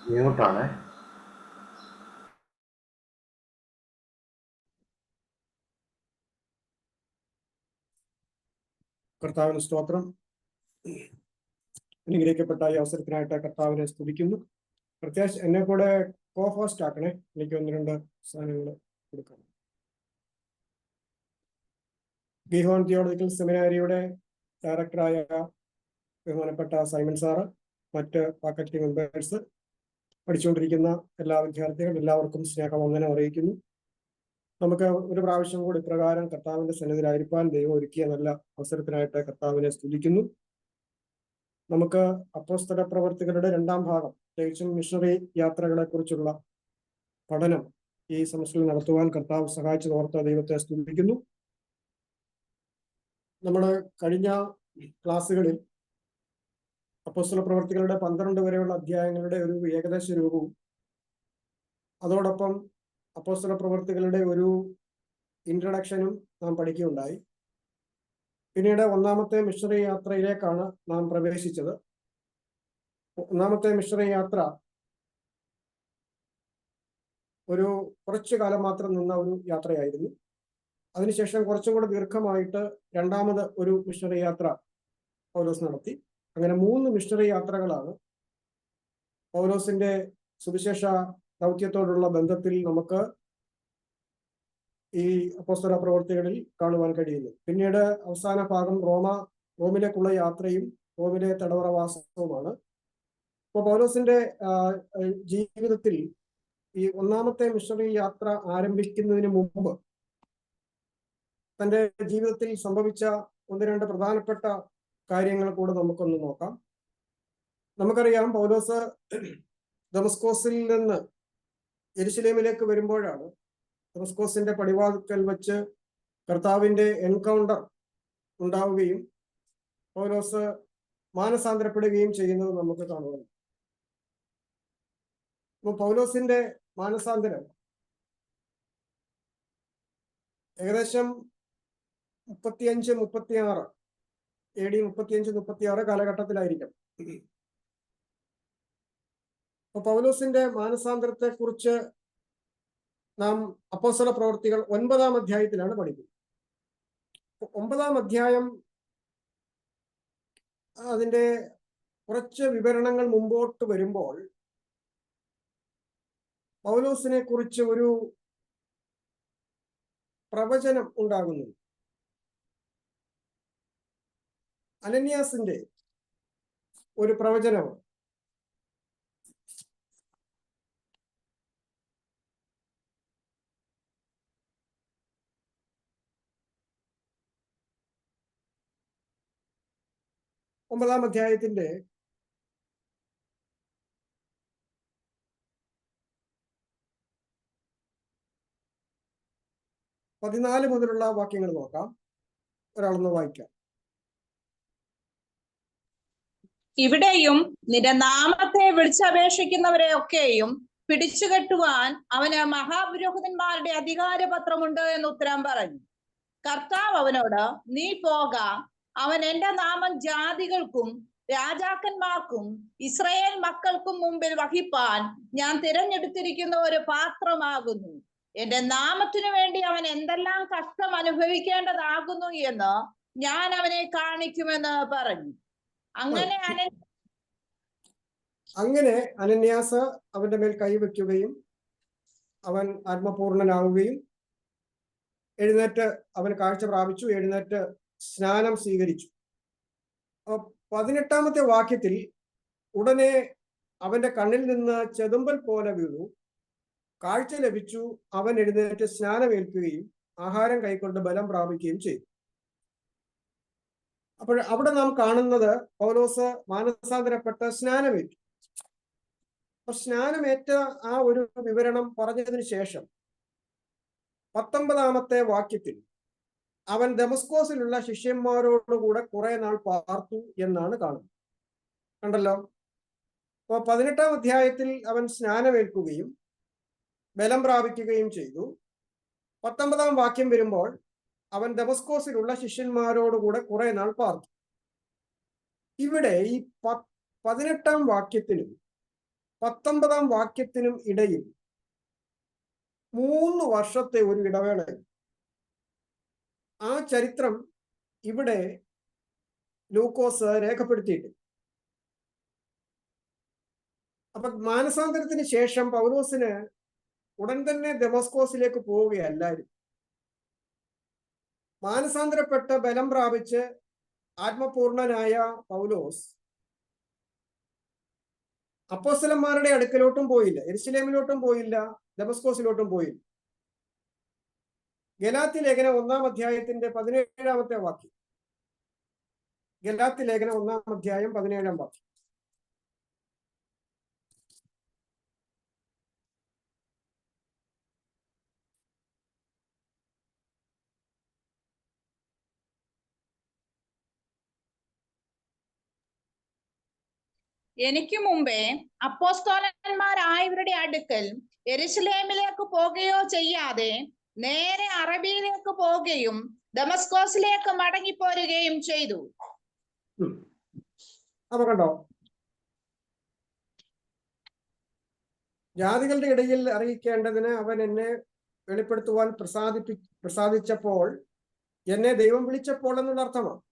മ്യൂട്ടാണ്. കർത്താവിന് സ്തോത്രം. അനുഗ്രഹിക്കപ്പെട്ട ഈ അവസരത്തിനായിട്ട് കർത്താവിനെ സ്തുതിക്കുന്നു. പ്രത്യേകിച്ച് എന്നെ കൂടെ കോ ഹോസ്റ്റ് ആക്കണേ. എനിക്ക് 1-2 സാധനങ്ങൾ കൊടുക്കണം. ഗിഹോൺ തിയോളജിക്കൽ സെമിനാരിയുടെ ഡയറക്ടറായ ബഹുമാനപ്പെട്ട സൈമൺ സാറ്, മറ്റ് ഫാക്കൽറ്റി മെമ്പേഴ്സ്, പഠിച്ചുകൊണ്ടിരിക്കുന്ന എല്ലാ വിദ്യാർത്ഥികളും എല്ലാവർക്കും സ്നേഹവന്ദനം അറിയിക്കുന്നു. നമുക്ക് ഒരു പ്രാവശ്യം കൂടി ഇപ്രകാരം കർത്താവിന്റെ സന്നിധിയിലായിരിക്കാൻ ദൈവം ഒരുക്കിയ നല്ല അവസരത്തിനായിട്ട് കർത്താവിനെ സ്തുതിക്കുന്നു. നമുക്ക് അപ്പോസ്തല പ്രവർത്തികളുടെ 2ാം ഭാഗം, പ്രത്യേകിച്ചും മിഷണറി യാത്രകളെ കുറിച്ചുള്ള പഠനം ഈ സെമസ്റ്ററിൽ നടത്തുവാൻ കർത്താവ് സഹായിച്ചതോർത്ത് ദൈവത്തെ സ്തുതിക്കുന്നു. നമ്മുടെ കഴിഞ്ഞ ക്ലാസ്സുകളിൽ അപ്പോസ്തല പ്രവർത്തികളുടെ 12 വരെയുള്ള അധ്യായങ്ങളുടെ ഒരു ഏകദേശ രൂപവും, അതോടൊപ്പം അപ്പോസ്തല പ്രവർത്തികളുടെ ഒരു ഇൻട്രഡക്ഷനും നാം പഠിക്കുകയുണ്ടായി. പിന്നീട് 1ാമത്തെ മിഷണറി യാത്രയിലേക്കാണ് നാം പ്രവേശിച്ചത്. 1ാമത്തെ മിഷണറി യാത്ര ഒരു കുറച്ചു കാലം മാത്രം നിന്ന ഒരു യാത്രയായിരുന്നു. അതിനുശേഷം കുറച്ചും കൂടെ ദീർഘമായിട്ട് 2ാമത് ഒരു മിഷണറി യാത്ര പൗലോസ് നടത്തി. അങ്ങനെ 3 മിഷണറി യാത്രകളാണ് പൗലോസിന്റെ സുവിശേഷ ദൗത്യത്തോടുള്ള ബന്ധത്തിൽ നമുക്ക് ഈ അപ്പോസ്തല പ്രവർത്തികളിൽ കാണുവാൻ കഴിയുന്നു. പിന്നീട് അവസാന ഭാഗം റോമിലേക്കുള്ള യാത്രയും റോമിലെ തടവറവാസവുമാണ്. അപ്പോൾ പൗലോസിന്റെ ജീവിതത്തിൽ ഈ 1ാമത്തെ മിഷണറി യാത്ര ആരംഭിക്കുന്നതിന് മുമ്പ് തന്റെ ജീവിതത്തിൽ സംഭവിച്ച 1-2 പ്രധാനപ്പെട്ട കാര്യങ്ങൾ കൂടെ നമുക്കൊന്ന് നോക്കാം. നമുക്കറിയാം, പൗലോസ് ദമസ്കോസിൽ നിന്ന് യെരുശലേമിലേക്ക് വരുമ്പോഴാണ് ദമസ്കോസിന്റെ പടിവാതിൽക്കൽ വെച്ച് കർത്താവിന്റെ എൻകൗണ്ടർ ഉണ്ടാവുകയും പൗലോസ് മാനസാന്തരപ്പെടുകയും ചെയ്യുന്നത് നമുക്ക് കാണുവാൻ. പൗലോസിന്റെ മാനസാന്തരം ഏകദേശം 35-36 AD 35-36 കാലഘട്ടത്തിലായിരിക്കും. പൗലോസിന്റെ മാനസാന്തരത്തെ കുറിച്ച് നാം അപ്പോസ്തല പ്രവർത്തികൾ 9-ാം അധ്യായത്തിലാണ് പഠിക്കുന്നത്. 9-ാം അധ്യായം അതിന്റെ കുറച്ച് വിവരണങ്ങൾ മുമ്പോട്ട് വരുമ്പോൾ പൗലോസിനെ കുറിച്ച് ഒരു പ്രവചനം ഉണ്ടാകുന്നു. അനന്യാസിന്റെ ഒരു പ്രവചനമാണ്. ഒമ്പതാം അധ്യായത്തിന്റെ 14 മുതലുള്ള വാക്യങ്ങൾ നോക്കാം. ഒരാളൊന്ന് വായിക്കാം. ഇവിടെയും നിന്റെ നാമത്തെ വിളിച്ചപേക്ഷിക്കുന്നവരെ ഒക്കെയും പിടിച്ചുകെട്ടുവാൻ അവന് മഹാപുരോഹിതന്മാരുടെ അധികാരപത്രമുണ്ട് എന്ന് ഉത്തരം പറഞ്ഞു. കർത്താവ് അവനോട്, നീ പോക, അവൻ എന്റെ നാമം ജാതികൾക്കും രാജാക്കന്മാർക്കും ഇസ്രായേൽ മക്കൾക്കും മുമ്പിൽ വഹിപ്പാൻ ഞാൻ തിരഞ്ഞെടുത്തിരിക്കുന്ന ഒരു പാത്രമാകുന്നു. എന്റെ നാമത്തിനു വേണ്ടി അവൻ എന്തെല്ലാം കഷ്ടം അനുഭവിക്കേണ്ടതാകുന്നു എന്ന് ഞാൻ അവനെ കാണിക്കുമെന്ന് പറഞ്ഞു. അങ്ങനെ അനന്യാസ് അവന്റെ മേൽ കൈവയ്ക്കുകയും അവൻ ആത്മപൂർണനാവുകയും എഴുന്നേറ്റ് അവൻ കാഴ്ച പ്രാപിച്ചു. എഴുന്നേറ്റ് സ്നാനം സ്വീകരിച്ചു. 18-ാമത്തെ വാക്യത്തിൽ ഉടനെ അവന്റെ കണ്ണിൽ നിന്ന് ചെതുമ്പൽ പോലെ വീണു, കാഴ്ച ലഭിച്ചു. അവൻ എഴുന്നേറ്റ് സ്നാനമേൽക്കുകയും ആഹാരം കൈക്കൊണ്ട് ബലം പ്രാപിക്കുകയും ചെയ്തു. അപ്പോൾ അവിടെ നാം കാണുന്നത് പൗലോസ് മാനസാന്തരപ്പെട്ട് സ്നാനമേറ്റു. അപ്പൊ സ്നാനമേറ്റ ആ ഒരു വിവരണം പറഞ്ഞതിന് ശേഷം 19-ാമത്തെ വാക്യത്തിൽ അവൻ ദമസ്കോസിലുള്ള ശിഷ്യന്മാരോടുകൂടെ കുറെ നാൾ പാർത്തു എന്നാണ് കാണുന്നത്. കണ്ടല്ലോ. അപ്പൊ 18-ാം അധ്യായത്തിൽ അവൻ സ്നാനമേൽക്കുകയും ബലം പ്രാപിക്കുകയും ചെയ്തു. 19-ാം വാക്യം വരുമ്പോൾ അവൻ ദമസ്കോസിലുള്ള ശിഷ്യന്മാരോടുകൂടെ കുറെ നാൾ പാർത്തു. ഇവിടെ ഈ 18-ാം വാക്യത്തിനും 19-ാം വാക്യത്തിനും ഇടയിൽ 3 വർഷത്തെ ഒരു ഇടവേള. ആ ചരിത്രം ഇവിടെ ലൂക്കോസ് രേഖപ്പെടുത്തിയിട്ടുണ്ട്. അപ്പൊ മാനസാന്തരത്തിന് ശേഷം പൗലോസിന് ഉടൻ തന്നെ ദമസ്കോസിലേക്ക് പോവുകയല്ലായിരുന്നു. മാനസാന്തരപ്പെട്ട ബലം പ്രാപിച്ച് ആത്മപൂർണനായ പൗലോസ് അപ്പോസ്തലന്മാരുടെ അടുക്കലോട്ടും പോയില്ല, യെരുശലേമിലോട്ടും പോയില്ല, ദമസ്കോസിലോട്ടും പോയില്ല. ഗലാത്യ ലേഖനം 1-ാം അധ്യായത്തിന്റെ 17-ാമത്തെ വാക്യം. ഗലാത്യ ലേഖനം 1-ാം അധ്യായം 17-ാം വാക്യം. എനിക്ക് മുമ്പേ അപ്പോസ്തലന്മാരായവരുടെ അടുക്കൽ യെരുശലേമിലേക്ക് പോകുകയോ ചെയ്യാതെ നേരെ അറബിയിലേക്ക് പോവുകയും ദമസ്കോസിലേക്ക് മടങ്ങിപ്പോരുകയും ചെയ്തു. അപ്പൊ കണ്ടോ, ജാതികളുടെ ഇടയിൽ അറിയിക്കേണ്ടതിന് അവൻ എന്നെ വെളിപ്പെടുത്തുവാൻ പ്രസാദിച്ചപ്പോൾ, എന്നെ ദൈവം വിളിച്ചപ്പോൾ എന്നുള്ള അർത്ഥമാണ്.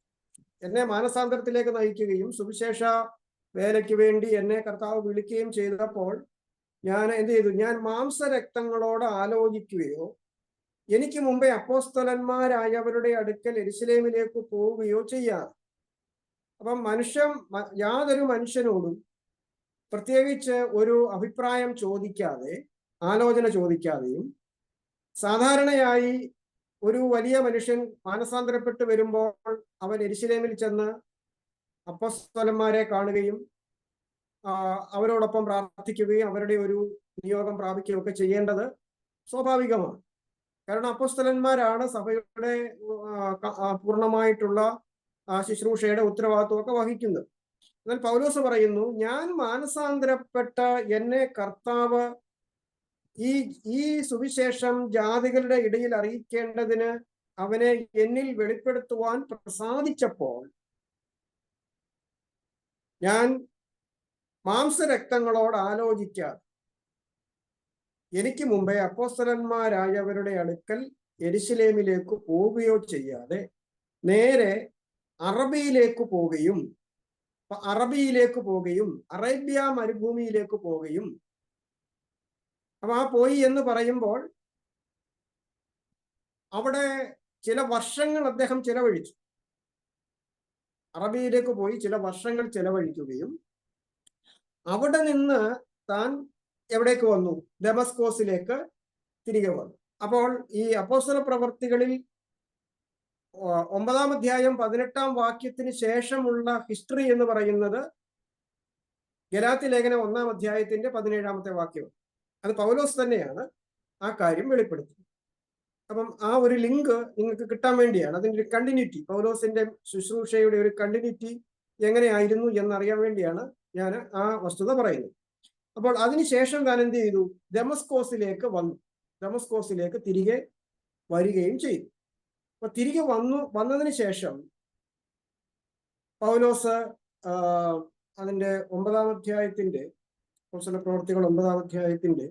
എന്നെ മാനസാന്തരത്തിലേക്ക് നയിക്കുകയും സുവിശേഷ വേലയ്ക്ക് വേണ്ടി എന്നെ കർത്താവ് വിളിക്കുകയും ചെയ്തപ്പോൾ ഞാൻ എന്ത് ചെയ്തു? ഞാൻ മാംസരക്തങ്ങളോട് ആലോചിക്കുകയോ എനിക്ക് മുമ്പേ അപ്പോസ്തലന്മാരായവരുടെ അടുക്കൽ യെരുശലേമിലേക്ക് പോവുകയോ ചെയ്യാം. അപ്പം യാതൊരു മനുഷ്യനോടും പ്രത്യേകിച്ച് ഒരു അഭിപ്രായം ചോദിക്കാതെ, ആലോചന ചോദിക്കാതെയും, സാധാരണയായി ഒരു വലിയ മനുഷ്യൻ മാനസാന്തരപ്പെട്ട് വരുമ്പോൾ അവൻ യെരുശലേമിൽ ചെന്ന് അപ്പോസ്തലന്മാരെ കാണുകയും അവരോടൊപ്പം പ്രാർത്ഥിക്കുകയും അവരുടെ ഒരു നിയോഗം പ്രാപിക്കുകയും ഒക്കെ ചെയ്യേണ്ടത് സ്വാഭാവികമാണ്. കാരണം അപ്പോസ്തലന്മാരാണ് സഭയുടെ പൂർണ്ണമായിട്ടുള്ള ശുശ്രൂഷയുടെ ഉത്തരവാദിത്വമൊക്കെ വഹിക്കുന്നത്. എന്നാൽ പൗലോസ് പറയുന്നു, ഞാൻ മാനസാന്തരപ്പെട്ട എന്നെ കർത്താവ് ഈ സുവിശേഷം ജാതികളുടെ ഇടയിൽ അറിയിക്കേണ്ടതിന് അവനെ എന്നിൽ വെളിപ്പെടുത്തുവാൻ പ്രസാദിച്ചപ്പോൾ ഞാൻ മാംസരക്തങ്ങളോട് ആലോചിക്കാതെ എനിക്ക് മുമ്പേ അപ്പോസ്തലന്മാരായവരുടെ അടുക്കൽ യെരുശലേമിലേക്ക് പോവുകയോ ചെയ്യാതെ നേരെ അറബിയിലേക്ക് പോവുകയും അറേബ്യ മരുഭൂമിയിലേക്ക് പോവുകയും. അപ്പൊ ആ പോയി എന്ന് പറയുമ്പോൾ അവിടെ ചില വർഷങ്ങൾ അദ്ദേഹം ചെലവഴിച്ചു. അറബിയിലേക്ക് പോയി ചില വർഷങ്ങൾ ചെലവഴിക്കുകയും അവിടെ നിന്ന് താൻ എവിടേക്ക് വന്നു? ദമസ്കോസിലേക്ക് തിരികെ വന്നു. അപ്പോൾ ഈ അപ്പോസ്തല പ്രവർത്തികളിൽ 9-ാം അധ്യായം 18-ാം വാക്യത്തിന് ശേഷമുള്ള ഹിസ്റ്ററി എന്ന് പറയുന്നത് ഗലാത്യ ലേഖനം 1-ാം അധ്യായത്തിന്റെ 17-ാമത്തെ വാക്യം. അത് പൗലോസ് തന്നെയാണ് ആ കാര്യം വെളിപ്പെടുത്തുന്നത്. അപ്പം ആ ഒരു ലിങ്ക് നിങ്ങൾക്ക് കിട്ടാൻ വേണ്ടിയാണ്, അതിൻ്റെ ഒരു കണ്ടിന്യൂറ്റി, പൗലോസിന്റെ ശുശ്രൂഷയുടെ ഒരു കണ്ടിന്യൂറ്റി എങ്ങനെയായിരുന്നു എന്നറിയാൻ വേണ്ടിയാണ് ഞാൻ ആ വസ്തുത പറയുന്നത്. അപ്പോൾ അതിനുശേഷം താൻ എന്ത് ചെയ്തു? ദമസ്കോസിലേക്ക് വന്നു. ദമസ്കോസിലേക്ക് തിരികെ വരികയും ചെയ്തു. അപ്പൊ തിരികെ വന്നതിന് ശേഷം പൗലോസ് അതിന്റെ 9-ാം അധ്യായത്തിന്റെ അപ്പോസ്തല പ്രവർത്തികൾ 9-ാം അധ്യായത്തിന്റെ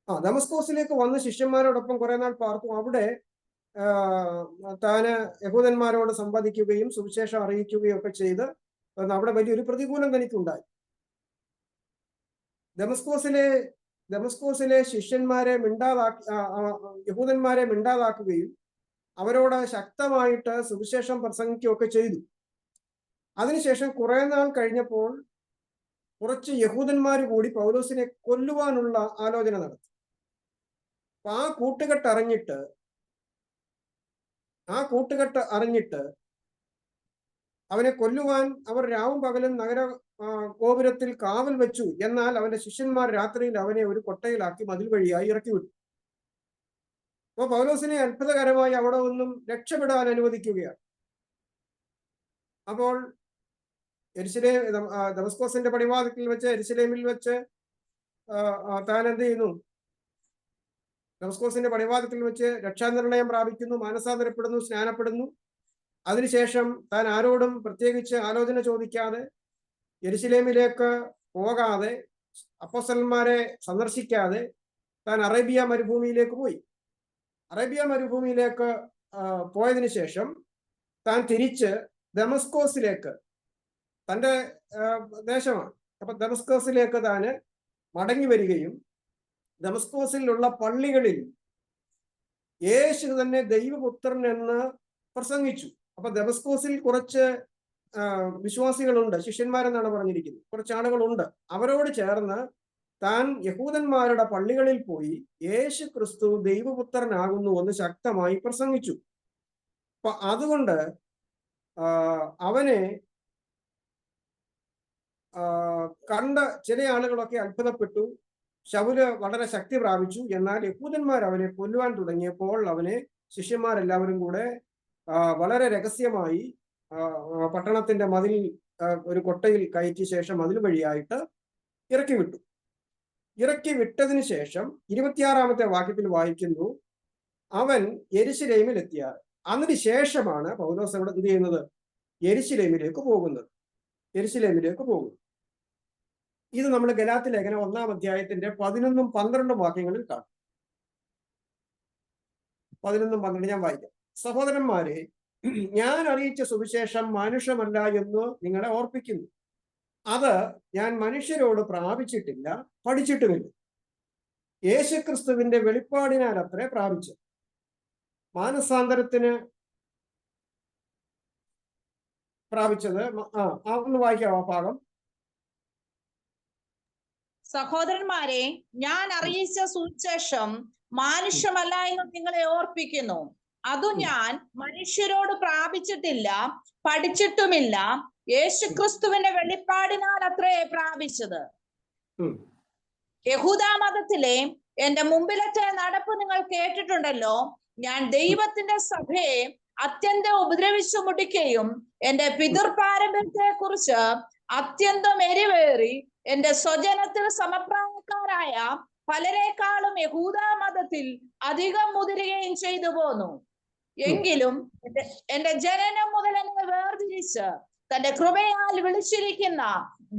ദമസ്കോസിലേക്ക് വന്ന് ശിഷ്യന്മാരോടൊപ്പം കുറെ നാൾ പാർത്തു. അവിടെ താന് യഹൂദന്മാരോട് സംവദിക്കുകയും സുവിശേഷം അറിയിക്കുകയും ഒക്കെ ചെയ്ത് അവിടെ വലിയൊരു പ്രതികൂലം തനിക്കുണ്ടായി. ദമസ്കോസിലെ ശിഷ്യന്മാരെ യഹൂദന്മാരെ മിണ്ടാതാക്കുകയും അവരോട് ശക്തമായിട്ട് സുവിശേഷം പ്രസംഗിക്കുകയൊക്കെ ചെയ്തു. അതിനുശേഷം കുറെ നാൾ കഴിഞ്ഞപ്പോൾ കുറച്ച് യഹൂദന്മാർ കൂടി പൗലോസിനെ കൊല്ലുവാനുള്ള ആലോചന നടത്തി. അപ്പൊ ആ കൂട്ടുകെട്ട് അറിഞ്ഞിട്ട് അവനെ കൊല്ലുവാൻ അവർ രാവും പകലും നഗര ഗോപുരത്തിൽ കാവൽ വെച്ചു. എന്നാൽ അവന്റെ ശിഷ്യന്മാർ രാത്രിയിൽ അവനെ ഒരു കൊട്ടയിലാക്കി മതിൽ വഴിയായി ഇറക്കി വിട്ടു. അപ്പൊ പൗലോസിനെ അത്ഭുതകരമായി അവിടെ ഒന്നും രക്ഷപ്പെടാൻ അനുവദിക്കുകയാണ്. അപ്പോൾ ദമസ്കോസിന്റെ പടിവാതിൽക്കൽ വെച്ച്, യെരുശലേമിൽ വെച്ച് താൻ എന്ത് ചെയ്യുന്നു? ദമസ്കോസിന്റെ പടിവാതിൽക്കൽ വെച്ച് രക്ഷാനിർണയം പ്രാപിക്കുന്നു, മാനസാന്തരപ്പെടുന്നു, സ്നാനപ്പെടുന്നു. അതിനുശേഷം താൻ ആരോടും പ്രത്യേകിച്ച് ആലോചന ചോദിക്കാതെ യെരുശലേമിലേക്ക് പോകാതെ അപ്പോസ്തലന്മാരെ സന്ദർശിക്കാതെ താൻ അറേബ്യ മരുഭൂമിയിലേക്ക് പോയി. അറേബ്യ മരുഭൂമിയിലേക്ക് പോയതിനു ശേഷം താൻ തിരിച്ച് ദമസ്കോസിലേക്ക്, തൻ്റെ ദേശമാണ്, അപ്പൊ ദമസ്കോസിലേക്ക് താൻ മടങ്ങി വരികയും ദമസ്കോസിലുള്ള പള്ളികളിൽ യേശു തന്നെ ദൈവപുത്രൻ എന്ന് പ്രസംഗിച്ചു. അപ്പൊ ദമസ്കോസിൽ കുറച്ച് വിശ്വാസികളുണ്ട്, ശിഷ്യന്മാരെന്നാണ് പറഞ്ഞിരിക്കുന്നത്, കുറച്ച് ആളുകളുണ്ട്. അവരോട് ചേർന്ന് താൻ യഹൂദന്മാരുടെ പള്ളികളിൽ പോയി യേശു ക്രിസ്തു ദൈവപുത്രനാകുന്നു എന്ന് ശക്തമായി പ്രസംഗിച്ചു. അപ്പൊ അതുകൊണ്ട് അവനെ കണ്ട ചില ആളുകളൊക്കെ അത്ഭുതപ്പെട്ടു. ശൗല് വളരെ ശക്തി പ്രാപിച്ചു. എന്നാൽ യഹൂദന്മാർ അവനെ കൊല്ലുവാൻ തുടങ്ങിയപ്പോൾ അവനെ ശിഷ്യന്മാരെല്ലാവരും കൂടെ വളരെ രഹസ്യമായി പട്ടണത്തിന്റെ മതിൽ ഒരു കൊട്ടയിൽ കയറ്റിയ ശേഷം മതിൽ വഴിയായിട്ട് ഇറക്കി വിട്ടു. ഇറക്കി വിട്ടതിന് ശേഷം 26-ാമത്തെ വാക്യത്തിൽ വായിക്കുന്നു, അവൻ യെരുശലേമിൽ എത്തിയാൽ. അതിന് ശേഷമാണ് പൗലോസ് അവിടെ എന്ത് ചെയ്യുന്നത്? യെരുശലേമിലേക്ക് പോകുന്നത്. ഇത് നമ്മൾ ഗലാത്യ ലേഖനം 1-ാം അധ്യായത്തിന്റെ 11ഉം 12ഉം വാക്യങ്ങളിൽ കാണും. 11ഉം 12 ഞാൻ വായിക്കാം. സഹോദരന്മാരെ, ഞാൻ അറിയിച്ച സുവിശേഷം മാനുഷമല്ല എന്ന് നിങ്ങളെ ഓർപ്പിക്കുന്നു. അത് ഞാൻ മനുഷ്യരോട് പ്രാപിച്ചിട്ടില്ല, പഠിച്ചിട്ടുമില്ല. യേശുക്രിസ്തുവിന്റെ വെളിപ്പാടിനാൽ അത്രേ പ്രാപിച്ചത്. മാനസാന്തരത്തിന് പ്രാപിച്ചത്. ഒന്ന് വായിക്കാം ആ ഭാഗം. സഹോദരന്മാരെ, ഞാൻ അറിയിച്ച സുവിശേഷം മാനുഷ്യമല്ല എന്ന് നിങ്ങളെ ഓർപ്പിക്കുന്നു. അതു ഞാൻ മനുഷ്യരോട് പ്രാപിച്ചിട്ടില്ല, പഠിച്ചിട്ടുമില്ല. യേശുക്രിസ്തുവിന്റെ വെളിപ്പാടിനാൽ അത്രേ പ്രാപിച്ചത്. യഹൂദ മതത്തിലെ എന്റെ മുമ്പിലത്തെ നടപ്പ് നിങ്ങൾ കേട്ടിട്ടുണ്ടല്ലോ. ഞാൻ ദൈവത്തിന്റെ സഭയെ അത്യന്തം ഉപദ്രവിച്ചു മുടിക്കുകയും എന്റെ പിതൃപാരമ്പര്യത്തെ കുറിച്ച് അത്യന്തം എരിവേറി എന്റെ സ്വജനത്തിൽ സമപ്രായക്കാരായ പലരെക്കാളും യഹൂദ മതത്തിൽ അധികം മുതിരുകയും ചെയ്തു പോന്നു. എങ്കിലും എന്റെ ജനനം മുതൽ എന്നെ വേർതിരിച്ച് തന്റെ കൃപയാൽ വിളിച്ചിരിക്കുന്ന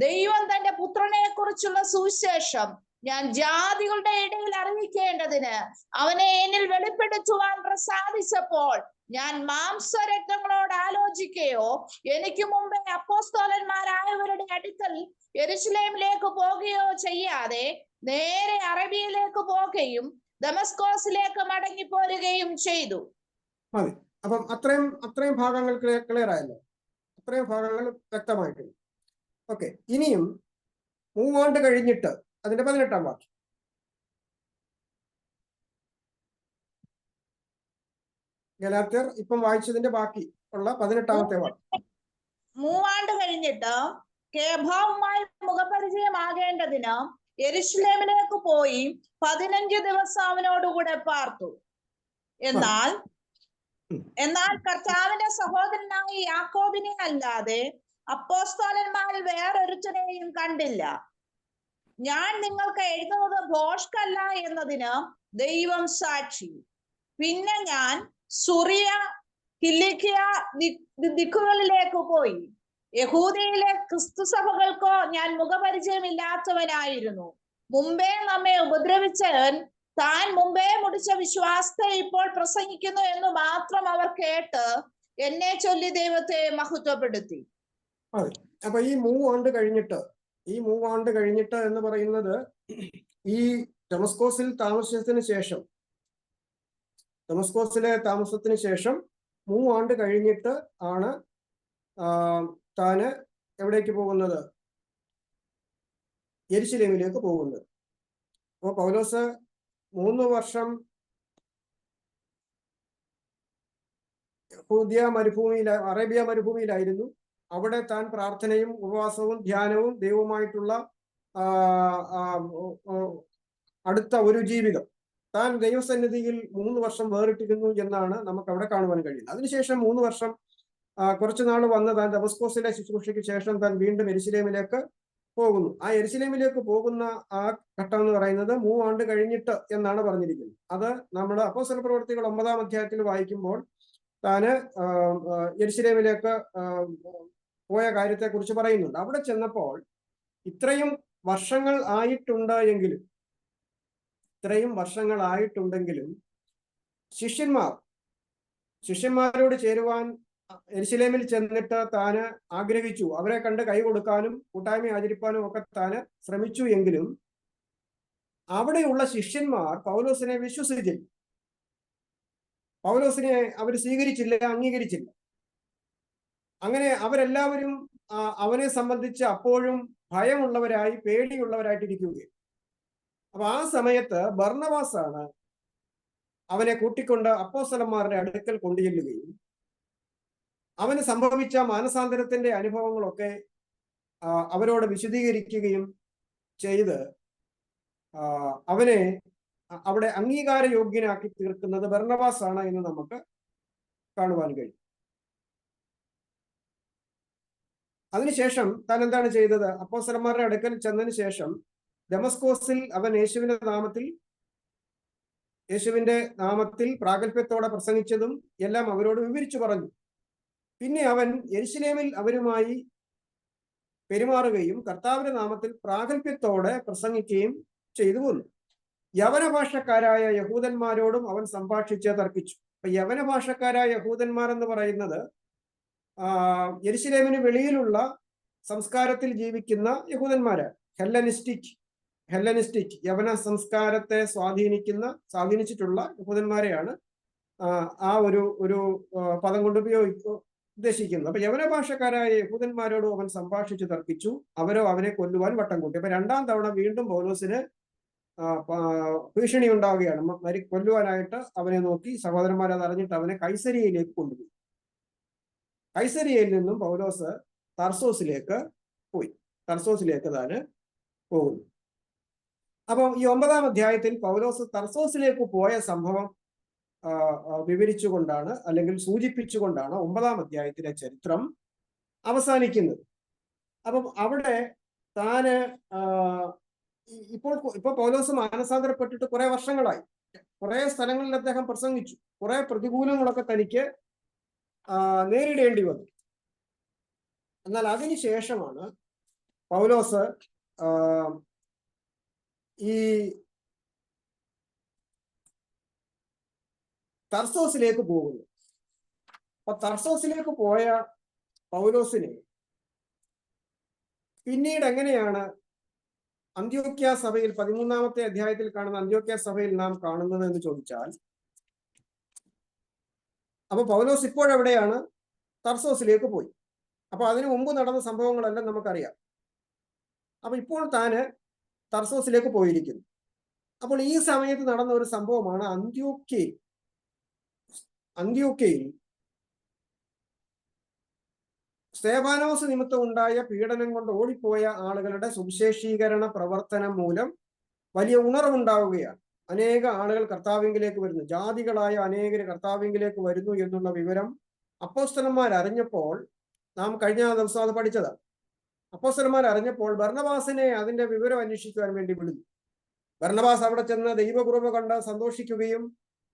ദൈവം തന്റെ പുത്രനെ കുറിച്ചുള്ള സുവിശേഷം ഞാൻ ജാതികളുടെ ഇടയിൽ അറിയിക്കേണ്ടതിന് അവനെ എന്നിൽ വെളിപ്പെടുത്തുവാൻ പ്രസാദിച്ചപ്പോൾ ഞാൻ മാംസരക്തങ്ങളോട് ആലോചിക്കുകയോ എനിക്ക് മുമ്പേ അപ്പോസ്തലന്മാരായവരുടെ അടുക്കൽ യെരുശലേമിലേക്ക് പോകുകയോ ചെയ്യാതെ നേരെ അറബിയയിലേക്ക് പോകുകയും ദമസ്കോസിലേക്ക് മടങ്ങിപ്പോരുകയും ചെയ്തു. മതി. അപ്പം അത്രയും ഭാഗങ്ങൾ ക്ലിയർ ആയല്ലോ. അത്രയും ഭാഗങ്ങൾ വ്യക്തമായിട്ടുണ്ട്. ഓക്കെ, ഇനിയും 3 ആണ്ട് കഴിഞ്ഞിട്ട് അതിന്റെ 18-ാം വാക്യം. ഗലാത്യർ ഇപ്പം വായിച്ചതിന്റെ ബാക്കി ഉള്ള 18-ാമത്തെ വാക്യം. 3 ആണ്ട് കഴിഞ്ഞിട്ട് കേഭാവുമായി മുഖപരിചയമാകേണ്ടതിന് യെരുശലേമിലേക്ക് പോയി 15 ദിവസം അവനോടുകൂടെ പാർത്തു. എന്നാൽ കർത്താവിന്റെ സഹോദരനായ യാക്കോബിനെ അല്ലാതെ അപ്പോസ്തലന്മാരിൽ വേറൊരുത്തനെയും കണ്ടില്ല. ഞാൻ നിങ്ങൾക്ക് എഴുതുന്നത് ഭോഷ്കല്ല എന്നതിന് ദൈവം സാക്ഷി. പിന്നെ ഞാൻ സുറിയ, കിലിക്കിയ ദിക്കുകളിലേക്ക് പോയി. യഹൂദയിലെ ക്രിസ്തുസഭകൾക്കോ ഞാൻ മുഖപരിചയമില്ലാത്തവനായിരുന്നു. മുമ്പേ നമ്മെ ഉപദ്രവിച്ചവൻ താൻ മുമ്പേ മുടിച്ച വിശ്വാസത്തെ ഇപ്പോൾ പ്രസംഗിക്കുന്നു എന്ന് മാത്രം അവർ കേട്ട് എന്നെ ചൊല്ലി ദൈവത്തെ മഹത്വപ്പെടുത്തി. അപ്പൊ ഈ 3 ആണ്ട് കഴിഞ്ഞിട്ട് എന്ന് പറയുന്നത് ഈ ഡമസ്കോസിലെ താമസത്തിന് ശേഷം 3 ആണ്ട് കഴിഞ്ഞിട്ട് ആണ് താന് എവിടേക്ക് പോകുന്നത്? യെരുശലേമിലേക്ക് പോകുന്നത്. അപ്പൊ പൗലോസ് 3 വർഷം അറേബ്യ മരുഭൂമിയിലായിരുന്നു. അവിടെ താൻ പ്രാർത്ഥനയും ഉപവാസവും ധ്യാനവും ദൈവവുമായിട്ടുള്ള അടുത്ത ഒരു ജീവിതം, താൻ ദൈവസന്നിധിയിൽ 3 വർഷം വേറിട്ടിരുന്നു എന്നാണ് നമുക്ക് അവിടെ കാണുവാൻ കഴിയുന്നത്. അതിനുശേഷം 3 വർഷം കുറച്ചു നാൾ വന്ന് താൻ ദമസ്കോസിലെ ശുശ്രൂഷയ്ക്ക് ശേഷം താൻ വീണ്ടും യെരുശലേമിലേക്ക് പോകുന്നു. ആ യെരുശലേമിലേക്ക് പോകുന്ന ആ ഘട്ടം എന്ന് പറയുന്നത് 3 ആണ്ട് കഴിഞ്ഞിട്ട് എന്നാണ് പറഞ്ഞിരിക്കുന്നത്. അത് നമ്മൾ അപ്പോസ്തല പ്രവൃത്തികൾ 9-ാം അധ്യായത്തിൽ വായിക്കുമ്പോൾ താന് യെരുശലേമിലേക്ക് പോയ കാര്യത്തെക്കുറിച്ച് പറയുന്നുണ്ട്. അവിടെ ചെന്നപ്പോൾ ഇത്രയും വർഷങ്ങൾ ആയിട്ടുണ്ടെങ്കിലും ശിഷ്യന്മാരോട് ചേരുവാൻ യെരുശലേമിൽ ചെന്നിട്ട് താന് ആഗ്രഹിച്ചു. അവരെ കണ്ട് കൈ കൊടുക്കാനും കൂട്ടായ്മ ആചരിപ്പാനും ഒക്കെ താന് ശ്രമിച്ചു. എങ്കിലും അവിടെയുള്ള ശിഷ്യന്മാർ പൗലോസിനെ വിശ്വസിച്ചില്ല. പൗലോസിനെ അവർ സ്വീകരിച്ചില്ല, അംഗീകരിച്ചില്ല. അങ്ങനെ അവരെല്ലാവരും അവനെ സംബന്ധിച്ച് അപ്പോഴും ഭയമുള്ളവരായി, പേടിയുള്ളവരായിട്ടിരിക്കുകയും. അപ്പൊ ആ സമയത്ത് ബർന്നബാസാണ് അവനെ കൂട്ടിക്കൊണ്ട് അപ്പോസ്തലന്മാരുടെ അടുക്കൽ കൊണ്ടുചെല്ലുകയും അവന് സംഭവിച്ച മാനസാന്തരത്തിന്റെ അനുഭവങ്ങളൊക്കെ അവരോട് വിശദീകരിക്കുകയും ചെയ്ത് അവനെ അവിടെ അംഗീകാരയോഗ്യനാക്കി തീർക്കുന്നത് ബർന്നബാസാണ് എന്ന് നമുക്ക് കാണുവാൻ കഴിയും. അതിനുശേഷം താൻ എന്താണ് ചെയ്തത്? അപ്പോസ്തലന്മാരുടെ അടുക്കൽ ചെന്നതിന് ശേഷം ദമസ്കോസിൽ അവൻ യേശുവിന്റെ നാമത്തിൽ പ്രാഗൽഭ്യത്തോടെ പ്രസംഗിച്ചതും എല്ലാം അവരോട് വിവരിച്ചു പറഞ്ഞു. പിന്നെ അവൻ യെരുശലേമിൽ അവരുമായി പെരുമാറുകയും കർത്താവിന്റെ നാമത്തിൽ പ്രാഗൽഭ്യത്തോടെ പ്രസംഗിക്കുകയും ചെയ്തു വന്നു. യവന ഭാഷക്കാരായ യഹൂദന്മാരോടും അവൻ സംഭാഷിച്ച് തർക്കിച്ചു. അപ്പൊ യവന ഭാഷക്കാരായ യഹൂദന്മാർ എന്ന് പറയുന്നത് യെരുശലേമിന് വെളിയിലുള്ള സംസ്കാരത്തിൽ ജീവിക്കുന്ന യഹൂദന്മാരാണ്. ഹെല്ലനിസ്റ്റിക് യവന സംസ്കാരത്തെ സ്വാധീനിച്ചിട്ടുള്ള യഹൂദന്മാരെയാണ് ആ ഒരു പദം കൊണ്ട് ഉദ്ദേശിക്കുന്നത്. അപ്പൊ യവന ഭാഷക്കാരായ യഹൂദന്മാരോടും അവൻ സംഭാഷിച്ചു തർക്കിച്ചു. അവരോ അവനെ കൊല്ലുവാൻ വട്ടം കൂട്ടി. അപ്പൊ രണ്ടാം തവണ വീണ്ടും പൗലോസിന് ഭീഷണി ഉണ്ടാവുകയാണ്. കൊല്ലുവാനായിട്ട് അവനെ നോക്കി സഹോദരന്മാർ അത് അറിഞ്ഞിട്ട് അവനെ കൈസരിയയിലേക്ക് കൊണ്ടുപോയി. കൈസരിയയിൽ നിന്നും പൗലോസ് തർസോസിലേക്ക് താന് പോകുന്നു. അപ്പം ഈ 9-ാം അധ്യായത്തിൽ പൗലോസ് തർസോസിലേക്ക് പോയ സംഭവം വിവരിച്ചുകൊണ്ടാണ്, അല്ലെങ്കിൽ സൂചിപ്പിച്ചുകൊണ്ടാണ് 9-ാം അധ്യായത്തിലെ ചരിത്രം അവസാനിക്കുന്നത്. അപ്പം അവിടെ താന് ഇപ്പൊ പൗലോസ് മാനസാന്തരപ്പെട്ടിട്ട് കുറെ വർഷങ്ങളായി, കുറെ സ്ഥലങ്ങളിൽ അദ്ദേഹം പ്രസംഗിച്ചു, കുറെ പ്രതികൂലങ്ങളൊക്കെ തനിക്ക് നേരിടേണ്ടി വന്നു. എന്നാൽ അതിനുശേഷമാണ് പൗലോസ് ഈ തർസോസിലേക്ക് പോകുന്നു. അപ്പൊ തർസോസിലേക്ക് പോയ പൗലോസിനെ പിന്നീട് എങ്ങനെയാണ് അന്ത്യോക്യ സഭയിൽ 13-ാമത്തെ അധ്യായത്തിൽ കാണുന്ന അന്ത്യോക്യ സഭയിൽ നാം കാണുന്നത് എന്ന് ചോദിച്ചാൽ, അപ്പൊ പൗലോസ് ഇപ്പോഴെവിടെയാണ്? തർസോസിലേക്ക് പോയി. അപ്പൊ അതിനു മുമ്പ് നടന്ന സംഭവങ്ങളെല്ലാം നമുക്കറിയാം. അപ്പൊ ഇപ്പോൾ താന് തർസോസിലേക്ക് പോയിരിക്കുന്നു. അപ്പോൾ ഈ സമയത്ത് നടന്ന ഒരു സംഭവമാണ് അന്ത്യോക്യയിൽ സ്തേഫാനോസ് നിമിത്തം ഉണ്ടായ പീഡനം കൊണ്ട് ഓടിപ്പോയ ആളുകളുടെ സുവിശേഷീകരണ പ്രവർത്തനം മൂലം വലിയ ഉണർവുണ്ടാവുകയാണ്. അനേക ആളുകൾ കർത്താവിങ്കിലേക്ക് വരുന്നു, ജാതികളായ അനേകര് കർത്താവിങ്കിലേക്ക് വരുന്നു എന്നുള്ള വിവരം അപ്പോസ്തലന്മാർ അറിഞ്ഞപ്പോൾ, നാം കഴിഞ്ഞ ദിവസം അത് പഠിച്ചതാണ്. അപ്പോസ്തലന്മാർ അറിഞ്ഞപ്പോൾ ബർന്നബാസിനെ അതിന്റെ വിവരം അന്വേഷിക്കുവാൻ വേണ്ടി വിളിച്ചു. ബർന്നബാസ് അവിടെ ചെന്ന് ദൈവകൃപ കണ്ട് സന്തോഷിക്കുകയും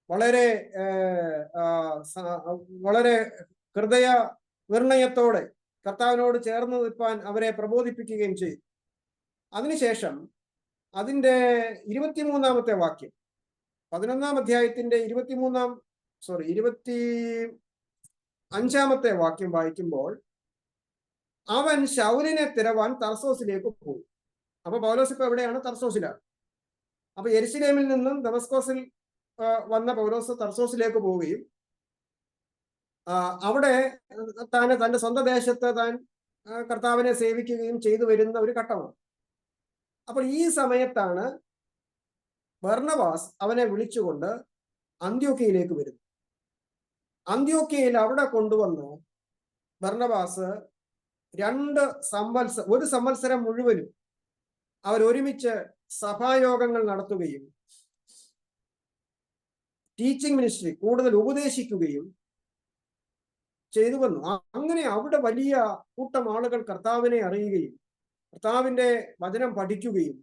വളരെ ഹൃദയ നിർണയത്തോടെ കർത്താവിനോട് ചേർന്ന് നിൽപ്പാൻ അവരെ പ്രബോധിപ്പിക്കുകയും ചെയ്തു. അതിനുശേഷം അതിന്റെ 23-ാമത്തെ വാക്യം, 11-ാം അധ്യായത്തിന്റെ 25-ാമത്തെ വാക്യം വായിക്കുമ്പോൾ, അവൻ ശൗലിനെ തിരവാൻ തർസോസിലേക്ക് പോയി. അപ്പൊ പൗലോസ് ഇപ്പൊ എവിടെയാണ്? തർസോസിലാണ്. അപ്പൊ യെരുശലേമിൽ നിന്നും ദമസ്കോസിൽ വന്ന പൗലോസ് തർസോസിലേക്ക് പോവുകയും അവിടെ തന്റെ സ്വന്തം ദേശത്ത് താൻ കർത്താവിനെ സേവിക്കുകയും ചെയ്തു വരുന്ന ഒരു ഘട്ടമാണ്. അപ്പോൾ ഈ സമയത്താണ് ബർന്നബാസ് അവനെ വിളിച്ചുകൊണ്ട് അന്ത്യോക്യയിലേക്ക് വരുന്നു. അന്ത്യോക്യയിൽ അവിടെ കൊണ്ടുവന്ന് ബർന്നബാസ് ഒരു സംവത്സരം മുഴുവനും അവരൊരുമിച്ച് സഭായോഗങ്ങൾ നടത്തുകയും ടീച്ചിങ് മിനിസ്ട്രി കൂടുതൽ ഉപദേശിക്കുകയും ചെയ്തു വന്നു. അങ്ങനെ അവിടെ വലിയ കൂട്ടം ആളുകൾ കർത്താവിനെ അറിയുകയും കർത്താവിന്റെ വചനം പഠിക്കുകയും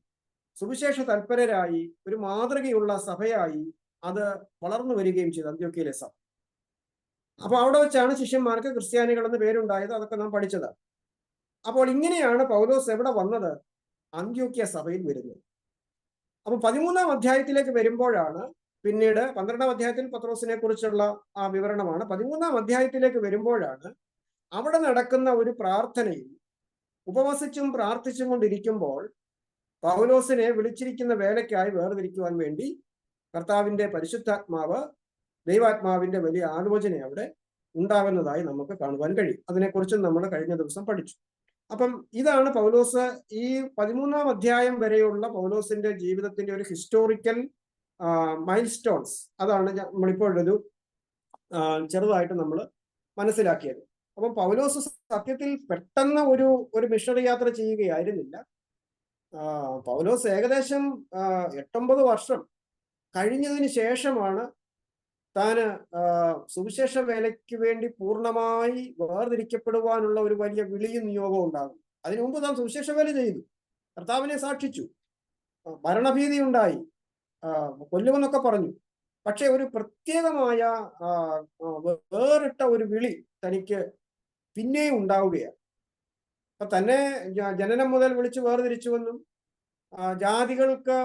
സുവിശേഷ തൽപരരായി ഒരു മാതൃകയുള്ള സഭയായി അത് വളർന്നു വരികയും ചെയ്തു അന്ത്യോക്യയിലെ സഭ. അപ്പൊ അവിടെ വെച്ചാണ് ശിഷ്യന്മാർക്ക് ക്രിസ്ത്യാനികൾ എന്ന് പേരുണ്ടായത്. അതൊക്കെ നാം പഠിച്ചതാണ്. അപ്പോൾ ഇങ്ങനെയാണ് പൗലോസ് എവിടെ വന്നത്? അന്ത്യോക്യ സഭയിൽ വരുന്നത്. അപ്പൊ 13-ാം അധ്യായത്തിലേക്ക് വരുമ്പോഴാണ്, പിന്നീട് 12-ാം അധ്യായത്തിൽ പത്രോസിനെ കുറിച്ചുള്ള ആ വിവരണമാണ്. 13-ാം അധ്യായത്തിലേക്ക് വരുമ്പോഴാണ് അവിടെ നടക്കുന്ന ഒരു പ്രാർത്ഥനയിൽ ഉപവസിച്ചും പ്രാർത്ഥിച്ചും കൊണ്ടിരിക്കുമ്പോൾ പൗലോസിനെ വിളിച്ചിരിക്കുന്ന വേലയ്ക്കായി വേർതിരിക്കുവാൻ വേണ്ടി കർത്താവിന്റെ പരിശുദ്ധാത്മാവ്, ദൈവാത്മാവിന്റെ വലിയ ആലോചന അവിടെ ഉണ്ടാകുന്നതായി നമുക്ക് കാണുവാൻ കഴിയും. അതിനെക്കുറിച്ചും നമ്മൾ കഴിഞ്ഞ ദിവസം പഠിച്ചു. അപ്പം ഇതാണ് പൗലോസ് ഈ 13-ാം അധ്യായം വരെയുള്ള പൗലോസിന്റെ ജീവിതത്തിന്റെ ഒരു ഹിസ്റ്റോറിക്കൽ മൈൽ സ്റ്റോൺസ്. അതാണ് നമ്മളിപ്പോഴൊരു ചെറുതായിട്ട് നമ്മൾ മനസ്സിലാക്കിയത്. അപ്പം പൗലോസ് സത്യത്തിൽ പെട്ടെന്ന് ഒരു മിഷണറി യാത്ര ചെയ്യുകയായിരുന്നില്ല. പൗലോസ് ഏകദേശം 8-9 വർഷം കഴിഞ്ഞതിന് ശേഷമാണ് താന് സുവിശേഷ വേലയ്ക്ക് വേണ്ടി പൂർണ്ണമായി വേർതിരിക്കപ്പെടുവാനുള്ള ഒരു വലിയ വിളിയും നിയോഗവും ഉണ്ടാകും. അതിനു മുമ്പ് താൻ സുവിശേഷ വേല ചെയ്തു, കർത്താവിനെ സാക്ഷിച്ചു, മരണഭീതി ഉണ്ടായി, കൊല്ലുമെന്നൊക്കെ പറഞ്ഞു. പക്ഷെ ഒരു പ്രത്യേകമായ വേറിട്ട ഒരു വിളി തനിക്ക് പിന്നെയും ഉണ്ടാവുകയാണ്. അപ്പൊ തന്നെ ജനനം മുതൽ വിളിച്ച് വേർതിരിച്ചുവെന്നും ജാതികളുടെ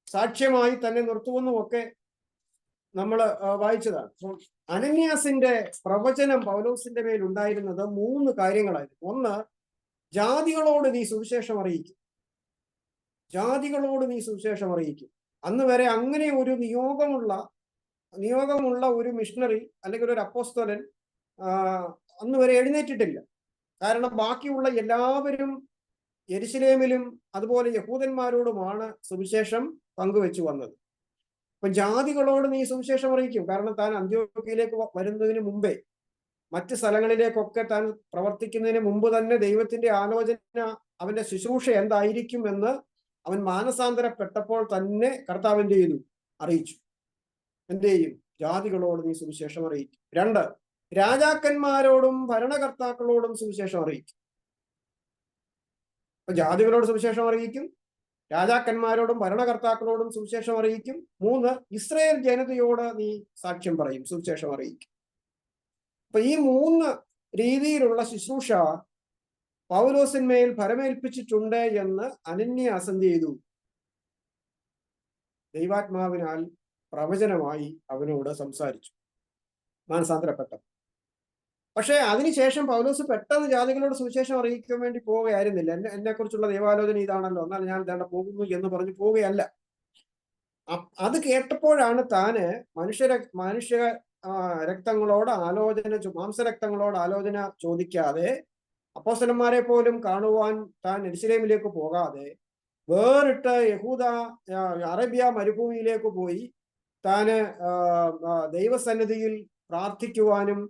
സാക്ഷ്യമായി തന്നെ നിർത്തുമെന്നും ഒക്കെ നമ്മൾ വായിച്ചതാണ്. അനന്യാസിന്റെ പ്രവചനം പൗലോസിന്റെ മേൽ ഉണ്ടായിരുന്നത് 3 കാര്യങ്ങളായിരുന്നു. ഒന്ന്, ജാതികളോട് നീ സുവിശേഷം അറിയിക്കും. ജാതികളോട് നീ സുവിശേഷം അറിയിക്കും. അന്ന് വരെ അങ്ങനെ ഒരു നിയോഗമുള്ള ഒരു മിഷണറി അല്ലെങ്കിൽ ഒരു അപ്പോസ്തലൻ അന്ന് വരെ എഴുന്നേറ്റിട്ടില്ല. കാരണം ബാക്കിയുള്ള എല്ലാവരും യെരുശലേമിലും അതുപോലെ യഹൂദന്മാരോടുമാണ് സുവിശേഷം പങ്കുവെച്ചു വന്നത്. അപ്പൊ ജാതികളോട് നീ സുവിശേഷം അറിയിക്കും. കാരണം താൻ അന്ത്യോക്യയിലേക്ക് വരുന്നതിന് മുമ്പേ, മറ്റ് സ്ഥലങ്ങളിലേക്കൊക്കെ താൻ പ്രവർത്തിക്കുന്നതിന് മുമ്പ് തന്നെ ദൈവത്തിന്റെ ആലോചന, അവന്റെ ശുശ്രൂഷ എന്തായിരിക്കും എന്ന് അവൻ മാനസാന്തരപ്പെട്ടപ്പോൾ തന്നെ കർത്താവ് എന്ത് ചെയ്തു? അറിയിച്ചു. എന്ത് ചെയ്യും? ജാതികളോട് നീ സുവിശേഷം അറിയിക്കും. 2, രാജാക്കന്മാരോടും ഭരണകർത്താക്കളോടും സുവിശേഷം അറിയിക്കും. അപ്പൊ ജാതികളോട് സുവിശേഷം അറിയിക്കും, രാജാക്കന്മാരോടും ഭരണകർത്താക്കളോടും സുവിശേഷം അറിയിക്കും. 3, ഇസ്രായേൽ ജനതയോട് നീ സാക്ഷ്യം പറയും, സുവിശേഷം അറിയിക്കും. അപ്പൊ ഈ 3 രീതിയിലുള്ള ശുശ്രൂഷ പൗലോസിന്മേൽ ഫലമേൽപ്പിച്ചിട്ടുണ്ട് എന്ന് അനന്യാസ് എന്ത് ചെയ്തു? ദൈവാത്മാവിനാൽ പ്രവചനമായി അവനോട് സംസാരിച്ചു, മാനസാന്തരപ്പെട്ട. പക്ഷെ അതിനുശേഷം പൗലോസ് പെട്ടെന്ന് ജാതികളോട് സുവിശേഷം അറിയിക്കാൻ വേണ്ടി പോവുകയായിരുന്നില്ല. എന്നെ കുറിച്ചുള്ള ദൈവാലോചന ഇതാണല്ലോ, എന്നാൽ ഞാൻ വേണ്ട പോകുന്നു എന്ന് പറഞ്ഞു പോവുകയല്ല. അത് കേട്ടപ്പോഴാണ് താന് മനുഷ്യ രക്തങ്ങളോട് ആലോചന, മാംസരക്തങ്ങളോട് ആലോചന ചോദിക്കാതെ, അപ്പോസ്തലന്മാരെ പോലും കാണുവാൻ താൻ യെരുശലേമിലേക്ക് പോകാതെ വേറിട്ട് അറേബ്യ മരുഭൂമിയിലേക്ക് പോയി താന് ദൈവസന്നിധിയിൽ പ്രാർത്ഥിക്കുവാനും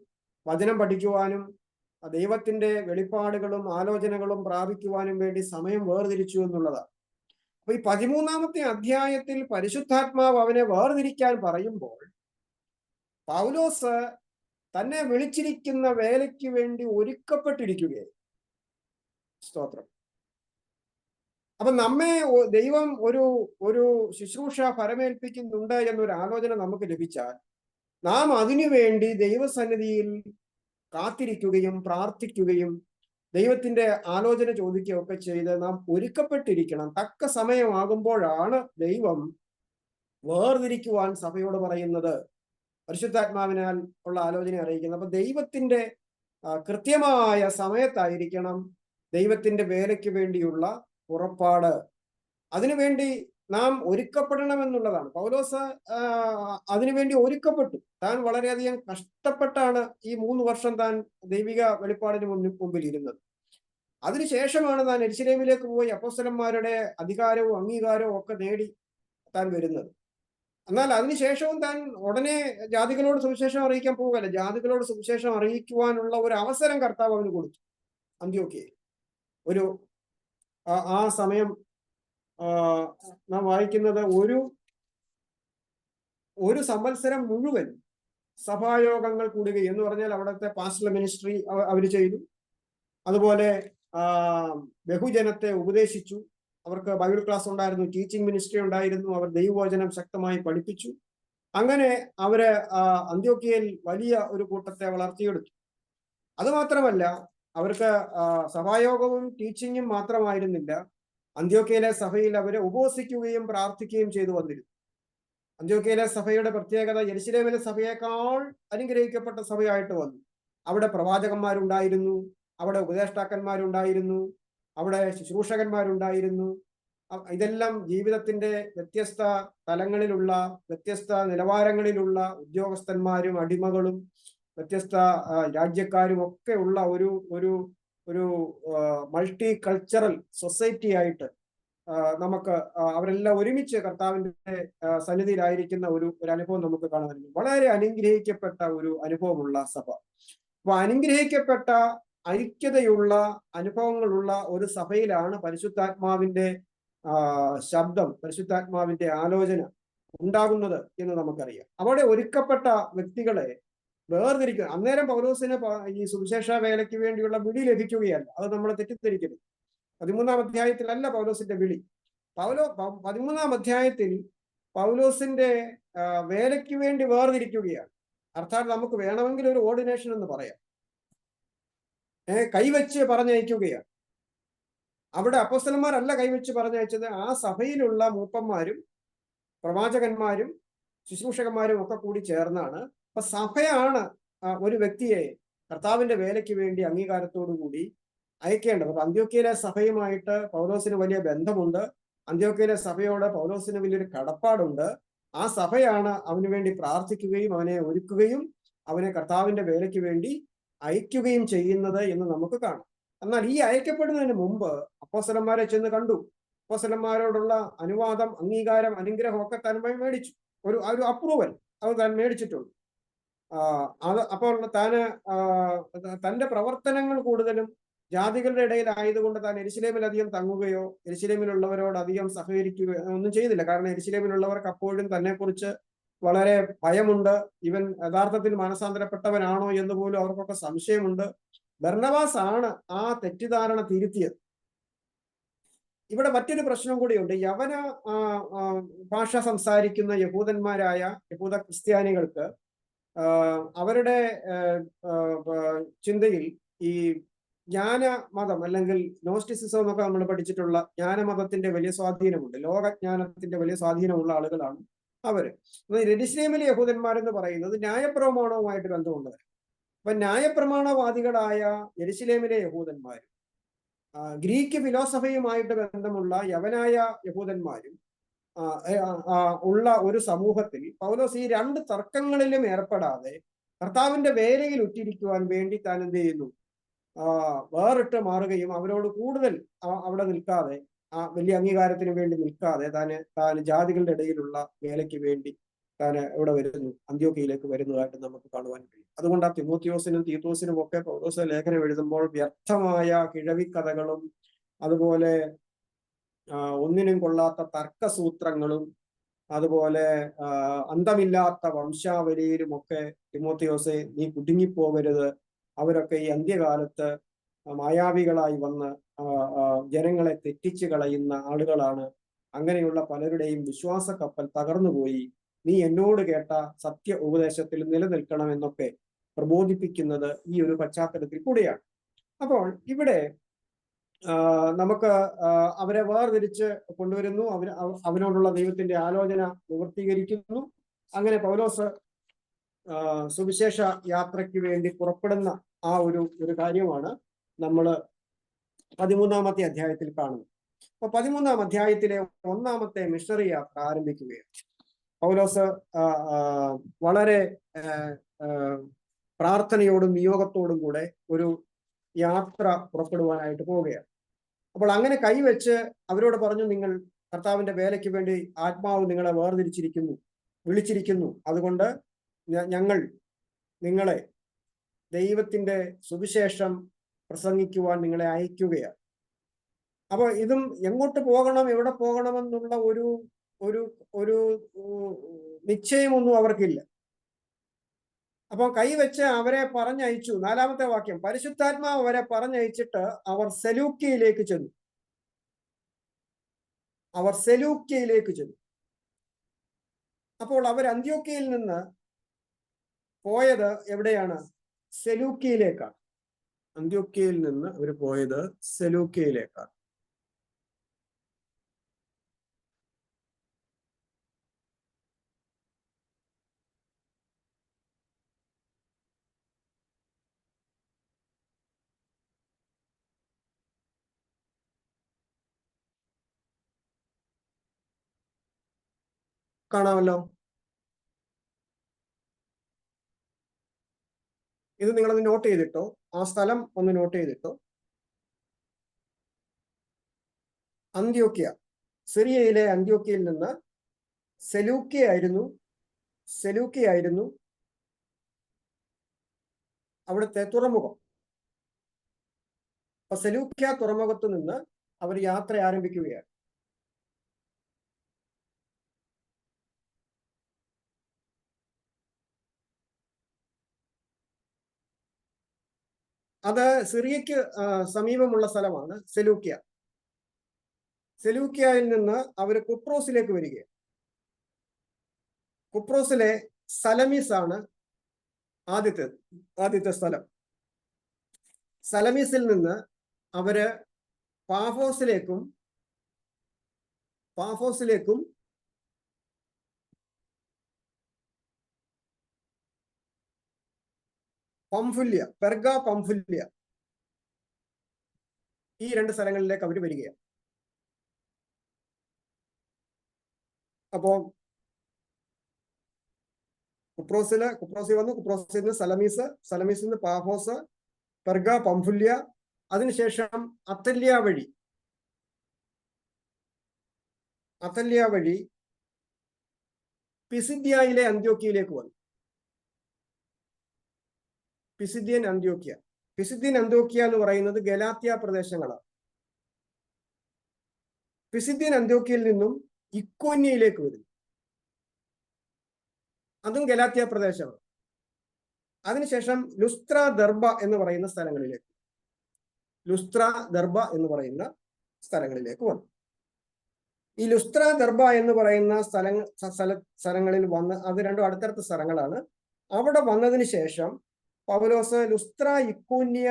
വചനം പഠിക്കുവാനും ദൈവത്തിന്റെ വെളിപ്പാടുകളും ആലോചനകളും പ്രാപിക്കുവാനും വേണ്ടി സമയം വേർതിരിച്ചു എന്നുള്ളതാണ്. അപ്പൊ ഈ 13-ാമത്തെ അധ്യായത്തിൽ പരിശുദ്ധാത്മാവ് അവനെ വേർതിരിക്കാൻ പറയുമ്പോൾ പൗലോസ് തന്നെ വിളിച്ചിരിക്കുന്ന വേലയ്ക്ക് വേണ്ടി ഒരുക്കപ്പെട്ടിരിക്കുകയായി. സ്തോത്രം. അപ്പൊ നമ്മെ ദൈവം ഒരു ശുശ്രൂഷ ഫലമേൽപ്പിക്കുന്നുണ്ട് എന്നൊരു ആലോചന നമുക്ക് ലഭിച്ചാൽ നാം അതിനുവേണ്ടി ദൈവസന്നിധിയിൽ കാത്തിരിക്കുകയും പ്രാർത്ഥിക്കുകയും ദൈവത്തിന്റെ ആലോചന ചോദിക്കുകയൊക്കെ ചെയ്ത് നാം ഒരുക്കപ്പെട്ടിരിക്കണം. തക്ക സമയമാകുമ്പോഴാണ് ദൈവം വേർതിരിക്കുവാൻ സഭയോട് പറയുന്നത്, പരിശുദ്ധാത്മാവിനാൽ ഉള്ള ആലോചന അറിയിക്കുന്നത്. അപ്പൊ ദൈവത്തിന്റെ കൃത്യമായ സമയത്തായിരിക്കണം ദൈവത്തിന്റെ വേലയ്ക്ക് വേണ്ടിയുള്ള പുറപ്പാട്. അതിനുവേണ്ടി നാം ഒരുക്കപ്പെടണമെന്നുള്ളതാണ്. പൗലോസ് അതിനുവേണ്ടി ഒരുക്കപ്പെട്ടു. താൻ വളരെയധികം കഷ്ടപ്പെട്ടാണ് ഈ 3 വർഷം താൻ ദൈവിക വെളിപ്പാടിന് മുമ്പിൽ ഇരുന്നത്. അതിനുശേഷമാണ് താൻ യെരുശലേമിലേക്ക് പോയി അപ്പോസ്തലന്മാരുടെ അധികാരവും അംഗീകാരവും ഒക്കെ നേടി താൻ വരുന്നത്. എന്നാൽ അതിനുശേഷവും താൻ ഉടനെ ജാതികളോട് സുവിശേഷം അറിയിക്കാൻ പോവുകയല്ല. ജാതികളോട് സുവിശേഷം അറിയിക്കുവാനുള്ള ഒരു അവസരം കർത്താവ് അവന് കൊടുത്തു. അന്ത്യോക്യയിൽ ആ സമയം നാം വായിക്കുന്നത് ഒരു സംവത്സരം മുഴുവൻ സഭായോഗങ്ങൾ കൂടുകയും, എന്ന് പറഞ്ഞാൽ അവിടുത്തെ പാസ്റ്റൽ മിനിസ്ട്രി അവർ ചെയ്തു. അതുപോലെ ബഹുജനത്തെ ഉപദേശിച്ചു. അവർക്ക് ബൈബിൾ ക്ലാസ് ഉണ്ടായിരുന്നു, ടീച്ചിങ് മിനിസ്ട്രി ഉണ്ടായിരുന്നു. അവർ ദൈവവചനം ശക്തമായി പഠിപ്പിച്ചു. അങ്ങനെ അവര് അന്ത്യോക്യയിൽ വലിയ ഒരു കൂട്ടത്തെ വളർത്തിയെടുത്തു. അതുമാത്രമല്ല, അവർക്ക് സഭായോഗവും ടീച്ചിങ്ങും മാത്രമായിരുന്നില്ല. അന്ത്യോക്യയിലെ സഭയിൽ അവര് ഉപവസിക്കുകയും പ്രാർത്ഥിക്കുകയും ചെയ്തു വന്നിരുന്നു. അന്ത്യോക്യയിലെ സഭയുടെ പ്രത്യേകത യെരുശലേമിലെ സഭയേക്കാൾ അനുഗ്രഹിക്കപ്പെട്ട സഭയായിട്ട് വന്നു. അവിടെ പ്രവാചകന്മാരുണ്ടായിരുന്നു, അവിടെ ഉപദേഷ്ടാക്കന്മാരുണ്ടായിരുന്നു, അവിടെ ശുശ്രൂഷകന്മാരുണ്ടായിരുന്നു. ഇതെല്ലാം ജീവിതത്തിന്റെ വ്യത്യസ്ത തലങ്ങളിലുള്ള വ്യത്യസ്ത നിലവാരങ്ങളിലുള്ള ഉദ്യോഗസ്ഥന്മാരും അടിമകളും വ്യത്യസ്ത രാജ്യക്കാരും ഒക്കെ ഉള്ള ഒരു ഒരു ഒരു മൾട്ടി കൾച്ചറൽ സൊസൈറ്റി ആയിട്ട് നമുക്ക് അവരെല്ലാം ഒരുമിച്ച് കർത്താവിന്റെ സന്നിധിയിലായിരിക്കുന്ന ഒരു അനുഭവം നമുക്ക് കാണാൻ കഴിയും. വളരെ അനുഗ്രഹിക്കപ്പെട്ട ഒരു അനുഭവമുള്ള സഭ. അപ്പൊ അനുഗ്രഹിക്കപ്പെട്ട ഐക്യതയുള്ള അനുഭവങ്ങളുള്ള ഒരു സഭയിലാണ് പരിശുദ്ധാത്മാവിന്റെ ശബ്ദം, പരിശുദ്ധാത്മാവിന്റെ ആലോചന ഉണ്ടാകുന്നത് എന്ന് നമുക്കറിയാം. അവിടെ ഒരുക്കപ്പെട്ട വ്യക്തികളെ വേർതിരിക്കുക. അന്നേരം പൗലോസിന് ഈ സുവിശേഷ വേലയ്ക്ക് വേണ്ടിയുള്ള വിളി ലഭിക്കുകയല്ല. അത് നമ്മൾ തെറ്റിദ്ധരിക്കരുത്. 13-ാം അധ്യായത്തിലല്ല പൗലോസിന്റെ വിളി. 13-ാം അധ്യായത്തിൽ പൗലോസിന്റെ വേലയ്ക്ക് വേണ്ടി വേർതിരിക്കുകയാണ്. അർത്ഥാത് നമുക്ക് വേണമെങ്കിൽ ഒരു ഓർഡിനേഷൻ എന്ന് പറയാം. കൈവച്ച് പറഞ്ഞയക്കുകയാണ്. അവിടെ അപ്പോസ്തലന്മാരല്ല കൈവച്ച് പറഞ്ഞയച്ചത്. ആ സഭയിലുള്ള മൂപ്പന്മാരും പ്രവാചകന്മാരും ശുശ്രൂഷകന്മാരും ഒക്കെ കൂടി ചേർന്നാണ്. അപ്പൊ സഭയാണ് ഒരു വ്യക്തിയെ കർത്താവിന്റെ വേലയ്ക്ക് വേണ്ടി അംഗീകാരത്തോടു കൂടി അയക്കേണ്ടത്. അപ്പൊ അന്ത്യോക്യയിലെ സഭയുമായിട്ട് പൗലോസിന് വലിയ ബന്ധമുണ്ട്. അന്ത്യോക്യയിലെ സഭയോട് പൗലോസിന് വലിയൊരു കടപ്പാടുണ്ട്. ആ സഭയാണ് അവന് വേണ്ടി പ്രാർത്ഥിക്കുകയും അവനെ ഒരുക്കുകയും അവനെ കർത്താവിന്റെ വേലയ്ക്ക് വേണ്ടി അയക്കുകയും ചെയ്യുന്നത് എന്ന് നമുക്ക് കാണാം. എന്നാൽ ഈ അയക്കപ്പെടുന്നതിന് മുമ്പ് അപ്പോസ്തലന്മാരെ ചെന്ന് കണ്ടു. അപ്പോസ്തലന്മാരോടുള്ള അനുവാദം, അംഗീകാരം, അനുഗ്രഹം ഒക്കെ താൻ മേടിച്ചു. ഒരു അപ്രൂവൽ അത് താൻ മേടിച്ചിട്ടുണ്ട്. അപ്പോൾ തന്റെ പ്രവർത്തനങ്ങൾ കൂടുതലും ജാതികളുടെ ഇടയിലായതുകൊണ്ട് താൻ യെരുശലേമിൽ അധികം തങ്ങുകയോ യെരുശലേമിലുള്ളവരോട് അധികം സഹകരിക്കുകയോ ഒന്നും ചെയ്തില്ല. കാരണം യെരുശലേമിലുള്ളവർക്ക് അപ്പോഴും തന്നെ-കുറിച്ച് വളരെ ഭയമുണ്ട്. ഇവൻ യഥാർത്ഥത്തിൽ മാനസാന്തരപ്പെട്ടവനാണോ എന്ന് പോലും അവർക്കൊക്കെ സംശയമുണ്ട്. ബർന്നബാസ് ആണ് ആ തെറ്റിദ്ധാരണ തിരുത്തിയത്. ഇവിടെ മറ്റൊരു പ്രശ്നം കൂടിയുണ്ട്. യവന ഭാഷ സംസാരിക്കുന്ന യഹൂദന്മാരായ യഹൂദ ക്രിസ്ത്യാനികൾക്ക് അവരുടെ ചിന്തയിൽ ഈ ജ്ഞാനമതം അല്ലെങ്കിൽ നോസ്റ്റിസിസം എന്നൊക്കെ നമ്മൾ പഠിച്ചിട്ടുള്ള ജ്ഞാനമതത്തിന്റെ വലിയ സ്വാധീനമുണ്ട്. ലോകജ്ഞാനത്തിന്റെ വലിയ സ്വാധീനമുള്ള ആളുകളാണ് അവര്. യെരുശലേമിലെ യഹൂദന്മാരെന്ന് പറയുന്നത് ന്യായപ്രമാണവുമായിട്ട് ബന്ധമുള്ളവർ. അപ്പൊ ന്യായപ്രമാണവാദികളായ യെരുശലേമിലെ യഹൂദന്മാരും ഗ്രീക്ക് ഫിലോസഫിയുമായിട്ട് ബന്ധമുള്ള യവനായ യഹൂദന്മാരും ഉള്ള ഒരു സമൂഹത്തിൽ പൗലോസ് ഈ രണ്ട് തർക്കങ്ങളിലും ഏർപ്പെടാതെ കർത്താവിന്റെ വേലയിൽ ഉറ്റിരിക്കുവാൻ വേണ്ടി താൻ എന്ത് ചെയ്യുന്നു? വേറിട്ട് മാറുകയും അവരോട് കൂടുതൽ അവിടെ നിൽക്കാതെ, വലിയ അംഗീകാരത്തിന് വേണ്ടി നിൽക്കാതെ താൻ ജാതികളുടെ ഇടയിലുള്ള വേലയ്ക്ക് വേണ്ടി താൻ ഇവിടെ വരുന്നു, അന്ത്യോക്യയിലേക്ക് വരുന്നതായിട്ട് നമുക്ക് കാണുവാൻ കഴിയും. അതുകൊണ്ട് തിമോത്തിയോസിനും തീത്തോസിനും ഒക്കെ പൗലോസ് ലേഖനം എഴുതുമ്പോൾ വ്യർത്ഥമായ കിഴവിക്കഥകളും അതുപോലെ ഒന്നിനും കൊള്ളാത്ത തർക്കസൂത്രങ്ങളും അതുപോലെ അന്തമില്ലാത്ത വംശാവലിയിലുമൊക്കെ തിമോത്തിയോസെ നീ കുടുങ്ങിപ്പോകരുത്. അവരൊക്കെ ഈ അന്ത്യകാലത്ത് മായാവികളായി വന്ന് ജനങ്ങളെ തെറ്റിച്ചു കളയുന്ന ആളുകളാണ്. അങ്ങനെയുള്ള പലരുടെയും വിശ്വാസ കപ്പൽ തകർന്നുപോയി. നീ എന്നോട് കേട്ട സത്യ ഉപദേശത്തിൽ നിലനിൽക്കണമെന്നൊക്കെ പ്രബോധിപ്പിക്കുന്നത് ഈ ഒരു പശ്ചാത്തലത്തിൽ കൂടിയാണ്. അപ്പോൾ ഇവിടെ നമുക്ക് അവരെ വേർതിരിച്ച് കൊണ്ടുവരുന്നു. അവനോടുള്ള ദൈവത്തിന്റെ ആലോചന നിവർത്തീകരിക്കുന്നു. അങ്ങനെ പൗലോസ് സുവിശേഷ യാത്രയ്ക്ക് വേണ്ടി പുറപ്പെടുന്ന ആ ഒരു കാര്യമാണ് നമ്മൾ 13-ാമത്തെ അധ്യായത്തിൽ കാണുന്നത്. അപ്പൊ 13-ാം അധ്യായത്തിലെ 1-ാമത്തെ മിഷണറി യാത്ര ആരംഭിക്കുകയാണ്. പൗലോസ് വളരെ പ്രാർത്ഥനയോടും നിയോഗത്തോടും കൂടെ ഒരു യാത്ര പുറപ്പെടുവാനായിട്ട് പോവുകയാണ്. അപ്പോൾ അങ്ങനെ കൈവച്ച് അവരോട് പറഞ്ഞു, നിങ്ങൾ കർത്താവിന്റെ വേലയ്ക്ക് വേണ്ടി ആത്മാവ് നിങ്ങളെ വേർതിരിച്ചിരിക്കുന്നു, വിളിച്ചിരിക്കുന്നു. അതുകൊണ്ട് ഞങ്ങൾ നിങ്ങളെ ദൈവത്തിന്റെ സുവിശേഷം പ്രസംഗിക്കുവാൻ നിങ്ങളെ അയക്കുകയാണ്. അപ്പൊ ഇതും എങ്ങോട്ട് പോകണം, എവിടെ പോകണമെന്നുള്ള ഒരു ഒരു ഒരു നിശ്ചയമൊന്നും അവർക്കില്ല. അപ്പൊ കൈവച്ച് അവരെ പറഞ്ഞയച്ചു. 4-ാമത്തെ വാക്യം, പരിശുദ്ധാത്മാവ് അവരെ പറഞ്ഞയച്ചിട്ട് അവർ സെലൂക്യയിലേക്ക് ചെന്നു. അവർ സെലൂക്യയിലേക്ക് ചെന്നു. അപ്പോൾ അവർ അന്ത്യോക്യയിൽ നിന്ന് പോയത് എവിടെയാണ്? സെലൂക്യയിലേക്കാണ്. അന്ത്യോക്യയിൽ നിന്ന് അവർ പോയത് സെലൂക്യയിലേക്കാണ്. കാണാമല്ലോ. ഇത് നിങ്ങളൊന്ന് നോട്ട് ചെയ്തിട്ടോ, ആ സ്ഥലം ഒന്ന് നോട്ട് ചെയ്തിട്ടോ. അന്ത്യോക്യ, സിറിയയിലെ അന്ത്യോക്യയിൽ നിന്ന് സെലൂക്യയായിരുന്നു അവിടുത്തെ തുറമുഖം. അപ്പൊ സെലൂക്യ തുറമുഖത്ത് നിന്ന് അവർ യാത്ര ആരംഭിക്കുകയാണ്. അത് സിറിയയ്ക്ക് സമീപമുള്ള സ്ഥലമാണ് സെലൂക്യ. സെലൂക്യയിൽ നിന്ന് അവർ കുപ്രോസിലേക്ക് വരികയാണ്. കുപ്രോസിലെ സലമീസ് ആണ് ആദ്യത്തെ സ്ഥലം. സലമീസിൽ നിന്ന് അവര് പാഫോസിലേക്കും പെർഗ പംഫുല്യ ഈ രണ്ട് സ്ഥലങ്ങളിലേക്ക് അവർ വരികയാണ്. അപ്പോ കുപ്രോസിൽ വന്നു. കുപ്രോസിൽ നിന്ന് സലമീസിൽ നിന്ന് പാഫോസ്, പെർഗ പംഫുല്യ, അതിനുശേഷം അത്തല്യ വഴി പിസിദ്യയിലെ അന്ത്യോക്യയിലേക്ക് വന്നു. പിസിദ്യൻ അന്ത്യോക്യ എന്ന് പറയുന്നത് ഗലാത്യ പ്രദേശങ്ങളാണ്. പിസിദ്യൻ അന്ത്യോക്യയിൽ നിന്നും ഇക്കോന്യയിലേക്ക് വരുന്നു. അതും ഗലാത്യ പ്രദേശമാണ്. അതിനുശേഷം ലുസ്ത്ര ദർബ എന്ന് പറയുന്ന സ്ഥലങ്ങളിലേക്ക് വന്നു. ഈ ലുസ്ത്ര ദർബ എന്ന് പറയുന്ന സ്ഥലങ്ങളിൽ വന്ന്, അത് രണ്ടും അടുത്തടുത്ത സ്ഥലങ്ങളാണ്. അവിടെ വന്നതിന് ശേഷം പൗലോസ് ലുസ്ത്ര, ഇക്കോന്യ,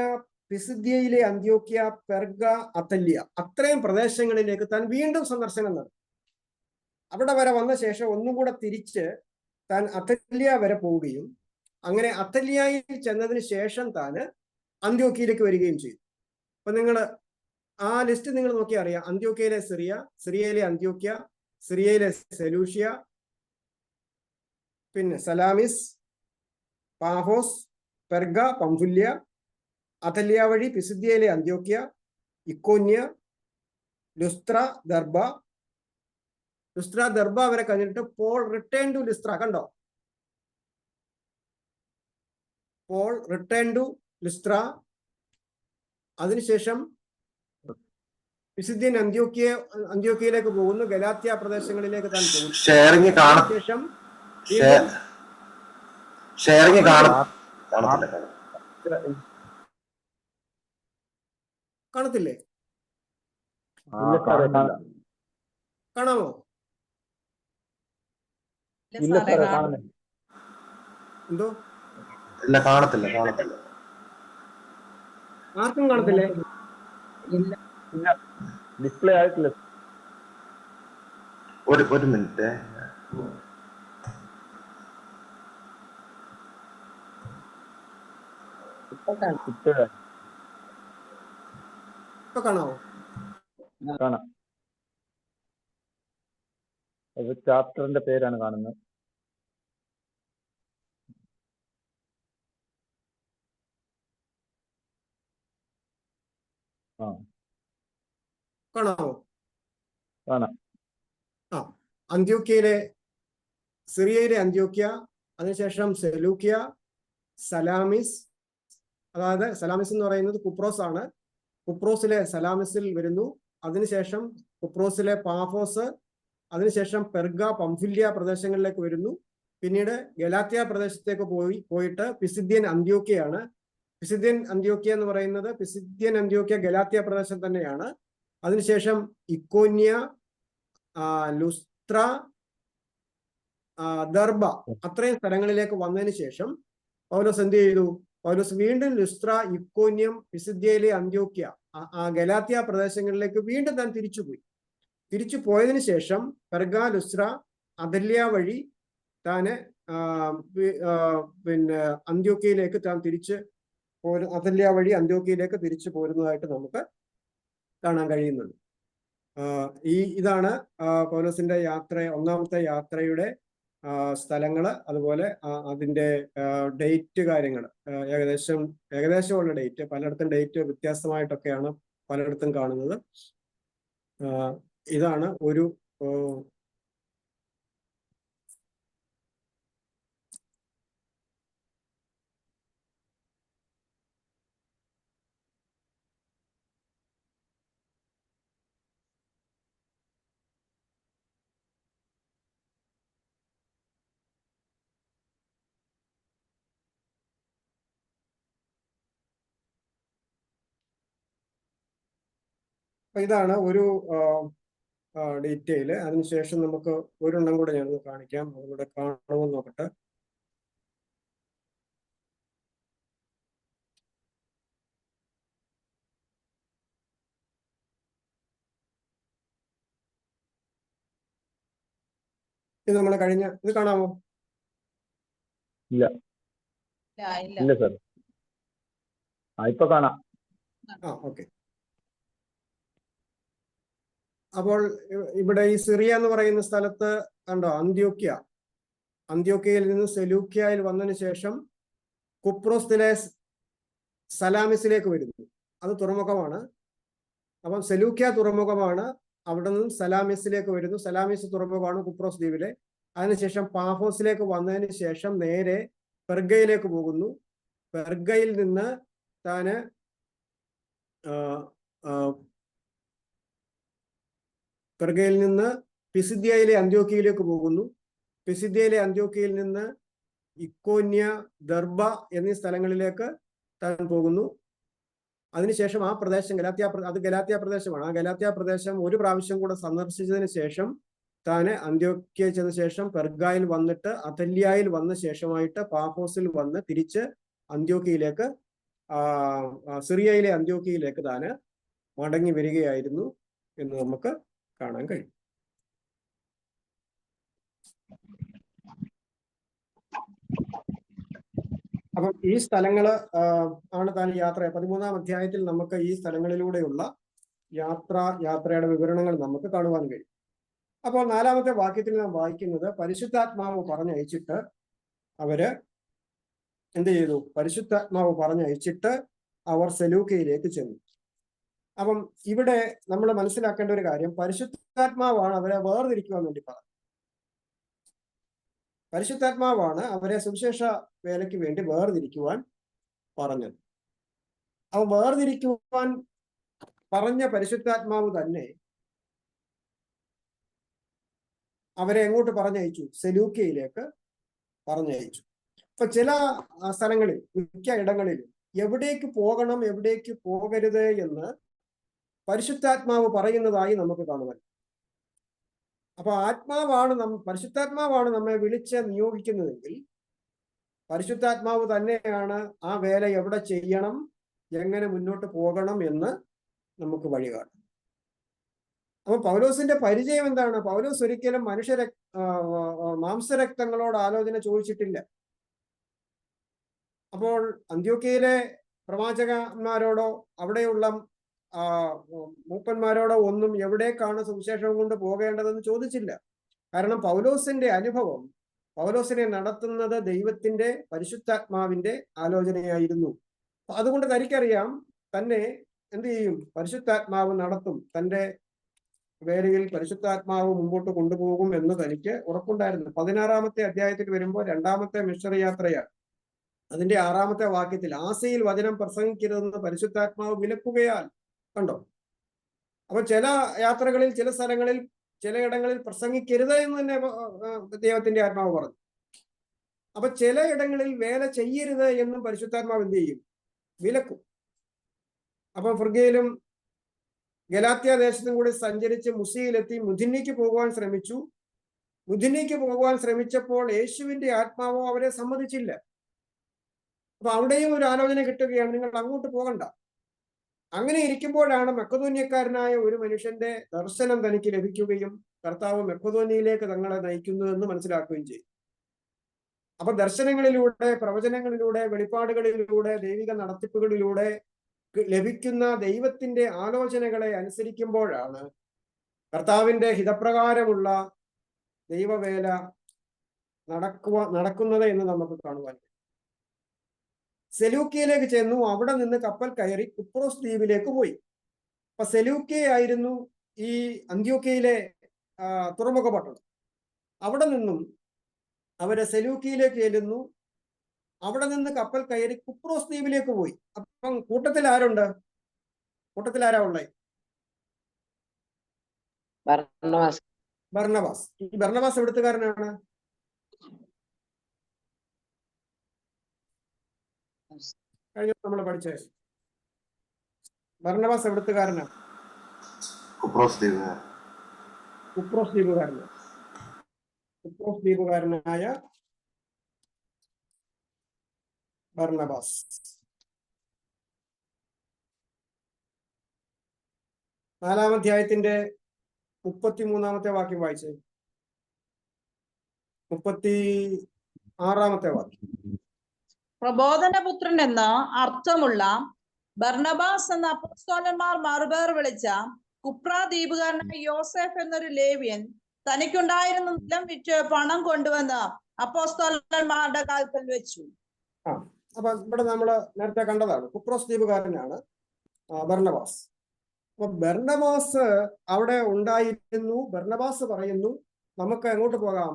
പിസിദ്യയിലെ അന്ത്യോക്യ, പെർഗ, അത്തല്യ അത്രയും പ്രദേശങ്ങളിലേക്ക് താൻ വീണ്ടും സന്ദർശനം നടത്തി. അവിടെ വരെ വന്ന ശേഷം ഒന്നും കൂടെ തിരിച്ച് താൻ അത്തല്യ വരെ പോവുകയും അങ്ങനെ അത്തല്യയിൽ ചെന്നതിന് ശേഷം താൻ അന്ത്യോക്യയിലേക്ക് വരികയും ചെയ്തു. അപ്പൊ നിങ്ങൾ ആ ലിസ്റ്റ് നിങ്ങൾ നോക്കി അറിയാം. അന്ത്യോക്യയിലെ സിറിയയിലെ അന്ത്യോക്യ, സിറിയയിലെ സെലൂഷ്യ, പിന്നെ സലാമിസ്, പാഫോസ്, പെർഗ, പംഫുല്യ, അത്തല്യ വഴി പിസിദ്യയിലെ അന്ത്യോക്യ, ഇക്കോന്യ, ലുസ്ത്ര, ദർബ വരെ കഴിഞ്ഞിട്ട് പോൾ റിട്ടേൺ ടു ലുസ്ത്ര. കണ്ടോ? Paul return to Lystra. അതിനുശേഷം പിസിദ്യൻ അന്ത്യോക്യയിലേക്ക് പോകുന്നു. ഗലാത്യ പ്രദേശങ്ങളിലേക്ക് താൻ പോകുന്നു. ശേഷം കാണത്തില്ലേ? കാണാമോ? എന്തോ? ഇല്ല, കാണത്തില്ല. ആർക്കും കാണത്തില്ലേ? ഡിസ്പ്ലേ ആയിട്ടില്ല. ഒരു മിനിറ്റ്. ഇപ്പൊ കാണാമോ? കാണാം. ചാപ്റ്ററിന്റെ പേരാണ് കാണുന്നത്. കാണാമോ? കാണാം. സിറിയയിലെ അന്ത്യോക്യ, അതിനുശേഷം സെലൂക്യ, സലാമിസ്, അതായത് സലാമിസ് എന്ന് പറയുന്നത് കുപ്രോസ് ആണ്. കുപ്രോസിലെ സലാമിസിൽ വരുന്നു. അതിനുശേഷം കുപ്രോസിലെ പാഫോസ്, അതിനുശേഷം പെർഗ, പംഫുല്യ പ്രദേശങ്ങളിലേക്ക് വരുന്നു. പിന്നീട് ഗലാത്യ പ്രദേശത്തേക്ക് പോയിട്ട് പിസിദ്യൻ അന്ത്യോക്യയാണ്. പിസിദ്യൻ അന്ത്യോക്യ എന്ന് പറയുന്നത് പിസിദ്യൻ അന്ത്യോക്യ ഗലാത്യ പ്രദേശം തന്നെയാണ്. അതിനുശേഷം ഇക്കോന്യ, ലുസ്ത്ര, ദർബ, അത്രയും സ്ഥലങ്ങളിലേക്ക് വന്നതിന് ശേഷം പൗലോസ് എന്ത് ചെയ്തു? പൗലോസ് വീണ്ടും ലുസ്ത്ര, ഇക്കോന്യം, പിസിദ്യയിലെ അന്ത്യോക്യ, ഗലാത്യ പ്രദേശങ്ങളിലേക്ക് വീണ്ടും താൻ തിരിച്ചുപോയി. തിരിച്ചു പോയതിനു ശേഷം പെർഗ, ലുസ്ത്ര, അദല്യ വഴി താന് പിന്നെ അന്ത്യോക്യയിലേക്ക് താൻ അദല്യ വഴി അന്ത്യോക്യയിലേക്ക് തിരിച്ചു പോരുന്നതായിട്ട് നമുക്ക് കാണാൻ കഴിയുന്നുണ്ട്. ഇതാണ് പൗലോസിന്റെ ഒന്നാമത്തെ യാത്രയുടെ സ്ഥലങ്ങള്, അതുപോലെ അതിന്റെ ഡേറ്റ് കാര്യങ്ങൾ, ഏകദേശമുള്ള ഡേറ്റ്. പലയിടത്തും ഡേറ്റ് വ്യത്യാസമായിട്ടൊക്കെയാണ് പലയിടത്തും കാണുന്നത്. ഇതാണ് ഒരു ഇതാണ് ഒരു ഡീറ്റെയില്. അതിനുശേഷം നമുക്ക് ഒരെണ്ണം കൂടെ ഞാൻ കാണിക്കാം. അതുകൂടെ കാണുമെന്ന് നോക്കട്ടെ. ഇത് നമ്മൾ ഇത് കാണാമോ? ഇല്ല ഇല്ല സർ. ഇപ്പൊ കാണാം. ഓക്കെ. അപ്പോൾ ഇവിടെ ഈ സിറിയ എന്ന് പറയുന്ന സ്ഥലത്ത് കണ്ടോ, അന്ത്യോക്യയിൽ നിന്ന് സെലൂക്യയിൽ വന്നതിന് ശേഷം കുപ്രോസിലെ സലാമിസിലേക്ക് വരുന്നു. അത് തുറമുഖമാണ്. അപ്പം സെലൂക്യ തുറമുഖമാണ്. അവിടെ നിന്നും സലാമിസിലേക്ക് വരുന്നു. സലാമിസ് തുറമുഖമാണ് കുപ്രോസ് ദ്വീപിലെ. അതിനുശേഷം പാഫോസിലേക്ക് വന്നതിന് ശേഷം നേരെ പെർഗയിലേക്ക് പോകുന്നു. പെർഗയിൽ നിന്ന് താന് പെർഗയിൽ നിന്ന് പിസിദ്യയിലെ അന്ത്യോക്യയിലേക്ക് പോകുന്നു. പിസിദ്യയിലെ അന്ത്യോക്യയിൽ നിന്ന് ഇക്കോന്യ, ദർബ എന്നീ സ്ഥലങ്ങളിലേക്ക് താൻ പോകുന്നു. അതിനുശേഷം ആ പ്രദേശം ഗലാത്യ പ്രദേശമാണ്. ആ ഗലാത്യ പ്രദേശം ഒരു പ്രാവശ്യം കൂടെ സന്ദർശിച്ചതിന് ശേഷം താന് അന്ത്യോക്യ ചെന്ന ശേഷം പെർഗായിൽ വന്നിട്ട് അഥല്യായിൽ വന്ന ശേഷമായിട്ട് പാഫോസിൽ വന്ന് തിരിച്ച് അന്ത്യോക്യയിലേക്ക്, സിറിയയിലെ അന്ത്യോക്യയിലേക്ക് താന് മടങ്ങി വരികയായിരുന്നു എന്ന് നമുക്ക് കാണാൻ കഴിയും. അപ്പം ഈ സ്ഥലങ്ങള് ആണ് താൻ യാത്ര. 13-ാം അധ്യായത്തിൽ നമുക്ക് ഈ സ്ഥലങ്ങളിലൂടെയുള്ള യാത്രയുടെ വിവരണങ്ങൾ നമുക്ക് കാണുവാൻ കഴിയും. അപ്പോൾ 4-ാമത്തെ വാക്യത്തിൽ നാം വായിക്കുന്നത്, പരിശുദ്ധാത്മാവ് പറഞ്ഞയച്ചിട്ട് അവര് എന്ത് ചെയ്തു? പരിശുദ്ധാത്മാവ് പറഞ്ഞയച്ചിട്ട് അവർ സെലൂക്കയിലേക്ക് ചെന്നു. അപ്പം ഇവിടെ നമ്മൾ മനസ്സിലാക്കേണ്ട ഒരു കാര്യം, പരിശുദ്ധാത്മാവാണ് അവരെ വേർതിരിക്കുവാൻ വേണ്ടി പറഞ്ഞത്. പരിശുദ്ധാത്മാവാണ് അവരെ സുവിശേഷ വേലയ്ക്ക് വേണ്ടി വേർതിരിക്കുവാൻ പറഞ്ഞത്. അവ വേർതിരിക്കുവാൻ പറഞ്ഞ പരിശുദ്ധാത്മാവ് തന്നെ അവരെ എങ്ങോട്ട് പറഞ്ഞയച്ചു? സെലൂക്കയിലേക്ക് പറഞ്ഞയച്ചു. അപ്പൊ ചില സ്ഥലങ്ങളിൽ, മിക്ക ഇടങ്ങളിലും എവിടേക്ക് പോകണം, എവിടേക്ക് പോകരുത് എന്ന് പരിശുദ്ധാത്മാവ് പറയുന്നതായി നമുക്ക് കാണുവാൻ. അപ്പൊ പരിശുദ്ധാത്മാവാണ് നമ്മെ വിളിച്ച് നിയോഗിക്കുന്നതെങ്കിൽ പരിശുദ്ധാത്മാവ് തന്നെയാണ് ആ വേല എവിടെ ചെയ്യണം, എങ്ങനെ മുന്നോട്ട് പോകണം എന്ന് നമുക്ക് വഴികാട്ടും. അപ്പൊ പൗലോസിന്റെ പരിചയം എന്താണ്? പൗലോസ് ഒരിക്കലും മാംസരക്തങ്ങളോട് ആലോചന ചോദിച്ചിട്ടില്ല. അപ്പോൾ അന്ത്യോക്യയിലെ പ്രവാചകന്മാരോടോ അവിടെയുള്ള മൂപ്പന്മാരോടോ ഒന്നും എവിടേക്കാണ് സുവിശേഷം കൊണ്ട് പോകേണ്ടതെന്ന് ചോദിച്ചില്ല. കാരണം പൗലോസിന്റെ അനുഭവം, പൗലോസിനെ നടത്തുന്നത് ദൈവത്തിന്റെ പരിശുദ്ധാത്മാവിന്റെ ആലോചനയായിരുന്നു. അതുകൊണ്ട് തനിക്കറിയാം തന്നെ എന്ത് ചെയ്യും? പരിശുദ്ധാത്മാവ് നടത്തും. തന്റെ വേലയിൽ പരിശുദ്ധാത്മാവ് മുമ്പോട്ട് കൊണ്ടുപോകും എന്ന് തനിക്ക് ഉറപ്പുണ്ടായിരുന്നു. 16-ാമത്തെ അധ്യായത്തിൽ വരുമ്പോൾ 2-ാമത്തെ മിഷണറി യാത്രയാണ്. അതിന്റെ 6-ാമത്തെ വാക്യത്തിൽ ആസയിൽ വചനം പ്രസംഗിക്കരുതെന്ന് പരിശുദ്ധാത്മാവ് വിലക്കുകയാൽ. കണ്ടോ? അപ്പൊ ചില യാത്രകളിൽ, ചില സ്ഥലങ്ങളിൽ, ചിലയിടങ്ങളിൽ പ്രസംഗിക്കരുത് എന്ന് തന്നെ ദൈവത്തിന്റെ ആത്മാവ് പറഞ്ഞു. അപ്പൊ ചിലയിടങ്ങളിൽ വേല ചെയ്യരുത് എന്നും പരിശുദ്ധാത്മാവ് എന്ത് ചെയ്യും? വിലക്കും. അപ്പൊ ഫ്രിഗയിലും ഗലാത്യ ദേശത്തും കൂടി സഞ്ചരിച്ച് മുസിയിലെത്തി മുദിന്യക്ക് പോകുവാൻ ശ്രമിച്ചു. ബുദ്ധിനിക്ക് പോകുവാൻ ശ്രമിച്ചപ്പോൾ യേശുവിന്റെ ആത്മാവോ അവരെ സമ്മതിച്ചില്ല. അപ്പൊ അവിടെയും ഒരു ആലോചന കിട്ടുകയാണ്, നിങ്ങൾ അങ്ങോട്ട് പോകണ്ട. അങ്ങനെ ഇരിക്കുമ്പോഴാണ് മക്കെദോന്യക്കാരനായ ഒരു മനുഷ്യന്റെ ദർശനം തനിക്ക് ലഭിക്കുകയും കർത്താവ് മക്കെദോന്യയിലേക്ക് തങ്ങളെ നയിക്കുന്നുവെന്ന് മനസ്സിലാക്കുകയും ചെയ്യും. അപ്പൊ ദർശനങ്ങളിലൂടെ, പ്രവചനങ്ങളിലൂടെ, വെളിപ്പാടുകളിലൂടെ, ദൈവിക നടത്തിപ്പുകളിലൂടെ ലഭിക്കുന്ന ദൈവത്തിന്റെ ആലോചനകളെ അനുസരിക്കുമ്പോഴാണ് കർത്താവിന്റെ ഹിതപ്രകാരമുള്ള ദൈവവേല നടക്കുന്നത് എന്ന് നമുക്ക് കാണുവാൻ. സെലൂക്കിയയിലേക്ക് ചെന്നു. അവിടെ നിന്ന് കപ്പൽ കയറി കുപ്രോസ് ദ്വീപിലേക്ക് പോയി. അപ്പൊ സെലൂക്കിയായിരുന്നു ഈ അന്ത്യോക്യയിലെ തുറമുഖ പട്ടണം. അവിടെ നിന്നും അവര് സെലൂക്കിയിലേക്ക് ചെല്ലുന്നു. അവിടെ നിന്ന് കപ്പൽ കയറി കുപ്രോസ് ദ്വീപിലേക്ക് പോയി. അപ്പം കൂട്ടത്തിൽ ആരുണ്ട്? കൂട്ടത്തിൽ ആരാ ഉള്ളത്? ബർന്നബാസ്. ഈ ബർന്നബാസ് എവിടുത്തുകാരനാണ്? കഴിഞ്ഞ നമ്മൾ പഠിച്ച ബർന്നബാസ് എവിടുത്തുകാരനാണ്? കുപ്രോസ് ദ്വീപുകാരനായ ബർന്നബാസ്. നാലാം അധ്യായത്തിന്റെ 33-ാമത്തെ വാക്യം വായിച്ചേ. 36-ാമത്തെ വാക്യം. പ്രബോധനപുത്രൻ എന്ന് അർത്ഥമുള്ള ബർന്നബാസ് എന്ന അപ്പോസ്തലന്മാർ മറുപേർ വിളിച്ച കുപ്ര ദ്വീപുകാരനായ യോസെഫ് എന്നൊരു ലേവ്യൻ തനിക്കുണ്ടായിരുന്ന നിലം വിറ്റ് പണം കൊണ്ടുവന്ന് അപ്പോസ്തലന്മാരുടെ കാൽക്കൽ വെച്ചു. അപ്പൊ ഇവിടെ നമ്മള് നേരത്തെ കണ്ടതാണ്, കുപ്രോസ് ദ്വീപുകാരനാണ് ബർന്നബാസ്. അപ്പൊ ബർന്നബാസ് അവിടെ ഉണ്ടായിരുന്നു. ബർന്നബാസ് പറയുന്നു, നമുക്ക് എങ്ങോട്ട് പോകാം?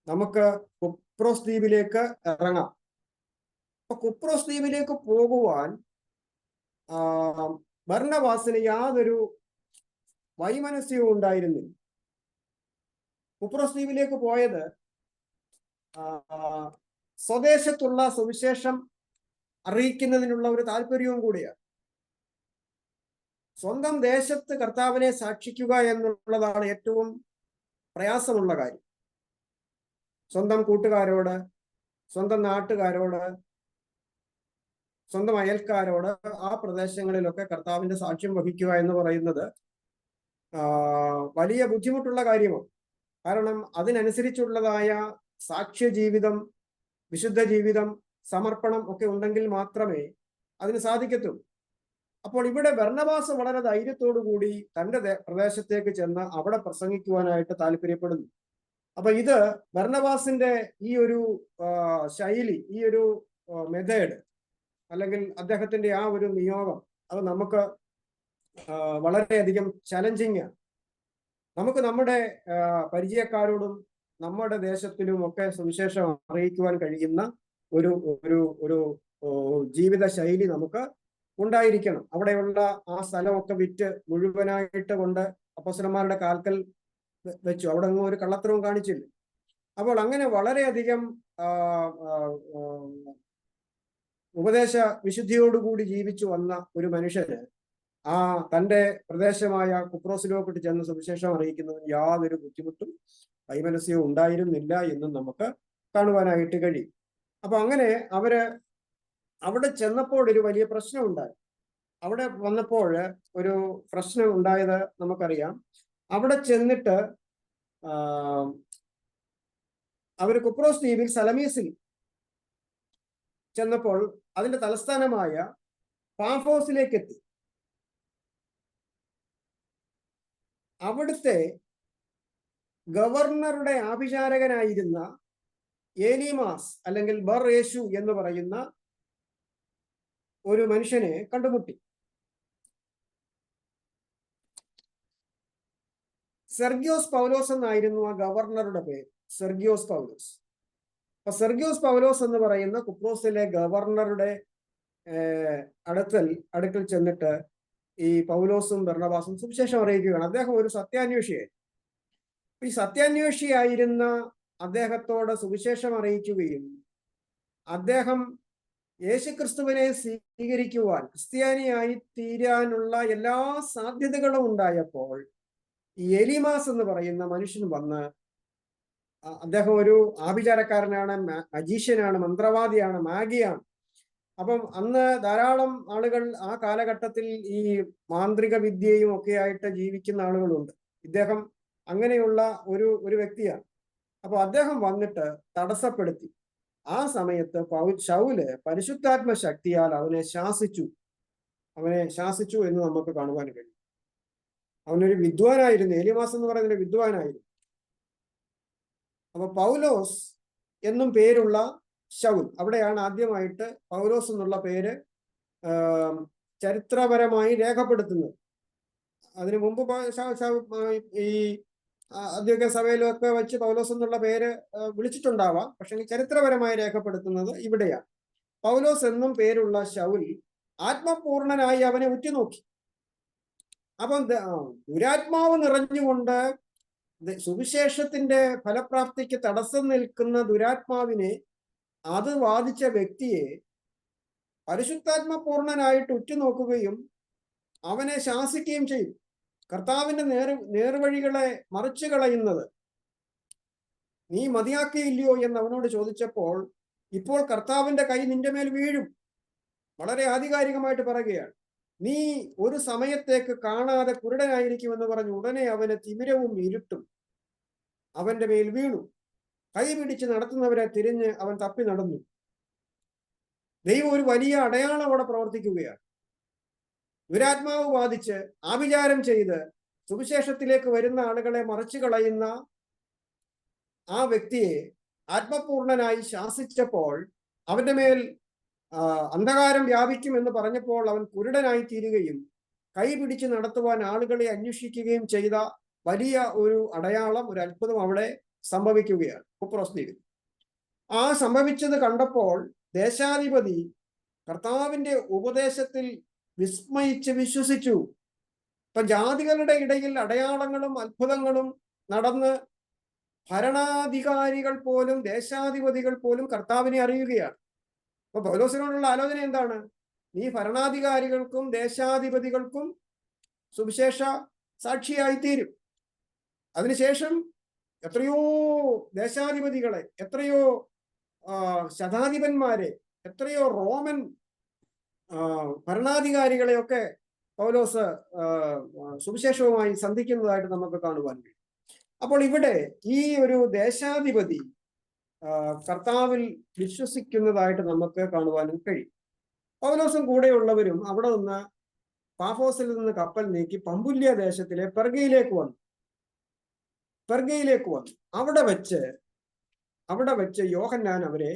നമുക്ക് കുപ്രോസ് ദ്വീപിലേക്ക് ഇറങ്ങാം. അപ്പൊ കുപ്രോസ് ദ്വീപിലേക്ക് പോകുവാൻ ബർന്നബാസിന് യാതൊരു വൈമനസ്യവും ഉണ്ടായിരുന്നില്ല. കുപ്രോസ് ദ്വീപിലേക്ക് പോയത് സ്വദേശത്തുള്ള സുവിശേഷം അറിയിക്കുന്നതിനുള്ള ഒരു താല്പര്യവും കൂടിയാണ്. സ്വന്തം ദേശത്ത് കർത്താവിനെ സാക്ഷിക്കുക എന്നുള്ളതാണ് ഏറ്റവും പ്രയാസമുള്ള കാര്യം. സ്വന്തം കൂട്ടുകാരോട്, സ്വന്തം നാട്ടുകാരോട്, സ്വന്തം അയൽക്കാരോട് ആ പ്രദേശങ്ങളിലൊക്കെ കർത്താവിന്റെ സാക്ഷ്യം വഹിക്കുക എന്ന് പറയുന്നത് വലിയ ബുദ്ധിമുട്ടുള്ള കാര്യമാണ്. കാരണം അതിനനുസരിച്ചുള്ളതായ സാക്ഷ്യ ജീവിതം, വിശുദ്ധ ജീവിതം, സമർപ്പണം ഒക്കെ ഉണ്ടെങ്കിൽ മാത്രമേ അതിന് സാധിക്കത്തുള്ളൂ. അപ്പോൾ ഇവിടെ ബർന്നബാസ് വളരെ ധൈര്യത്തോടു കൂടി തന്റെ പ്രദേശത്തേക്ക് ചെന്ന് അവിടെ പ്രസംഗിക്കുവാനായിട്ട് താല്പര്യപ്പെടുന്നു. അപ്പൊ ഇത് ബർന്നബാസിന്റെ ഈ ഒരു ശൈലി, ഈ ഒരു മെത്തേഡ്, അല്ലെങ്കിൽ അദ്ദേഹത്തിന്റെ ആ ഒരു നിയോഗം, അത് നമുക്ക് വളരെയധികം ചലഞ്ചിങ് ആണ്. നമുക്ക് നമ്മുടെ പരിചയക്കാരോടും നമ്മുടെ ദേശത്തിലും ഒക്കെ സുവിശേഷം അറിയിക്കുവാൻ കഴിയുന്ന ഒരു ഒരു ഒരു ജീവിത ശൈലി നമുക്ക് ഉണ്ടായിരിക്കണം. അവിടെയുള്ള ആ സ്ഥലമൊക്കെ വിറ്റ് മുഴുവനായിട്ട് കൊണ്ട് അപ്പോസ്തലന്മാരുടെ കാൽക്കൽ വെച്ചു. അവിടെ ഒന്നും ഒരു കള്ളത്തരവും കാണിച്ചില്ല. അപ്പോൾ അങ്ങനെ വളരെയധികം ഉപദേശ വിശുദ്ധിയോടുകൂടി ജീവിച്ചു വന്ന ഒരു മനുഷ്യന് തന്റെ പ്രദേശമായ കുപ്രോസിലോട്ട് ചെന്ന് സുവിശേഷം അറിയിക്കുന്നതിന് യാതൊരു ബുദ്ധിമുട്ടും വൈമനസ്യവും ഉണ്ടായിരുന്നില്ല എന്നും നമുക്ക് കാണുവാനായിട്ട് കഴിയും. അപ്പൊ അങ്ങനെ അവര് അവിടെ ചെന്നപ്പോൾ ഒരു വലിയ പ്രശ്നം ഉണ്ടായി. അവിടെ വന്നപ്പോൾ ഒരു പ്രശ്നം ഉണ്ടായത് നമുക്കറിയാം. അവിടെ ചെന്നിട്ട് അവര് കുപ്രോസ് ദ്വീപിൽ സലമീസിൽ ചെന്നപ്പോൾ അതിന്റെ തലസ്ഥാനമായ പാഫോസിലേക്ക് എത്തി. അവിടുത്തെ ഗവർണറുടെ ആഭിചാരകനായിരുന്ന ഏലീമാസ് അല്ലെങ്കിൽ ബർ യേശു എന്ന് പറയുന്ന ഒരു മനുഷ്യനെ കണ്ടുമുട്ടി. സെർഗ്യോസ് പൗലോസ് എന്നായിരുന്നു ആ ഗവർണറുടെ പേര്, സെർഗ്യോസ് പൗലോസ്. അപ്പൊ സെർഗ്യോസ് പൗലോസ് എന്ന് പറയുന്ന കുപ്രോസിലെ ഗവർണറുടെ അടുക്കൽ ചെന്നിട്ട് ഈ പൗലോസും ബർന്നബാസും സുവിശേഷം അറിയിക്കുകയാണ്. അദ്ദേഹം ഒരു സത്യാന്വേഷിയായി. ഈ സത്യാന്വേഷിയായിരുന്ന അദ്ദേഹത്തോട് സുവിശേഷം അറിയിക്കുകയും അദ്ദേഹം യേശുക്രിസ്തുവിനെ സ്വീകരിക്കുവാൻ, ക്രിസ്ത്യാനിയായി തീരാനുള്ള എല്ലാ സാധ്യതകളും ഉണ്ടായപ്പോൾ ഈ എലീമാസ് എന്ന് പറയുന്ന മനുഷ്യൻ വന്ന് അദ്ദേഹം ഒരു ആഭിചാരക്കാരനാണ്, മജീഷ്യനാണ്, മന്ത്രവാദിയാണ്, മാഗിയാണ്. അപ്പം അന്ന് ധാരാളം ആളുകൾ ആ കാലഘട്ടത്തിൽ ഈ മാന്ത്രിക വിദ്യയും ഒക്കെ ആയിട്ട് ജീവിക്കുന്ന ആളുകളുണ്ട്. ഇദ്ദേഹം അങ്ങനെയുള്ള ഒരു വ്യക്തിയാണ്. അപ്പൊ അദ്ദേഹം വന്നിട്ട് തടസ്സപ്പെടുത്തി. ആ സമയത്ത് ശൗല് പരിശുദ്ധാത്മ ശക്തിയാൽ അവനെ ശാസിച്ചു എന്ന് നമുക്ക് കാണുവാൻ കഴിയും. അവനൊരു വിദ്വാനായിരുന്നു, എലിമാസ് എന്ന് പറയുന്ന വിദ്വാനായിരുന്നു. അപ്പൊ പൗലോസ് എന്നും പേരുള്ള ശൗൽ, അവിടെയാണ് ആദ്യമായിട്ട് പൗലോസ് എന്നുള്ള പേര് ചരിത്രപരമായി രേഖപ്പെടുത്തുന്നത്. അതിനു മുമ്പ് ഈ അദ്ധ്യക്ഷ സഭയിലൊക്കെ വെച്ച് പൗലോസ് എന്നുള്ള പേര് വിളിച്ചിട്ടുണ്ടാവാം. പക്ഷെ ചരിത്രപരമായി രേഖപ്പെടുത്തുന്നത് ഇവിടെയാണ്. പൗലോസ് എന്നും പേരുള്ള ശൗൽ ആത്മപൂർണനായി അവനെ ഉറ്റുനോക്കി. അപ്പം ദുരാത്മാവ് നിറഞ്ഞുകൊണ്ട് സുവിശേഷത്തിന്റെ ഫലപ്രാപ്തിക്ക് തടസ്സം നിൽക്കുന്ന ദുരാത്മാവിനെ, അത് വാദിച്ച വ്യക്തിയെ പരിശുദ്ധാത്മപൂർണനായിട്ട് ഉറ്റുനോക്കുകയും അവനെ ശാസിക്കുകയും ചെയ്തു. കർത്താവിന്റെ നേർവഴികളെ മറിച്ചു കളയുന്നത് നീ മതിയാക്കിയില്ലയോ എന്ന് അവനോട് ചോദിച്ചപ്പോൾ, ഇപ്പോൾ കർത്താവിന്റെ കൈ നിന്റെ മേൽ വീഴും. വളരെ ആധികാരികമായിട്ട് പറയുകയാണ്. നീ ഒരു സമയത്തേക്ക് കാണാതെ കുരുടനായിരിക്കുമെന്ന് പറഞ്ഞു ഉടനെ അവന് തിമിരവും ഇരുട്ടും അവന്റെ മേൽ വീണു. കൈ പിടിച്ച് നടത്തുന്നവരെ തിരിഞ്ഞ് അവൻ തപ്പി നടന്നു. ദൈവം ഒരു വലിയ അടയാളം അവിടെ പ്രവർത്തിക്കുകയാണ്. ദുരാത്മാവ് ബാധിച്ച് ആഭിചാരം ചെയ്ത് സുവിശേഷത്തിലേക്ക് വരുന്ന ആളുകളെ മറിച്ചു കളയുന്ന ആ വ്യക്തിയെ ആത്മപൂർണനായി ശാസിച്ചപ്പോൾ, അവന്റെ മേൽ അന്ധകാരം വ്യാപിക്കുമെന്ന് പറഞ്ഞപ്പോൾ അവൻ കുരുടനായി തീരുകയും കൈ പിടിച്ച് നടത്തുവാൻ ആളുകളെ അന്വേഷിക്കുകയും ചെയ്ത വലിയ ഒരു അടയാളം, ഒരു അത്ഭുതം അവിടെ സംഭവിക്കുകയാണ്. കുപ്രോസ്തീവിൽ ആ സംഭവിച്ചത് കണ്ടപ്പോൾ ദേശാധിപതി കർത്താവിന്റെ ഉപദേശത്തിൽ വിസ്മയിച്ച് വിശ്വസിച്ചു. ഇപ്പൊ ജാതികളുടെ ഇടയിൽ അടയാളങ്ങളും അത്ഭുതങ്ങളും നടന്ന് ഭരണാധികാരികൾ പോലും ദേശാധിപതികൾ പോലും കർത്താവിനെ അറിയുകയാണ്. അപ്പൊ പൗലോസിനോടുള്ള ആലോചന എന്താണ്? നീ ഭരണാധികാരികൾക്കും ദേശാധിപതികൾക്കും സുവിശേഷ സാക്ഷിയായി തീരും. അതിനുശേഷം എത്രയോ ദേശാധിപതികളെ, എത്രയോ ശതാധിപന്മാരെ, എത്രയോ റോമൻ ഭരണാധികാരികളെയൊക്കെ പൗലോസ് സുവിശേഷവുമായി സന്ധിക്കുന്നതായിട്ട് നമുക്ക് കാണുവാൻ കഴിയും. അപ്പോൾ ഇവിടെ ഈ ഒരു ദേശാധിപതി കർത്താവിൽ വിശ്വസിക്കുന്നതായിട്ട് നമുക്ക് കാണുവാനും കഴിയും. പൗലോസും കൂടെയുള്ളവരും അവിടെ നിന്ന് പാഫോസിൽ നിന്ന് കപ്പൽ നീക്കി പമ്പുല്യ ദേശത്തിലെ പെർഗയിലേക്ക് വന്നു. അവിടെ വെച്ച് യോഹന്നാൻ അവരെ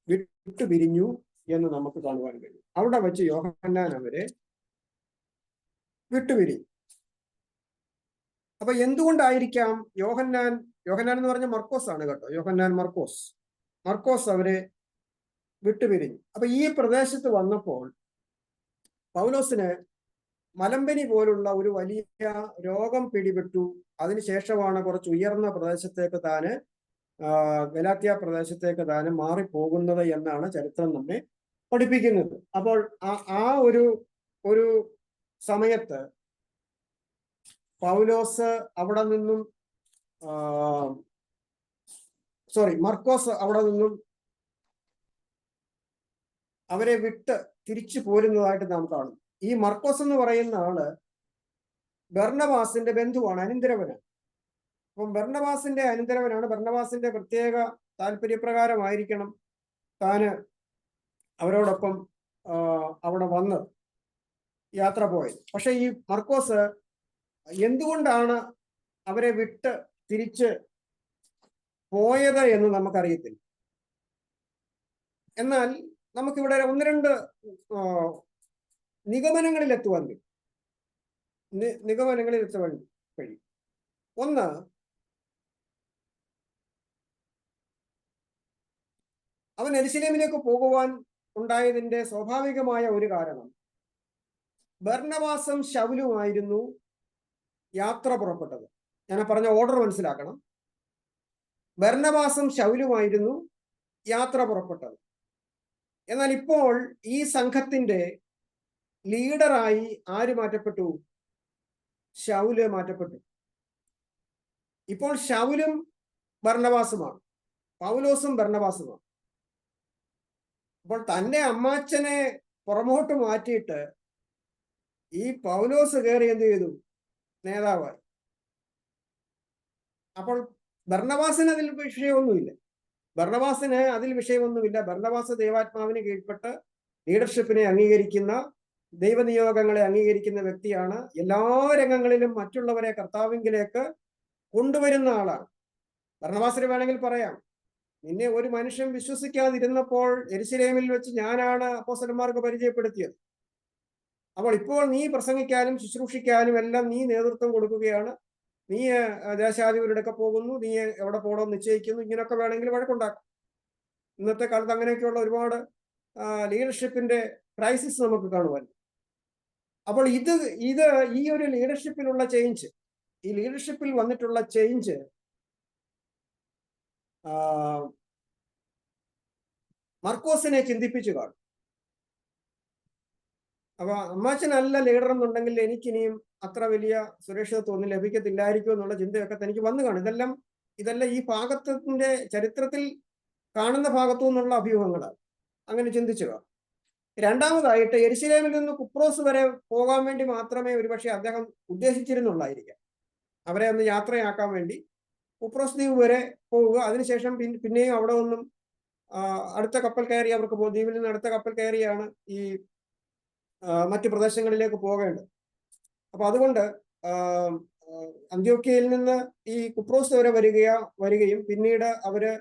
വിട്ടുപിരിഞ്ഞു എന്ന് നമുക്ക് കാണുവാൻ കഴിയും. അവിടെ വെച്ച് യോഹന്നാൻ അവരെ വിട്ടുപിരിഞ്ഞു. അപ്പൊ എന്തുകൊണ്ടായിരിക്കാം യോഹന്നാൻ എന്ന് പറഞ്ഞ മർക്കോസ് ആണ് കേട്ടോ, യോഹന്നാൻ മർക്കോസ് അവരെ വിട്ടുപിരിഞ്ഞു. അപ്പൊ ഈ പ്രദേശത്ത് വന്നപ്പോൾ പൗലോസിന് മലമ്പനി പോലുള്ള ഒരു വലിയ രോഗം പിടിപെട്ടു. അതിനുശേഷമാണ് കുറച്ച് ഉയർന്ന പ്രദേശത്തേക്ക് താന് ഗലാത്യ പ്രദേശത്തേക്ക് താന് മാറിപ്പോകുന്നത് എന്നാണ് ചരിത്രം നമ്മെ പഠിപ്പിക്കുന്നത്. അപ്പോൾ ആ ഒരു സമയത്ത് പൗലോസ് അവിടെ നിന്നും മർക്കോസ് അവിടെ നിന്നും അവരെ വിട്ട് തിരിച്ചു പോരുന്നതായിട്ട് നാം കാണും. ഈ മർക്കോസ് എന്ന് പറയുന്ന ആള് ബർണബാസിന്റെ ബന്ധുവാണ്, അനന്തരവനാണ്. അപ്പം ബർണബാസിന്റെ അനന്തരവനാണ്. ബർണബാസിന്റെ പ്രത്യേക താല്പര്യപ്രകാരമായിരിക്കണം താന് അവരോടൊപ്പം അവിടെ വന്ന് യാത്ര പോയത്. പക്ഷെ ഈ മർക്കോസ് എന്തുകൊണ്ടാണ് അവരെ വിട്ട് തിരിച്ച് പോയത് എന്ന് നമുക്കറിയത്തില്ല. എന്നാൽ നമുക്കിവിടെ ഒന്ന് രണ്ട് നിഗമനങ്ങളിൽ എത്തുവാൻ കഴിയും. ഒന്ന്, അവൻ യെരൂശലേമിലേക്ക് പോകുവാൻ ഉണ്ടായതിന്റെ സ്വാഭാവികമായ ഒരു കാരണം ബർന്നബാസും ശൗലുമായിരുന്നു യാത്ര പുറപ്പെട്ടത്. ഞാൻ പറഞ്ഞ ഓർഡർ മനസ്സിലാക്കണം. ബർന്നബാസും ശൗലുമായിരുന്നു യാത്ര പുറപ്പെട്ടത്. എന്നാൽ ഇപ്പോൾ ഈ സംഘത്തിന്റെ ലീഡറായി ആര് മാറ്റപ്പെട്ടു? ശൗല് മാറ്റപ്പെട്ടു. ഇപ്പോൾ ശൗലും ബർന്നബാസുമാണ്. പൗലോസും ബർന്നബാസുമാണ്. അപ്പോൾ തന്റെ അമ്മാച്ചനെ പുറമോട്ട് മാറ്റിയിട്ട് ഈ പൗലോസ് കയറി എന്ത് ചെയ്തു? നേതാവായി. അപ്പോൾ ബർന്നബാസിന് അതിൽ വിഷയമൊന്നുമില്ല. ബർന്നബാസ് ദൈവാത്മാവിന് കീഴ്പ്പെട്ട് ലീഡർഷിപ്പിനെ അംഗീകരിക്കുന്ന, ദൈവനിയോഗങ്ങളെ അംഗീകരിക്കുന്ന വ്യക്തിയാണ്. എല്ലാ രംഗങ്ങളിലും മറ്റുള്ളവരെ കർത്താവിങ്കിലേക്ക് കൊണ്ടുവരുന്ന ആളാണ്. ബർന്നബാസിന് വേണമെങ്കിൽ പറയാം, നിന്നെ ഒരു മനുഷ്യൻ വിശ്വസിക്കാതിരുന്നപ്പോൾ യെരുശലേമിൽ വെച്ച് ഞാനാണ് അപ്പോസ്തലന്മാർക്ക് പരിചയപ്പെടുത്തിയത്. അപ്പോൾ ഇപ്പോൾ നീ പ്രസംഗിക്കാനും ശുശ്രൂഷിക്കാനും എല്ലാം നീ നേതൃത്വം കൊടുക്കുകയാണ്. നീ ദേശാധിപതിയുടെയൊക്കെ പോകുന്നു, നീ എവിടെ പോകണമെന്ന് നിശ്ചയിക്കുന്നു. ഇങ്ങനെയൊക്കെ വേണമെങ്കിൽ വഴക്കുണ്ടാക്കും. ഇന്നത്തെ കാലത്ത് അങ്ങനെയൊക്കെയുള്ള ഒരുപാട് ലീഡർഷിപ്പിന്റെ ക്രൈസിസ് നമുക്ക് കാണുവാൻ. അപ്പോൾ ഈ ഒരു ലീഡർഷിപ്പിലുള്ള ചേഞ്ച്, ഈ ലീഡർഷിപ്പിൽ വന്നിട്ടുള്ള ചേഞ്ച് മർക്കോസിനെ ചിന്തിപ്പിച്ചു കാണും. അപ്പൊ അമ്മാച്ചനല്ല ലീഡർ എന്നുണ്ടെങ്കിൽ എനിക്കിനിയും അത്ര വലിയ സുരക്ഷിതത്വം ലഭിക്കത്തില്ലായിരിക്കും എന്നുള്ള ചിന്തയൊക്കെ തനിക്ക് വന്നു കാണും. ഇതെല്ലാം ഈ ഭാഗത്തിന്റെ ചരിത്രത്തിൽ കാണുന്ന ഭാഗത്തു നിന്നുള്ള അഭ്യൂഹങ്ങളാണ്. അങ്ങനെ ചിന്തിച്ചു കാണും. രണ്ടാമതായിട്ട് യെരുശലേമിൽ നിന്ന് കുപ്രോസ് വരെ പോകാൻ വേണ്ടി മാത്രമേ ഒരുപക്ഷെ അദ്ദേഹം ഉദ്ദേശിച്ചിരുന്നുള്ളായിരിക്കാം. അവരെ ഒന്ന് യാത്രയാക്കാൻ വേണ്ടി കുപ്രോസ് ദ്വീപ് വരെ പോവുക. അതിനുശേഷം പിന്നെയും അവിടെ നിന്നും അടുത്ത കപ്പൽ കയറി അവർക്ക് ദ്വീപിൽ നിന്ന് അടുത്ത കപ്പൽ കയറിയാണ് ഈ മറ്റു പ്രദേശങ്ങളിലേക്ക് പോകേണ്ടത്. അപ്പൊ അതുകൊണ്ട് അന്ത്യോക്യയിൽ നിന്ന് ഈ കുപ്രോസ് വരെ വരികയും പിന്നീട് അവര്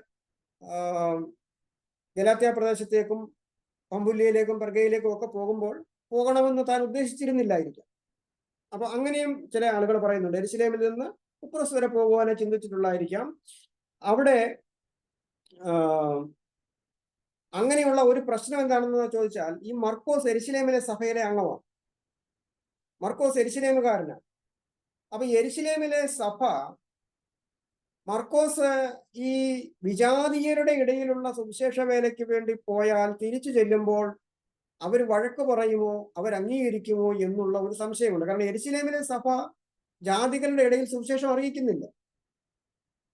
ഗലാത്യ പ്രദേശത്തേക്കും പമ്പുല്യയിലേക്കും പെർഗയിലേക്കും ഒക്കെ പോകണമെന്ന് താൻ ഉദ്ദേശിച്ചിരുന്നില്ലായിരിക്കാം. അപ്പൊ അങ്ങനെയും ചില ആളുകൾ പറയുന്നുണ്ട്. യെരുശലേമിൽ നിന്ന് കുപ്രോസ് വരെ പോകുവാനെ ചിന്തിച്ചിട്ടുള്ളായിരിക്കാം. അവിടെ അങ്ങനെയുള്ള ഒരു പ്രശ്നം എന്താണെന്ന് ചോദിച്ചാൽ, ഈ മർക്കോസ് യെരുശലേമിലെ സഭയിലെ അംഗമാണ്. മർക്കോസ് യെരുശലേമുകാരനാണ്. അപ്പൊ യെരുശലേമിലെ സഭ മർക്കോസ് ഈ വിജാതീയരുടെ ഇടയിലുള്ള സുവിശേഷ വേലയ്ക്ക് വേണ്ടി പോയാൽ തിരിച്ചു ചെല്ലുമ്പോൾ അവർ വഴക്ക് പറയുമോ, അവർ അംഗീകരിക്കുമോ എന്നുള്ള ഒരു സംശയമുണ്ട്. കാരണം യെരുശലേമിലെ സഭ ജാതികളുടെ ഇടയിൽ സുവിശേഷം അറിയിക്കുന്നില്ല.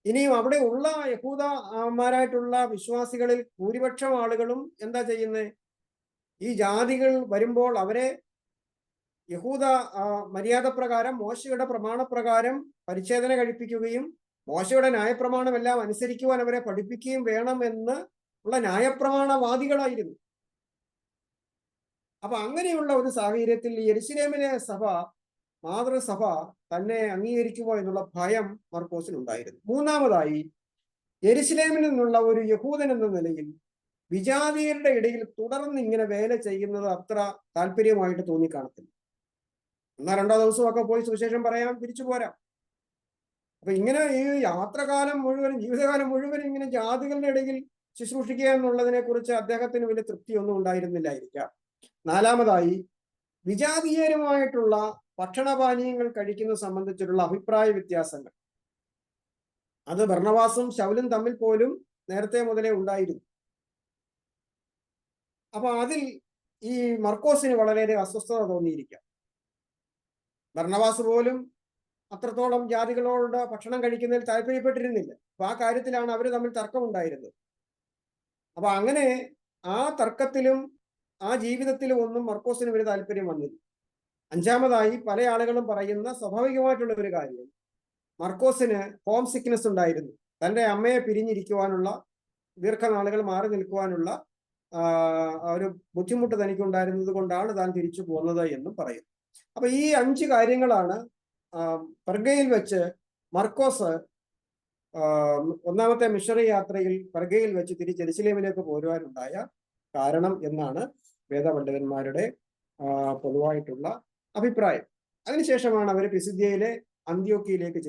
ഇനിയും അവിടെ ഉള്ള യഹൂദന്മാരായിട്ടുള്ള വിശ്വാസികളിൽ ഭൂരിപക്ഷം ആളുകളും എന്താ ചെയ്യുന്നത്? ഈ ജാതികൾ വരുമ്പോൾ അവരെ യഹൂദ മര്യാദ പ്രകാരം, മോശയുടെ പ്രമാണപ്രകാരം പരിച്ഛേദന കഴിപ്പിക്കുകയും മോശയുടെ ന്യായപ്രമാണമെല്ലാം അനുസരിക്കുവാൻ അവരെ പഠിപ്പിക്കുകയും വേണമെന്ന് ഉള്ള ന്യായപ്രമാണവാദികളായിരുന്നു. അപ്പൊ അങ്ങനെയുള്ള ഒരു സാഹചര്യത്തിൽ യെരുശലേമിലെ സഭ, മാതൃസഭ തന്നെ അംഗീകരിക്കുമോ എന്നുള്ള ഭയം മർക്കോസിനുണ്ടായിരുന്നു. മൂന്നാമതായി, യെരുശലേമിൽ നിന്നുള്ള ഒരു യഹൂദൻ എന്ന നിലയിൽ വിജാതീയരുടെ ഇടയിൽ തുടർന്ന് ഇങ്ങനെ വേല ചെയ്യുന്നത് അത്ര താല്പര്യമായിട്ട് തോന്നിക്കാണത്തില്ല. എന്നാൽ 2 ദിവസമൊക്കെ പോയി സുവിശേഷം പറയാം, തിരിച്ചു പോരാം. അപ്പൊ ഇങ്ങനെ ഈ യാത്രകാലം മുഴുവൻ, ജീവിതകാലം മുഴുവൻ ഇങ്ങനെ ജാതികളുടെ ഇടയിൽ ശുശ്രൂഷിക്കുക എന്നുള്ളതിനെ കുറിച്ച് അദ്ദേഹത്തിന് വലിയ തൃപ്തിയൊന്നും ഉണ്ടായിരുന്നില്ലായിരിക്കാം. നാലാമതായി, വിജാതീയരുമായിട്ടുള്ള ഭക്ഷണപാനീയങ്ങൾ കഴിക്കുന്നത് സംബന്ധിച്ചിട്ടുള്ള അഭിപ്രായ വ്യത്യാസങ്ങൾ, അത് ബർന്നബാസും ശൗലും തമ്മിൽ പോലും നേരത്തെ മുതലേ ഉണ്ടായിരുന്നു. അപ്പൊ അതിൽ ഈ മർക്കോസിന് വളരെയേറെ അസ്വസ്ഥത തോന്നിയിരിക്കാം. ബർന്നബാസ് പോലും അത്രത്തോളം ജാതികളോട് ഭക്ഷണം കഴിക്കുന്നതിൽ താല്പര്യപ്പെട്ടിരുന്നില്ല. അപ്പൊ ആ കാര്യത്തിലാണ് അവർ തമ്മിൽ തർക്കമുണ്ടായിരുന്നത്. അപ്പൊ അങ്ങനെ ആ തർക്കത്തിലും ആ ജീവിതത്തിലും ഒന്നും മർക്കോസിന് ഒരു താല്പര്യം വന്നില്ല. അഞ്ചാമതായി, പല ആളുകളും പറയുന്ന സ്വാഭാവികമായിട്ടുള്ള ഒരു കാര്യം, മർക്കോസിന് ഹോം സിക്നെസ് ഉണ്ടായിരുന്നു. തൻ്റെ അമ്മയെ പിരിഞ്ഞിരിക്കുവാനുള്ള, ദീർഘനാളുകൾ മാറി നിൽക്കുവാനുള്ള ഒരു ബുദ്ധിമുട്ട് തനിക്കുണ്ടായിരുന്നത് കൊണ്ടാണ് താൻ തിരിച്ചു പോകുന്നത് എന്നും പറയുന്നു. അപ്പൊ ഈ 5 കാര്യങ്ങളാണ് പെർഗയിൽ വെച്ച് മർക്കോസ് ഒന്നാമത്തെ മിഷണറി യാത്രയിൽ പെർഗയിൽ വെച്ച് തിരിച്ച് യെരുശലേമിലേക്ക് പോരുവാനുണ്ടായ കാരണം എന്നാണ് വേദപണ്ഡിതന്മാരുടെ പൊതുവായിട്ടുള്ള അഭിപ്രായം. അതിനുശേഷമാണ് അവർ പിസിദ്യയിലെ അന്ത്യോക്യയിലേക്ക്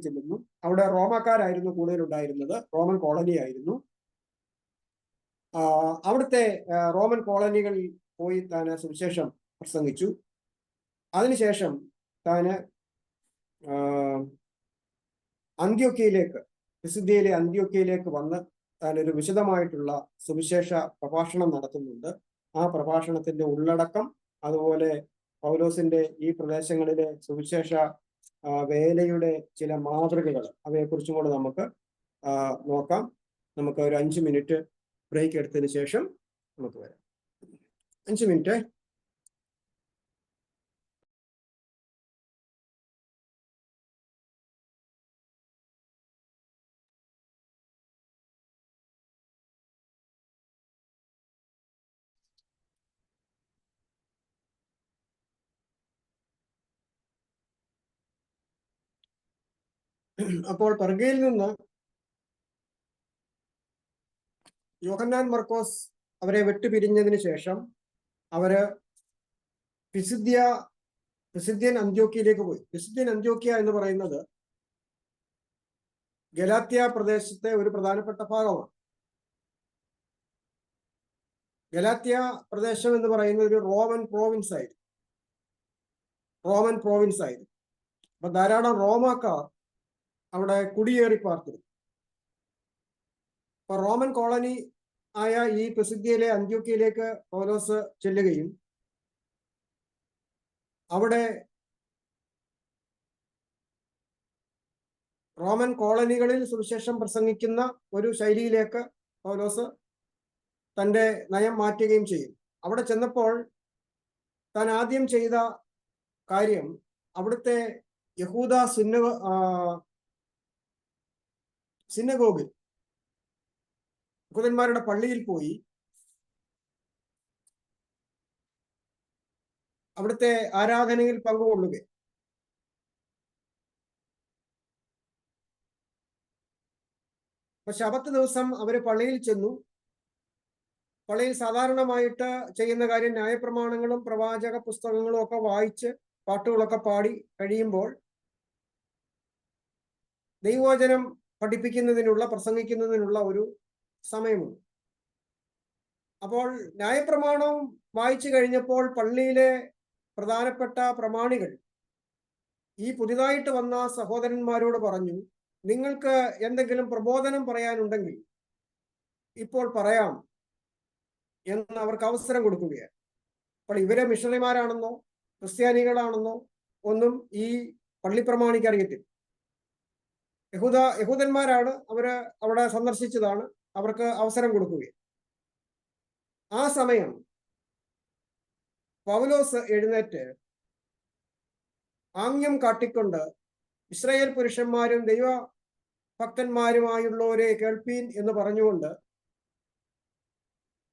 ചെല്ലുന്നു. അവിടെ റോമാക്കാരായിരുന്നു കൂടുതൽ ഉണ്ടായിരുന്നത്, റോമൻ കോളനി ആയിരുന്നു. അവിടുത്തെ റോമൻ കോളനികളിൽ പോയി താന് സുവിശേഷം പ്രസംഗിച്ചു. അതിനുശേഷം താന് പിസിദ്യയിലെ അന്ത്യോക്യയിലേക്ക് വന്ന് താനൊരു വിശദമായിട്ടുള്ള സുവിശേഷ പ്രഭാഷണം നടത്തുന്നുണ്ട്. ആ പ്രഭാഷണത്തിന്റെ ഉള്ളടക്കം, അതുപോലെ പൗലോസിന്റെ ഈ പ്രദേശങ്ങളിലെ സുവിശേഷ വേലയുടെ ചില മാതൃകകൾ, അവയെക്കുറിച്ചും കൂടെ നമുക്ക് നോക്കാം. നമുക്ക് ഒരു 5 മിനിറ്റ് ബ്രേക്ക് എടുത്തതിന് ശേഷം നമുക്ക് വരാം. 5 മിനിറ്റ്. അപ്പോൾ പെർഗയിൽ നിന്ന് യോഹന്നാൻ മർക്കോസ് അവരെ വിട്ടുപിരിഞ്ഞതിന് ശേഷം അവര് പിസിദ്യൻ അന്ത്യോക്യയിലേക്ക് പോയി. പിസിദ്യൻ അന്ത്യോക്യ എന്ന് പറയുന്നത് ഗലാത്യ പ്രദേശത്തെ ഒരു പ്രധാനപ്പെട്ട ഭാഗമാണ്. ഗലാത്യ പ്രദേശം എന്ന് പറയുന്നത് ഒരു റോമൻ പ്രോവിൻസ് ആയിരുന്നു. അപ്പൊ ധാരാളം റോമാക്കാർ അവിടെ കുടിയേറി പാർത്തിരുന്നു. അപ്പൊ റോമൻ കോളനി ആയ ഈ പിസിദ്യയിലെ അന്ത്യോക്യയിലേക്ക് പൗലോസ് ചെല്ലുകയും അവിടെ റോമൻ കോളനികളിൽ സുവിശേഷം പ്രസംഗിക്കുന്ന ഒരു ശൈലിയിലേക്ക് പൗലോസ് തൻ്റെ നയം മാറ്റുകയും ചെയ്യും. അവിടെ ചെന്നപ്പോൾ താൻ ആദ്യം ചെയ്ത കാര്യം അവിടുത്തെ യഹൂദ സിനഗോഗിൽ, യഹൂദന്മാരുടെ പള്ളിയിൽ പോയി അവിടുത്തെ ആരാധനയിൽ പങ്കുകൊള്ളുകയും അപ്പൊ ശബത്ത് ദിവസം അവര് പള്ളിയിൽ ചെന്നു. പള്ളിയിൽ സാധാരണമായിട്ട് ചെയ്യുന്ന കാര്യം ന്യായപ്രമാണങ്ങളും പ്രവാചക പുസ്തകങ്ങളും ഒക്കെ വായിച്ച് പാട്ടുകളൊക്കെ പാടി കഴിയുമ്പോൾ ദൈവവചനം പഠിപ്പിക്കുന്നതിനുള്ള, പ്രസംഗിക്കുന്നതിനുള്ള ഒരു സമയമുണ്ട്. അപ്പോൾ ന്യായപ്രമാണം വായിച്ചു കഴിഞ്ഞപ്പോൾ പള്ളിയിലെ പ്രധാനപ്പെട്ട പ്രമാണികൾ ഈ പുതിയതായിട്ട് വന്ന സഹോദരന്മാരോട് പറഞ്ഞു, നിങ്ങൾക്ക് എന്തെങ്കിലും പ്രബോധനം പറയാനുണ്ടെങ്കിൽ ഇപ്പോൾ പറയാം എന്ന് അവർക്ക് അവസരം കൊടുക്കുകയാണ്. അപ്പോൾ ഇവരെ മിഷണറിമാരാണെന്നോ ക്രിസ്ത്യാനികളാണെന്നോ ഒന്നും ഈ പള്ളി പ്രമാണിക്ക് അറിയത്തില്ല. യഹൂദന്മാരാണ്, അവര് അവിടെ സന്ദർശിച്ചതാണ്, അവർക്ക് അവസരം കൊടുക്കുകയാണ്. ആ സമയം പൗലോസ് എഴുന്നേറ്റ് ആംഗ്യം കാട്ടിക്കൊണ്ട് ഇസ്രായേൽ പുരുഷന്മാരും ദൈവഭക്തന്മാരുമായുള്ളവരെ കേൾപ്പീൻ എന്ന് പറഞ്ഞുകൊണ്ട്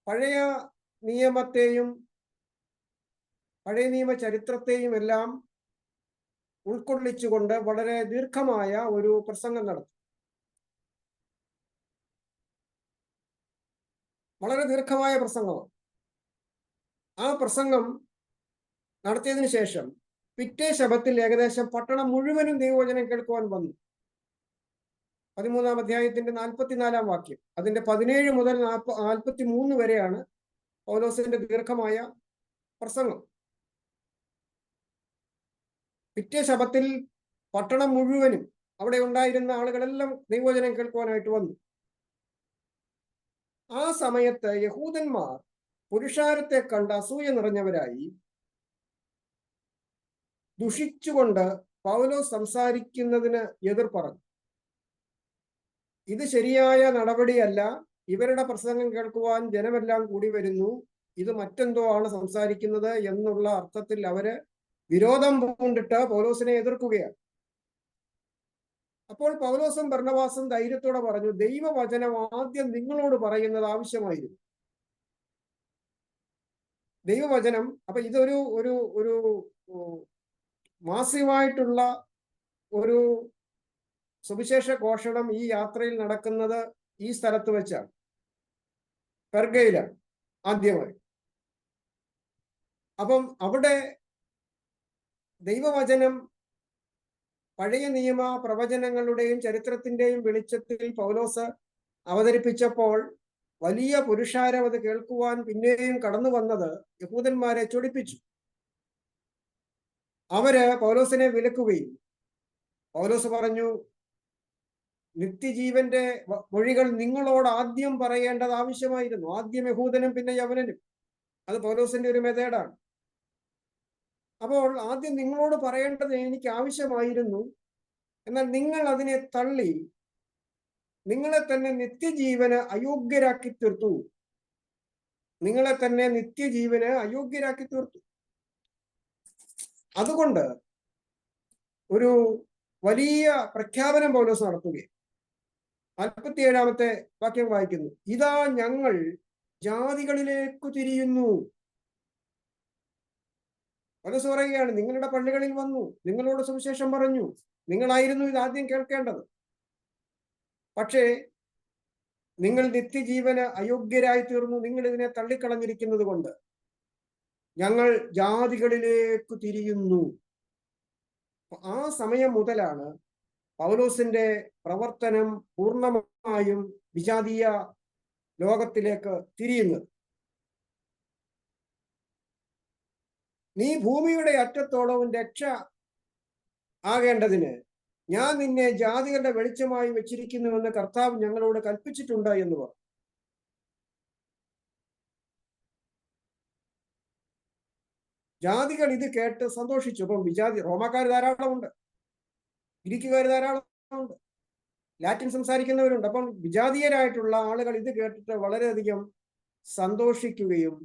പഴയ നിയമത്തെയും പഴയ നിയമ ചരിത്രത്തെയും എല്ലാം ഉൾക്കൊള്ളിച്ചുകൊണ്ട് വളരെ ദീർഘമായ ഒരു പ്രസംഗം നടത്തി. വളരെ ദീർഘമായ പ്രസംഗമാണ്. ആ പ്രസംഗം നടത്തിയതിനു ശേഷം പിറ്റേ ശബത്തിൽ ഏകദേശം പട്ടണം മുഴുവനും ദൈവവചനം കേൾക്കുവാൻ വന്നു. 13-ാം അധ്യായത്തിന്റെ 44-ാം വാക്യം, അതിന്റെ 17 മുതൽ 43 വരെയാണ് പൗലോസിന്റെ ദീർഘമായ പ്രസംഗം. പിറ്റേ ശബത്തിൽ പട്ടണം മുഴുവനും, അവിടെ ഉണ്ടായിരുന്ന ആളുകളെല്ലാം ദൈവവചനം കേൾക്കുവാനായിട്ട് വന്നു. ആ സമയത്ത് യഹൂദന്മാർ പുരുഷാരത്തെ കണ്ട് അസൂയ നിറഞ്ഞവരായി ദുഷിച്ചുകൊണ്ട് പൗലോസ് സംസാരിക്കുന്നതിന് എതിർ പറഞ്ഞു. ഇത് ശരിയായ നടപടിയല്ല, ഇവരുടെ പ്രസംഗം കേൾക്കുവാൻ ജനമെല്ലാം കൂടി വരുന്നു, ഇത് മറ്റെന്തോ ആണ് സംസാരിക്കുന്നത് എന്നുള്ള അർത്ഥത്തിൽ അവര് വിരോധം പൂണ്ടിട്ട് പൗലോസിനെ എതിർക്കുകയാണ്. അപ്പോൾ പൗലോസും ബർന്നബാസും ധൈര്യത്തോടെ പറഞ്ഞു, ദൈവവചനം ആദ്യം നിങ്ങളോട് പറയുന്നത് ആവശ്യമായിരുന്നു. ദൈവവചനം, അപ്പൊ ഇതൊരു ഒരു ഒരു മാസീവായിട്ടുള്ള ഒരു സുവിശേഷ ഘോഷണം ഈ യാത്രയിൽ നടക്കുന്നത് ഈ സ്ഥലത്ത് വെച്ചാണ്, പെർഗയിലാണ് ആദ്യമായി. അപ്പം അവിടെ ദൈവവചനം പഴയ നിയമ പ്രവചനങ്ങളുടെയും ചരിത്രത്തിന്റെയും വെളിച്ചത്തിൽ പൗലോസ് അവതരിപ്പിച്ചപ്പോൾ വലിയ പുരുഷാരം അത് കേൾക്കുവാൻ പിന്നെയും കടന്നു വന്നത് യഹൂദന്മാരെ ചൊടിപ്പിച്ചു. അവര് പൗലോസിനെ വിലക്കുകയും, പൗലോസ് പറഞ്ഞു, നിത്യജീവന്റെ മൊഴികൾ നിങ്ങളോട് ആദ്യം പറയേണ്ടത് ആവശ്യമായിരുന്നു. ആദ്യം യഹൂദനും പിന്നെ യവനനും. അത് പൗലോസിന്റെ ഒരു മെത്തേഡാണ്. അപ്പോൾ ആദ്യം നിങ്ങളോട് പറയേണ്ടത് എനിക്ക് ആവശ്യമായിരുന്നു, എന്നാൽ നിങ്ങൾ അതിനെ തള്ളി നിങ്ങളെ തന്നെ നിത്യജീവന് അയോഗ്യരാക്കി തീർത്തു. നിങ്ങളെ തന്നെ നിത്യജീവന് അയോഗ്യരാക്കി തീർത്തു. അതുകൊണ്ട് ഒരു വലിയ പ്രഖ്യാപനം പൗലോസ് നടത്തുകയും 47-ാമത്തെ വാക്യം വായിക്കുന്നു. ഇതാ ഞങ്ങൾ ജാതികളിലേക്ക് തിരിയുന്നു. പൗലോസ് പറയുകയാണ്, നിങ്ങളുടെ പള്ളികളിൽ വന്നു, നിങ്ങളോട് സുവിശേഷം പറഞ്ഞു, നിങ്ങളായിരുന്നു ഇത് ആദ്യം കേൾക്കേണ്ടത്. പക്ഷേ നിങ്ങൾ നിത്യജീവന് അയോഗ്യരായി തീർന്നു. നിങ്ങൾ ഇതിനെ തള്ളിക്കളഞ്ഞിരിക്കുന്നത് കൊണ്ട് ഞങ്ങൾ ജാതികളിലേക്ക് തിരിയുന്നു. ആ സമയം മുതലാണ് പൗലോസിന്റെ പ്രവർത്തനം പൂർണ്ണമായും വിജാതീയ ലോകത്തിലേക്ക് തിരിയുന്നത്. നീ ഭൂമിയുടെ അറ്റത്തോളവും രക്ഷ ആകേണ്ടതിന് ഞാൻ നിന്നെ ജാതികളുടെ വെളിച്ചമായി വെച്ചിരിക്കുന്നുവെന്ന് കർത്താവ് ഞങ്ങളോട് കൽപ്പിച്ചിട്ടുണ്ട് എന്ന് പറഞ്ഞു. ജാതികൾ ഇത് കേട്ട് സന്തോഷിച്ചു. അപ്പം റോമാക്കാർ ധാരാളമുണ്ട്, ഗ്രീക്കുകാർ ധാരാളമുണ്ട്, ലാറ്റിൻ സംസാരിക്കുന്നവരുണ്ട്. അപ്പം വിജാതീയരായിട്ടുള്ള ആളുകൾ ഇത് കേട്ടിട്ട് വളരെയധികം സന്തോഷിക്കുകയും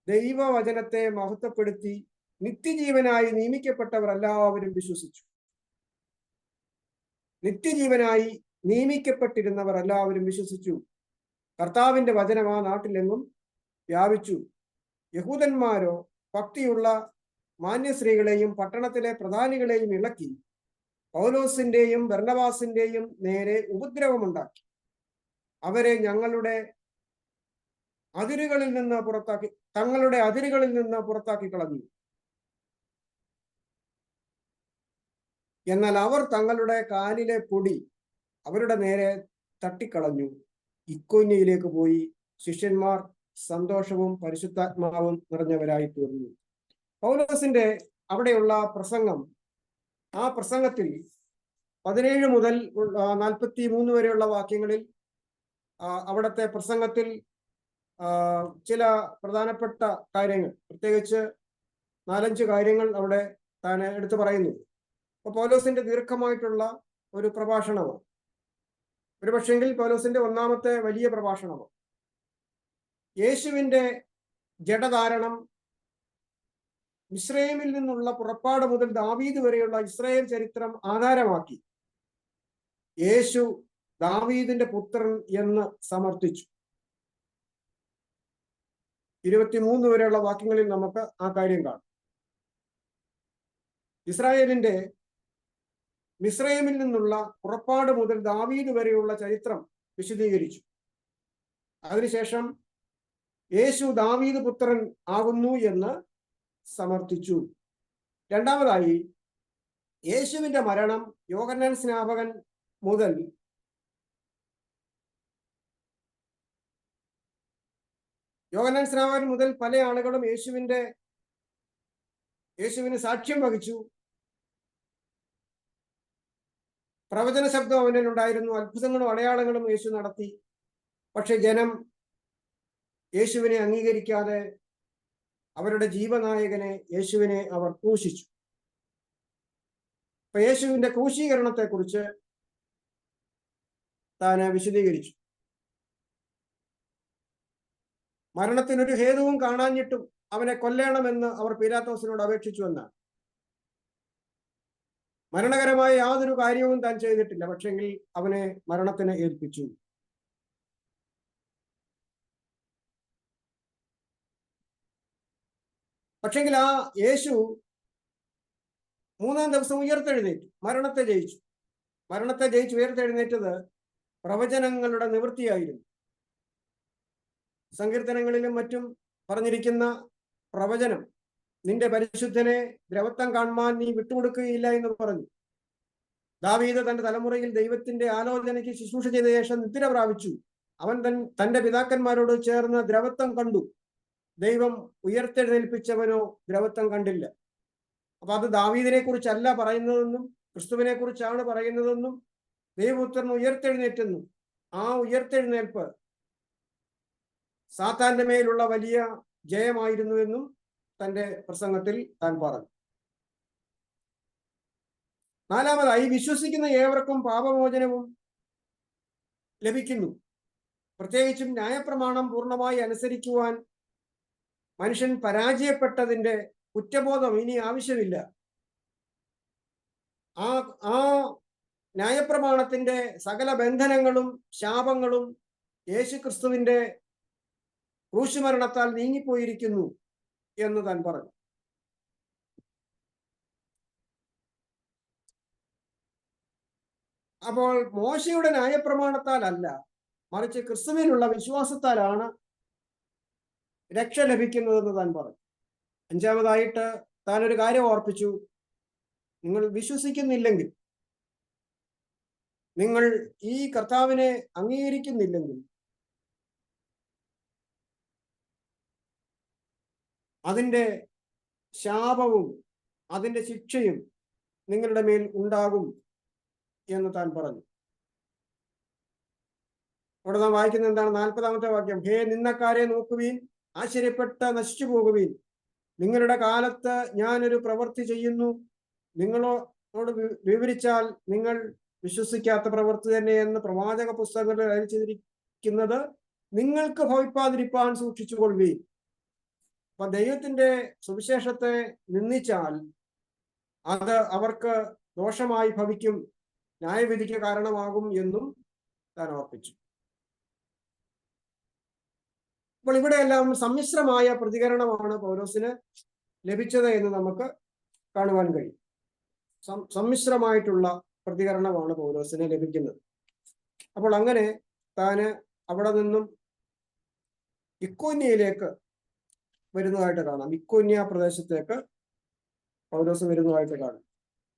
ദൈവവചനത്തെ മഹത്വപ്പെടുത്തി നിത്യജീവനായി നിയമിക്കപ്പെട്ടവർ എല്ലാവരും വിശ്വസിച്ചു. നിത്യജീവനായി നിയമിക്കപ്പെട്ടിരുന്നവർ എല്ലാവരും വിശ്വസിച്ചു. കർത്താവിന്റെ വചനം ആ നാട്ടിലെങ്ങും വ്യാപിച്ചു. യഹൂദന്മാരോ ഭക്തിയുള്ള മാന്യസ്ത്രീകളെയും പട്ടണത്തിലെ പ്രധാനികളെയും ഇളക്കി പൗലോസിന്റെയും ബർന്നബാസിന്റെയും നേരെ ഉപദ്രവമുണ്ടാക്കി അവരെ തങ്ങളുടെ അതിരുകളിൽ നിന്ന് പുറത്താക്കി കളഞ്ഞു. എന്നാൽ അവർ തങ്ങളുടെ കാലിലെ പൊടി അവരുടെ നേരെ തട്ടിക്കളഞ്ഞു. ഇക്കോന്യയിലേക്ക് പോയി ശിഷ്യന്മാർ സന്തോഷവും പരിശുദ്ധാത്മാവും നിറഞ്ഞവരായി തീർന്നു. പൗലോസിന്റെ അവിടെയുള്ള പ്രസംഗം, ആ പ്രസംഗത്തിൽ 17 മുതൽ 43 വരെയുള്ള വാക്യങ്ങളിൽ അവിടുത്തെ പ്രസംഗത്തിൽ ചില പ്രധാനപ്പെട്ട കാര്യങ്ങൾ, പ്രത്യേകിച്ച് 4-5 കാര്യങ്ങൾ അവിടെ താൻ എടുത്തു പറയുന്നു. അപ്പൊ പൗലോസിന്റെ ദീർഘമായിട്ടുള്ള ഒരു പ്രഭാഷണമാണ്. ഒരു പക്ഷെങ്കിൽ പൗലോസിന്റെ ഒന്നാമത്തെ വലിയ പ്രഭാഷണമാണ്. യേശുവിന്റെ ജഡധാരണം, മിസ്രയീമിൽ നിന്നുള്ള പുറപ്പാട് മുതൽ ദാവീദ് വരെയുള്ള ഇസ്രായേൽ ചരിത്രം ആധാരമാക്കി യേശു ദാവീദിന്റെ പുത്രൻ എന്ന് സമർത്ഥിച്ചു. 23 വരെയുള്ള വാക്യങ്ങളിൽ നമുക്ക് ആ കാര്യം കാണാം. ഇസ്രായേലിന്റെ മിസ്രയീമിൽ നിന്നുള്ള പുറപ്പാട് മുതൽ ദാവീദ് വരെയുള്ള ചരിത്രം വിശദീകരിച്ചു. അതിനുശേഷം യേശു ദാവീദ് പുത്രൻ ആകുന്നു എന്ന് സമർത്ഥിച്ചു. രണ്ടാമതായി, യേശുവിന്റെ മരണം യോഹന്നാൻ സ്നാപകൻ മുതൽ പല ആളുകളും യേശുവിന് സാക്ഷ്യം വഹിച്ചു. പ്രവചന ശബ്ദം അവനിൽ ഉണ്ടായിരുന്നു, അത്ഭുതങ്ങളും അടയാളങ്ങളും യേശു നടത്തി. പക്ഷെ ജനം യേശുവിനെ അംഗീകരിക്കാതെ അവരുടെ ജീവനായകനെ യേശുവിനെ അവർ ക്രൂശിച്ചു. അപ്പൊ യേശുവിന്റെ ക്രൂശീകരണത്തെ കുറിച്ച് താൻ വിശദീകരിച്ചു. മരണത്തിനൊരു ഹേതുവും കാണാഞ്ഞിട്ടും അവനെ കൊല്ലണമെന്ന് അവർ പീലാത്തോസിനോട് അപേക്ഷിച്ചു എന്നാണ്. മരണകരമായ യാതൊരു കാര്യവും താൻ ചെയ്തിട്ടില്ല, പക്ഷെങ്കിൽ അവനെ മരണത്തിന് ഏൽപ്പിച്ചു. പക്ഷെങ്കിൽ ആ യേശു 3-ാം ദിവസം ഉയർത്തെഴുന്നേറ്റു, മരണത്തെ ജയിച്ചു ഉയർത്തെഴുന്നേറ്റത് പ്രവചനങ്ങളുടെ നിവൃത്തിയായിരുന്നു. സങ്കീർത്തനങ്ങളിലും മറ്റും പറഞ്ഞിരിക്കുന്ന പ്രവചനം, നിന്റെ പരിശുദ്ധനെ ദ്രവത്വം കാണുവാൻ നീ വിട്ടുകൊടുക്കുകയില്ല എന്ന് പറഞ്ഞു. ദാവീദ് തന്റെ തലമുറയിൽ ദൈവത്തിന്റെ ആലോചനയ്ക്ക് ശുശ്രൂഷ ചെയ്ത ശേഷം നിദ്ര പ്രാപിച്ചു. അവൻ തന്റെ പിതാക്കന്മാരോട് ചേർന്ന് ദ്രവത്വം കണ്ടു. ദൈവം ഉയർത്തെഴുന്നേൽപ്പിച്ചവനോ ദ്രവത്വം കണ്ടില്ല. അപ്പൊ അത് ദാവീദിനെ കുറിച്ചല്ല പറയുന്നതെന്നും ക്രിസ്തുവിനെ കുറിച്ചാണ് പറയുന്നതെന്നും ദൈവപുത്രൻ ഉയർത്തെഴുന്നേറ്റെന്നും ആ ഉയർത്തെഴുന്നേൽപ്പ് സാത്താന്റെ മേലുള്ള വലിയ ജയമായിരുന്നുവെന്നും തന്റെ പ്രസംഗത്തിൽ താൻ പറഞ്ഞു. നാലാമതായി, വിശ്വസിക്കുന്ന ഏവർക്കും പാപമോചനവും ലഭിക്കുന്നു. പ്രത്യേകിച്ചും ന്യായപ്രമാണം പൂർണ്ണമായി അനുസരിക്കുവാൻ മനുഷ്യൻ പരാജയപ്പെട്ടതിന്റെ കുറ്റബോധം ഇനി ആവശ്യമില്ല. ആ ന്യായപ്രമാണത്തിന്റെ സകല ബന്ധനങ്ങളും ശാപങ്ങളും യേശുക്രിസ്തുവിന്റെ ക്രൂശുമരണത്താൽ നീങ്ങിപ്പോയിരിക്കുന്നു എന്ന് താൻ പറഞ്ഞു. അപ്പോൾ മോശയുടെ ന്യായപ്രമാണത്താലല്ല, മറിച്ച് ക്രിസ്തുവിനുള്ള വിശ്വാസത്താലാണ് രക്ഷ ലഭിക്കുന്നതെന്ന് താൻ പറഞ്ഞു. അഞ്ചാമതായിട്ട് താൻ ഒരു കാര്യം ഓർപ്പിച്ചു. നിങ്ങൾ വിശ്വസിക്കുന്നില്ലെങ്കിൽ, നിങ്ങൾ ഈ കർത്താവിനെ അംഗീകരിക്കുന്നില്ലെങ്കിൽ അതിൻ്റെ ശാപവും അതിൻ്റെ ശിക്ഷയും നിങ്ങളുടെ മേൽ ഉണ്ടാകും എന്ന് താൻ പറഞ്ഞു. അവിടെ നാം വായിക്കുന്നത് എന്താണ്? 40-ാമത്തെ വാക്യം. ഹേ നിന്നക്കാരെ നോക്കുവീൻ, ആശ്ചര്യപ്പെട്ട് നശിച്ചു പോകുവീൻ. നിങ്ങളുടെ കാലത്ത് ഞാനൊരു പ്രവൃത്തി ചെയ്യുന്നു, നിങ്ങളോട് വിവരിച്ചാൽ നിങ്ങൾ വിശ്വസിക്കാത്ത പ്രവൃത്തി തന്നെ എന്ന് പ്രവാചക പുസ്തകങ്ങളിൽ അയച്ചിരിക്കുന്നത് നിങ്ങൾക്ക് ഭവിപ്പാതിരിപ്പാൻ സൂക്ഷിച്ചുകൊള്ളുവീൻ. അപ്പൊ ദൈവത്തിന്റെ സുവിശേഷത്തെ നിന്ദിച്ചാൽ അത് അവർക്ക് ദോഷമായി ഭവിക്കും, ന്യായവിധിക്ക് കാരണമാകും എന്നും താൻ ഓർപ്പിച്ചു. അപ്പോൾ ഇവിടെയെല്ലാം സമ്മിശ്രമായ പ്രതികരണമാണ് പൗലോസിന് ലഭിച്ചത് എന്ന് നമുക്ക് കാണുവാൻ കഴിയും. സമ്മിശ്രമായിട്ടുള്ള പ്രതികരണമാണ് പൗലോസിന് ലഭിക്കുന്നത്. അപ്പോൾ അങ്ങനെ താന് അവിടെ നിന്നും ഇക്കോന്യയിലേക്ക് വരുന്നതായിട്ട് കാണാം. ഇക്കോന്യ പ്രദേശത്തേക്ക് പൗലോസ് വരുന്നതായിട്ട് കാണാം.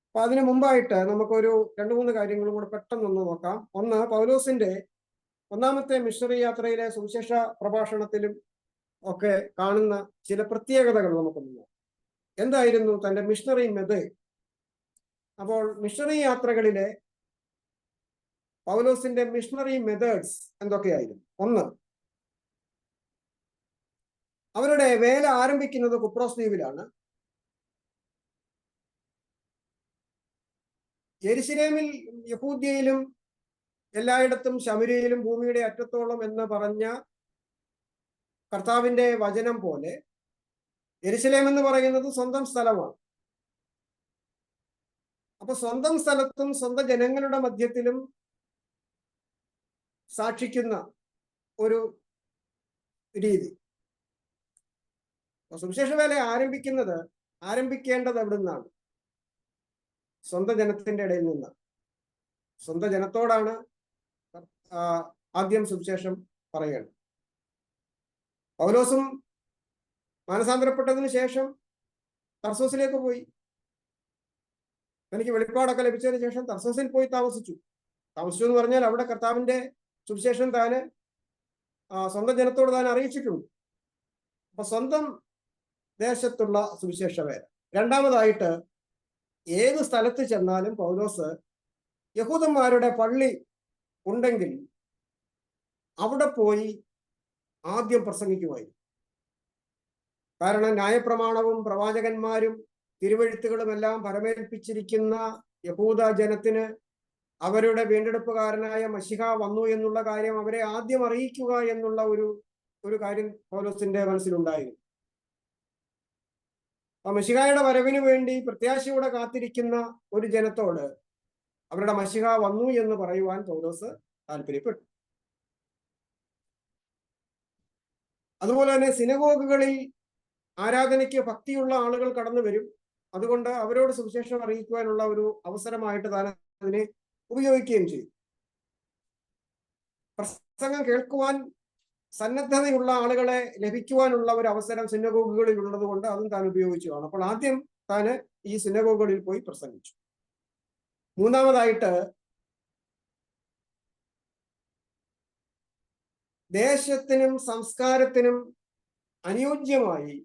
അപ്പൊ അതിനു മുമ്പായിട്ട് നമുക്കൊരു 2-3 കാര്യങ്ങളും കൂടെ പെട്ടെന്നൊന്ന് നോക്കാം. ഒന്ന്, പൗലോസിന്റെ ഒന്നാമത്തെ മിഷണറി യാത്രയിലെ സുവിശേഷ പ്രഭാഷണത്തിലും ഒക്കെ കാണുന്ന ചില പ്രത്യേകതകൾ നമുക്കൊന്ന് നോക്കാം. എന്തായിരുന്നു തന്റെ മിഷണറി മെത്തേഡ്? അപ്പോൾ മിഷണറി യാത്രകളിലെ പൗലോസിന്റെ മിഷണറി മെത്തേഡ്സ് എന്തൊക്കെയായിരുന്നു? ഒന്ന്, അവരുടെ വേല ആരംഭിക്കുന്നത് കുപ്രോസ് ദ്വീപിലാണ്. യെരുശലേമിൽ, യഹൂദ്യയിലും എല്ലായിടത്തും ശമര്യയിലും ഭൂമിയുടെ അറ്റത്തോളം എന്ന് പറഞ്ഞ കർത്താവിന്റെ വചനം പോലെ യെരുശലേം എന്ന് പറയുന്നത് സ്വന്തം സ്ഥലമാണ്. അപ്പൊ സ്വന്തം സ്ഥലത്തും സ്വന്തം ജനങ്ങളുടെ മധ്യത്തിലും സാക്ഷിക്കുന്ന ഒരു രീതി. സുവിശേഷ വേല ആരംഭിക്കേണ്ടത് എവിടെ നിന്നാണ്? സ്വന്തം ജനത്തിന്റെ ഇടയിൽ നിന്നാണ്. സ്വന്തം ജനത്തോടാണ് ആദ്യം സുവിശേഷം പറയേണ്ടത്. പൗലോസും മാനസാന്തരപ്പെട്ടതിന് ശേഷം തർസോസിലേക്ക് പോയി. തനിക്ക് വെളിപ്പാടൊക്കെ ലഭിച്ചതിന് ശേഷം തർസോസിൽ പോയി താമസിച്ചു എന്ന് പറഞ്ഞാൽ അവിടെ കർത്താവിന്റെ സുവിശേഷം താന് സ്വന്തം ജനത്തോട് താൻ അറിയിച്ചിട്ടുണ്ട്. അപ്പൊ സ്വന്തം ദേശത്തുള്ള സുവിശേഷ വേല. രണ്ടാമതായിട്ട്, ഏത് സ്ഥലത്ത് ചെന്നാലും പൗലോസ് യഹൂദന്മാരുടെ പള്ളി ഉണ്ടെങ്കിൽ അവിടെ പോയി ആദ്യം പ്രസംഗിക്കുമായിരുന്നു. കാരണം ന്യായപ്രമാണവും പ്രവാചകന്മാരും തിരുവെഴുത്തുകളും എല്ലാം പരമേൽപ്പിച്ചിരിക്കുന്ന യഹൂദ ജനത്തിന് അവരുടെ വീണ്ടെടുപ്പുകാരനായ മശിഹ വന്നു എന്നുള്ള കാര്യം അവരെ ആദ്യം അറിയിക്കുക എന്നുള്ള ഒരു കാര്യം പൗലോസിന്റെ മനസ്സിലുണ്ടായിരുന്നു. ആ മശിഹായുടെ വരവിന് വേണ്ടി പ്രത്യാശയോടെ കാത്തിരിക്കുന്ന ഒരു ജനത്തോട് അവരുടെ മശിഹ വന്നു എന്ന് പറയുവാൻ പൗലോസ് താല്പര്യപ്പെട്ടു. അതുപോലെ തന്നെ സിനഗോഗുകളിൽ ആരാധനയ്ക്ക് ഭക്തിയുള്ള ആളുകൾ കടന്നു വരും. അതുകൊണ്ട് അവരോട് സുവിശേഷം അറിയിക്കുവാനുള്ള ഒരു അവസരമായിട്ട് താൻ അതിനെ ഉപയോഗിക്കുകയും ചെയ്തു. പ്രസംഗം കേൾക്കുവാൻ സന്നദ്ധതയുള്ള ആളുകളെ ലഭിക്കുവാനുള്ള ഒരു അവസരം സിനഗോഗുകളിൽ ഉള്ളത് കൊണ്ട് അതും താൻ ഉപയോഗിച്ചു കാണും. അപ്പോൾ ആദ്യം താന് ഈ സിനഗോഗുകളിൽ പോയി പ്രസംഗിച്ചു. മൂന്നാമതായിട്ട്, ദേശത്തിനും സംസ്കാരത്തിനും അനുയോജ്യമായി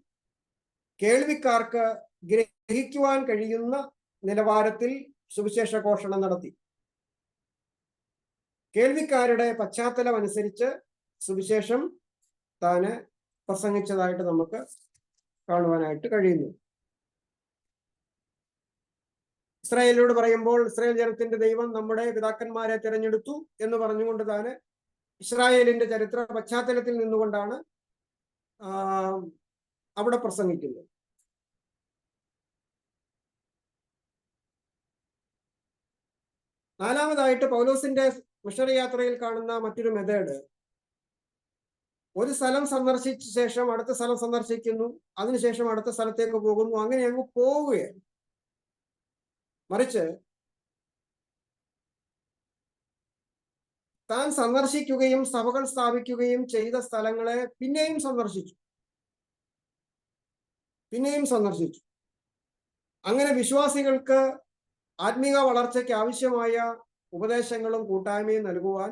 കേൾവിക്കാർക്ക് ഗ്രഹിക്കുവാൻ കഴിയുന്ന നിലവാരത്തിൽ സുവിശേഷ ഘോഷണം നടത്തി. കേൾവിക്കാരുടെ പശ്ചാത്തലം അനുസരിച്ച് സുവിശേഷം താന് പ്രസംഗിച്ചതായിട്ട് നമുക്ക് കാണുവാനായിട്ട് കഴിയുന്നു. ഇസ്രായേലിനോട് പറയുമ്പോൾ ഇസ്രായേൽ ജനത്തിന്റെ ദൈവം നമ്മുടെ പിതാക്കന്മാരെ തിരഞ്ഞെടുത്തു എന്ന് പറഞ്ഞുകൊണ്ട് താൻ ഇസ്രായേലിന്റെ ചരിത്ര പശ്ചാത്തലത്തിൽ നിന്നുകൊണ്ടാണ് അവിടെ പ്രസംഗിക്കുന്നത്. നാലാമതായിട്ട് പൗലോസിന്റെ മിഷണറി യാത്രയിൽ കാണുന്ന മറ്റൊരു മെത്തേഡ്, ഒരു സ്ഥലം സന്ദർശിച്ച ശേഷം അടുത്ത സ്ഥലം സന്ദർശിക്കുന്നു, അതിനുശേഷം അടുത്ത സ്ഥലത്തേക്ക് പോകുന്നു, അങ്ങനെ അങ്ങ് പോവുകയാണ്. മറിച്ച് താൻ സന്ദർശിക്കുകയും സഭകൾ സ്ഥാപിക്കുകയും ചെയ്ത സ്ഥലങ്ങളെ പിന്നെയും സന്ദർശിച്ചു. അങ്ങനെ വിശ്വാസികൾക്ക് ആത്മീക വളർച്ചയ്ക്ക് ആവശ്യമായ ഉപദേശങ്ങളും കൂട്ടായ്മയും നൽകുവാൻ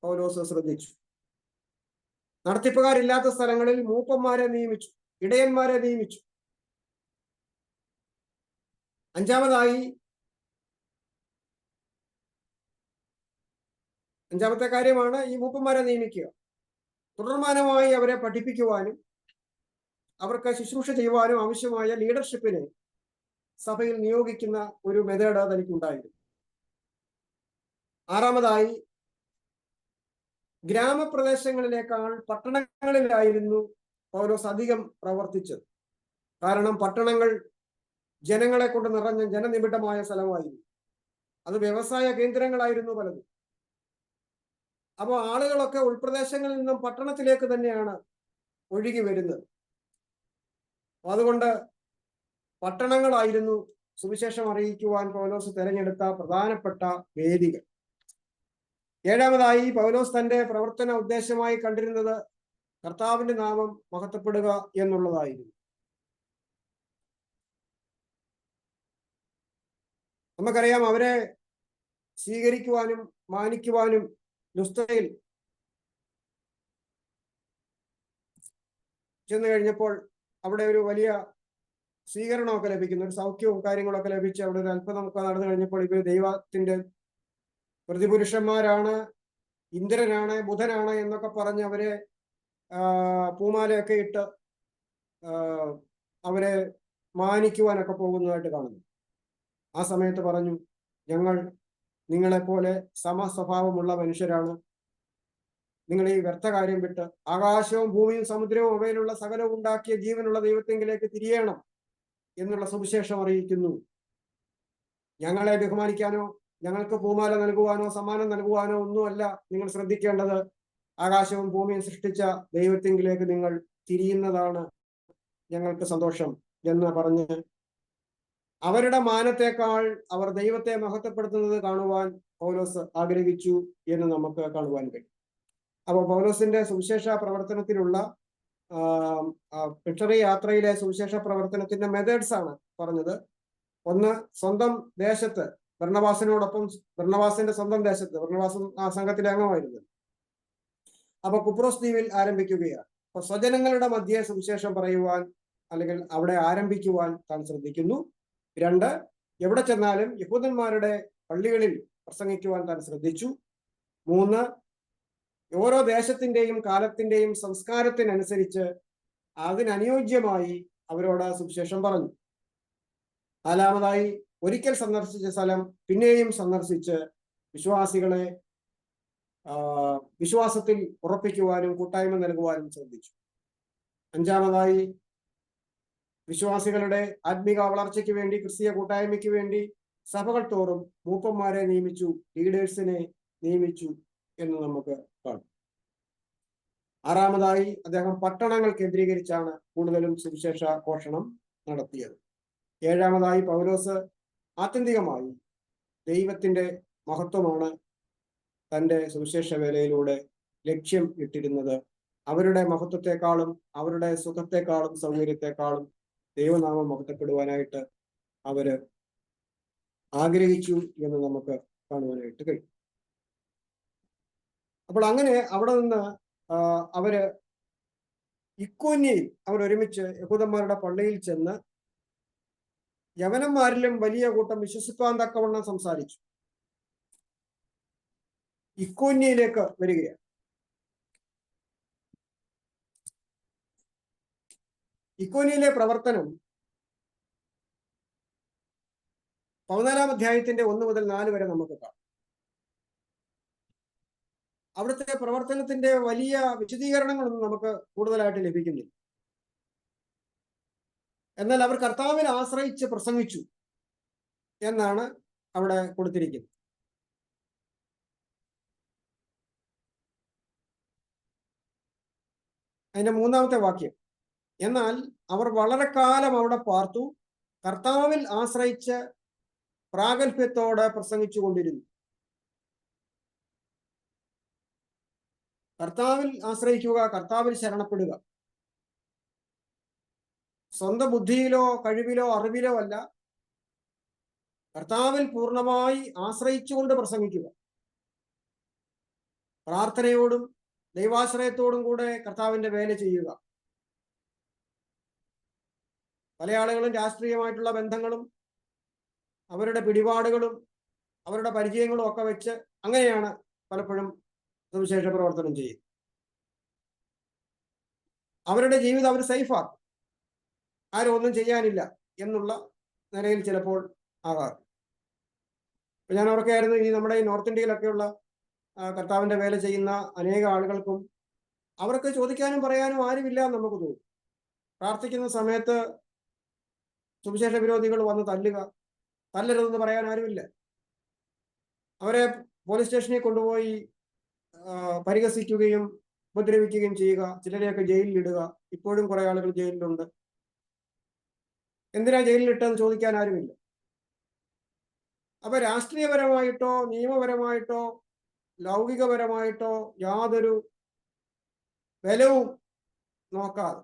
പൗലോസ് ശ്രദ്ധിച്ചു. നടത്തിപ്പുകാരില്ലാത്ത സ്ഥലങ്ങളിൽ മൂപ്പന്മാരെ നിയമിച്ചു, ഇടയന്മാരെ നിയമിച്ചു. അഞ്ചാമത്തെ കാര്യമാണ് ഈ മൂപ്പന്മാരെ നിയമിക്കുക. തുടർമാനമായി അവരെ പഠിപ്പിക്കുവാനും അവർക്ക് ശുശ്രൂഷ ചെയ്യുവാനും ആവശ്യമായ ലീഡർഷിപ്പിനെ സഭയിൽ നിയോഗിക്കുന്ന ഒരു മെത്തേഡ് തനിക്കുണ്ടായിരുന്നു. ആറാമതായി, ഗ്രാമപ്രദേശങ്ങളിലേക്കാൾ പട്ടണങ്ങളിലായിരുന്നു പൗലോസ് അധികം പ്രവർത്തിച്ചത്. കാരണം പട്ടണങ്ങൾ ജനങ്ങളെ കൊണ്ട് നിറഞ്ഞ ജനനിബിഡമായ സ്ഥലമായിരുന്നു. അത് വ്യവസായ കേന്ദ്രങ്ങളായിരുന്നു പലതും. അപ്പോൾ ആളുകളൊക്കെ ഉൾപ്രദേശങ്ങളിൽ നിന്നും പട്ടണത്തിലേക്ക് തന്നെയാണ് ഒഴുകി വരുന്നത്. അതുകൊണ്ട് പട്ടണങ്ങളായിരുന്നു സുവിശേഷം അറിയിക്കുവാൻ പൗലോസ് തിരഞ്ഞെടുത്ത പ്രധാനപ്പെട്ട വേദികൾ. ഏഴാമതായി, പൗലോസ് തന്റെ പ്രവർത്തന ഉദ്ദേശമായി കണ്ടിരുന്നത് കർത്താവിന്റെ നാമം മഹത്വപ്പെടുക എന്നുള്ളതായിരുന്നു. നമുക്കറിയാം, അവരെ സ്വീകരിക്കുവാനും മാനിക്കുവാനും ലുസ്ത്രയിൽ ചെന്ന് കഴിഞ്ഞപ്പോൾ അവിടെ ഒരു വലിയ സ്വീകരണമൊക്കെ ലഭിക്കുന്നു, ഒരു സൗഖ്യവും കാര്യങ്ങളൊക്കെ ലഭിച്ച് അവിടെ ഒരു അത്ഭുതമൊക്കെ നടന്നു കഴിഞ്ഞപ്പോൾ ഇവർ ദൈവത്തിന്റെ പ്രതിപുരുഷന്മാരാണ്, ഇന്ദ്രനാണ്, ബുധനാണ് എന്നൊക്കെ പറഞ്ഞ് അവരെ പൂമാലയൊക്കെ ഇട്ട് അവരെ മാനിക്കുവാനൊക്കെ പോകുന്നതായിട്ട് കാണുന്നു. ആ സമയത്ത് പറഞ്ഞു, ഞങ്ങൾ നിങ്ങളെപ്പോലെ സമസ്വഭാവമുള്ള മനുഷ്യരാണ്. നിങ്ങൾ ഈ വ്യർത്ഥ കാര്യം വിട്ട് ആകാശവും ഭൂമിയും സമുദ്രവും അവയിലുള്ള സകലവും ഉണ്ടാക്കിയ ജീവനുള്ള ദൈവത്തെങ്കിലേക്ക് തിരിയണം എന്നുള്ള സുവിശേഷം അറിയിക്കുന്നു. ഞങ്ങളെ ബഹുമാനിക്കാനോ ഞങ്ങൾക്ക് പൂമാല നൽകുവാനോ സമ്മാനം നൽകുവാനോ ഒന്നുമല്ല നിങ്ങൾ ശ്രദ്ധിക്കേണ്ടത്. ആകാശവും ഭൂമിയും സൃഷ്ടിച്ച ദൈവത്തെങ്കിലേക്ക് നിങ്ങൾ തിരിയുന്നതാണ് ഞങ്ങൾക്ക് സന്തോഷം എന്ന് പറഞ്ഞ് അവരുടെ മാനത്തേക്കാൾ അവർ ദൈവത്തെ മഹത്വപ്പെടുത്തുന്നത് കാണുവാൻ പൗലോസ് ആഗ്രഹിച്ചു എന്ന് നമുക്ക് കാണുവാൻ കഴിയും. അപ്പോൾ പൗലോസിന്റെ സുവിശേഷ പ്രവർത്തനത്തിലുള്ള മിഷണറി യാത്രയിലെ സുവിശേഷ പ്രവർത്തനത്തിന്റെ മെത്തേഡ്സ് ആണ് പറഞ്ഞത്. ഒന്ന്, സ്വന്തം ദേശത്ത് ബർണ്ണബാസിനോടൊപ്പം, ബർണ്ണബാസിന്റെ സ്വന്തം ദേശത്ത്, ബർണ്ണബാസ് ആ സംഘത്തിലെ അംഗമായിരുന്നു. അപ്പൊ കുപ്രോസ് ദ്വീപിൽ ആരംഭിക്കുകയാണ്. അപ്പൊ സ്വജനങ്ങളുടെ മധ്യേ സുവിശേഷം പറയുവാൻ അല്ലെങ്കിൽ അവിടെ ആരംഭിക്കുവാൻ താൻ ശ്രദ്ധിക്കുന്നു. 2, എവിടെ ചെന്നാലും യഹൂദന്മാരുടെ പള്ളികളിൽ പ്രസംഗിക്കുവാൻ താൻ ശ്രദ്ധിച്ചു. 3, ഓരോ ദേശത്തിന്റെയും കാലത്തിന്റെയും സംസ്കാരത്തിനനുസരിച്ച് അതിനനുയോജ്യമായി അവരോട് സുവിശേഷം പറഞ്ഞു. 4, ഒരിക്കൽ സന്ദർശിച്ച സ്ഥലം പിന്നെയും സന്ദർശിച്ച് വിശ്വാസികളെ വിശ്വാസത്തിൽ ഉറപ്പിക്കുവാനും കൂട്ടായ്മ നൽകുവാനും ശ്രദ്ധിച്ചു. 5, വിശ്വാസികളുടെ ആത്മീക വളർച്ചയ്ക്ക് വേണ്ടി, ക്രിസ്തീയ കൂട്ടായ്മയ്ക്ക് വേണ്ടി സഭകൾ തോറും മൂപ്പന്മാരെ നിയമിച്ചു, ലീഡേഴ്സിനെ നിയമിച്ചു എന്ന് നമുക്ക് കാണാം. 6, അദ്ദേഹം പട്ടണങ്ങൾ കേന്ദ്രീകരിച്ചാണ് കൂടുതലും സുവിശേഷ ഘോഷണം നടത്തിയത്. 7, പൗലോസ് ആത്യന്തികമായി ദൈവത്തിന്റെ മഹത്വമാണ് തന്റെ സുവിശേഷ വേലയിലൂടെ ലക്ഷ്യം ഇട്ടിരുന്നത്. അവരുടെ മഹത്വത്തെക്കാളും അവരുടെ സുഖത്തെക്കാളും സൗകര്യത്തെക്കാളും ദൈവനാമം മഹത്വപ്പെടുവാനായിട്ട് അവര് ആഗ്രഹിച്ചു എന്ന് നമുക്ക് കാണുവാനായിട്ട് കഴിയും. അപ്പോൾ അങ്ങനെ അവിടെ നിന്ന് അവര് ഇക്കോന്യയിൽ അവർ ഒരുമിച്ച് യഹൂദന്മാരുടെ പള്ളിയിൽ ചെന്ന് യവനന്മാരിലും വലിയ കൂട്ടം വിശ്വസിപ്പാൻ തക്കവണ്ണം സംസാരിച്ചു. ഇക്കോന്യയിലേക്ക് വരികയാണ്. ഇക്കോനിയിലെ പ്രവർത്തനം 14-ാം അധ്യായത്തിന്റെ 1 മുതൽ 4 വരെ നമുക്ക് കാണാം. അവിടുത്തെ പ്രവർത്തനത്തിന്റെ വലിയ വിശദീകരണങ്ങളൊന്നും നമുക്ക് കൂടുതലായിട്ട് ലഭിക്കുന്നില്ല. എന്നാൽ അവർ കർത്താവിനെ ആശ്രയിച്ച് പ്രസംഗിച്ചു എന്നാണ് അവിടെ കൊടുത്തിരിക്കുന്നത്. അതിന്റെ 3-ാമത്തെ വാക്യം, എന്നാൽ അവർ വളരെ കാലം അവിടെ പാർത്തു, കർത്താവിൽ ആശ്രയിച്ച് പ്രാഗൽഭ്യത്തോടെ പ്രസംഗിച്ചു കൊണ്ടിരുന്നു. കർത്താവിൽ ആശ്രയിക്കുക, കർത്താവിൽ ശരണപ്പെടുക. സ്വന്തം ബുദ്ധിയിലോ കഴിവിലോ അറിവിലോ അല്ല, കർത്താവിൽ പൂർണ്ണമായി ആശ്രയിച്ചുകൊണ്ട് പ്രസംഗിക്കുക. പ്രാർത്ഥനയോടും ദൈവാശ്രയത്തോടും കൂടെ കർത്താവിന്റെ വേല ചെയ്യുക. പല ആളുകളും രാഷ്ട്രീയമായിട്ടുള്ള ബന്ധങ്ങളും അവരുടെ പിടിപാടുകളും അവരുടെ പരിചയങ്ങളും ഒക്കെ വെച്ച് അങ്ങനെയാണ് പലപ്പോഴും സുവിശേഷ പ്രവർത്തനം ചെയ്യുന്നത്. അവരുടെ ജീവിതം അവർ സേഫാക്കും, ആരും ഒന്നും ചെയ്യാനില്ല എന്നുള്ള നിലയിൽ ചിലപ്പോൾ ആകാറ്. ഞാൻ ഓർക്കുകയായിരുന്നു, ഈ നമ്മുടെ ഈ നോർത്ത് ഇന്ത്യയിലൊക്കെയുള്ള കർത്താവിന്റെ വേല ചെയ്യുന്ന അനേക ആളുകൾക്കും അവർക്ക് ചോദിക്കാനും പറയാനും ആരുമില്ല എന്ന് നമുക്ക് തോന്നും. പ്രാർത്ഥിക്കുന്ന സമയത്ത് സുവിശേഷ വിരോധികൾ വന്ന് തല്ലരുതെന്ന് പറയാൻ ആരുമില്ല. അവരെ പോലീസ് സ്റ്റേഷനിൽ കൊണ്ടുപോയി പരിഹസിക്കുകയും ഉപദ്രവിക്കുകയും ചെയ്യുക, ചിലരെയൊക്കെ ജയിലിലിടുക. ഇപ്പോഴും കുറെ ആളുകൾ ജയിലിലുണ്ട്. എന്തിനാ ജയിലിലിട്ടെന്ന് ചോദിക്കാൻ ആരുമില്ല. അപ്പൊ രാഷ്ട്രീയപരമായിട്ടോ നിയമപരമായിട്ടോ ലൗകികപരമായിട്ടോ യാതൊരു ബലവും നോക്കാതെ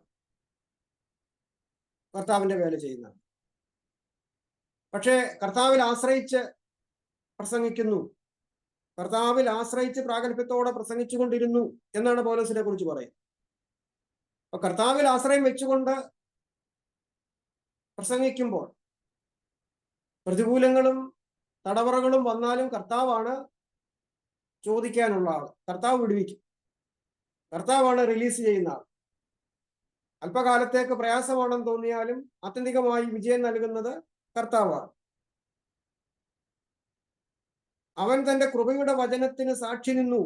കർത്താവിന്റെ വേല ചെയ്യുന്ന, പക്ഷെ കർത്താവിൽ ആശ്രയിച്ച് പ്രസംഗിക്കുന്നു, കർത്താവിൽ ആശ്രയിച്ച് പ്രാഗൽഭ്യത്തോടെ പ്രസംഗിച്ചു കൊണ്ടിരുന്നു എന്നാണ് പൗലോസിനെ കുറിച്ച് പറയുന്നത്. അപ്പൊ കർത്താവിൽ ആശ്രയം വെച്ചുകൊണ്ട് പ്രസംഗിക്കുമ്പോൾ പ്രതികൂലങ്ങളും തടവറകളും വന്നാലും കർത്താവാണ് ചോദിക്കാനുള്ള ആൾ. കർത്താവ് വിടുവിക്കും, കർത്താവാണ് റിലീസ് ചെയ്യുന്ന ആൾ. അല്പകാലത്തേക്ക് പ്രയാസമാണെന്ന് തോന്നിയാലും ആത്യന്തികമായി വിജയം നൽകുന്നത് കർത്താവാണ്. അവൻ തന്റെ കൃപയുടെ വചനത്തിന് സാക്ഷി നിന്നു,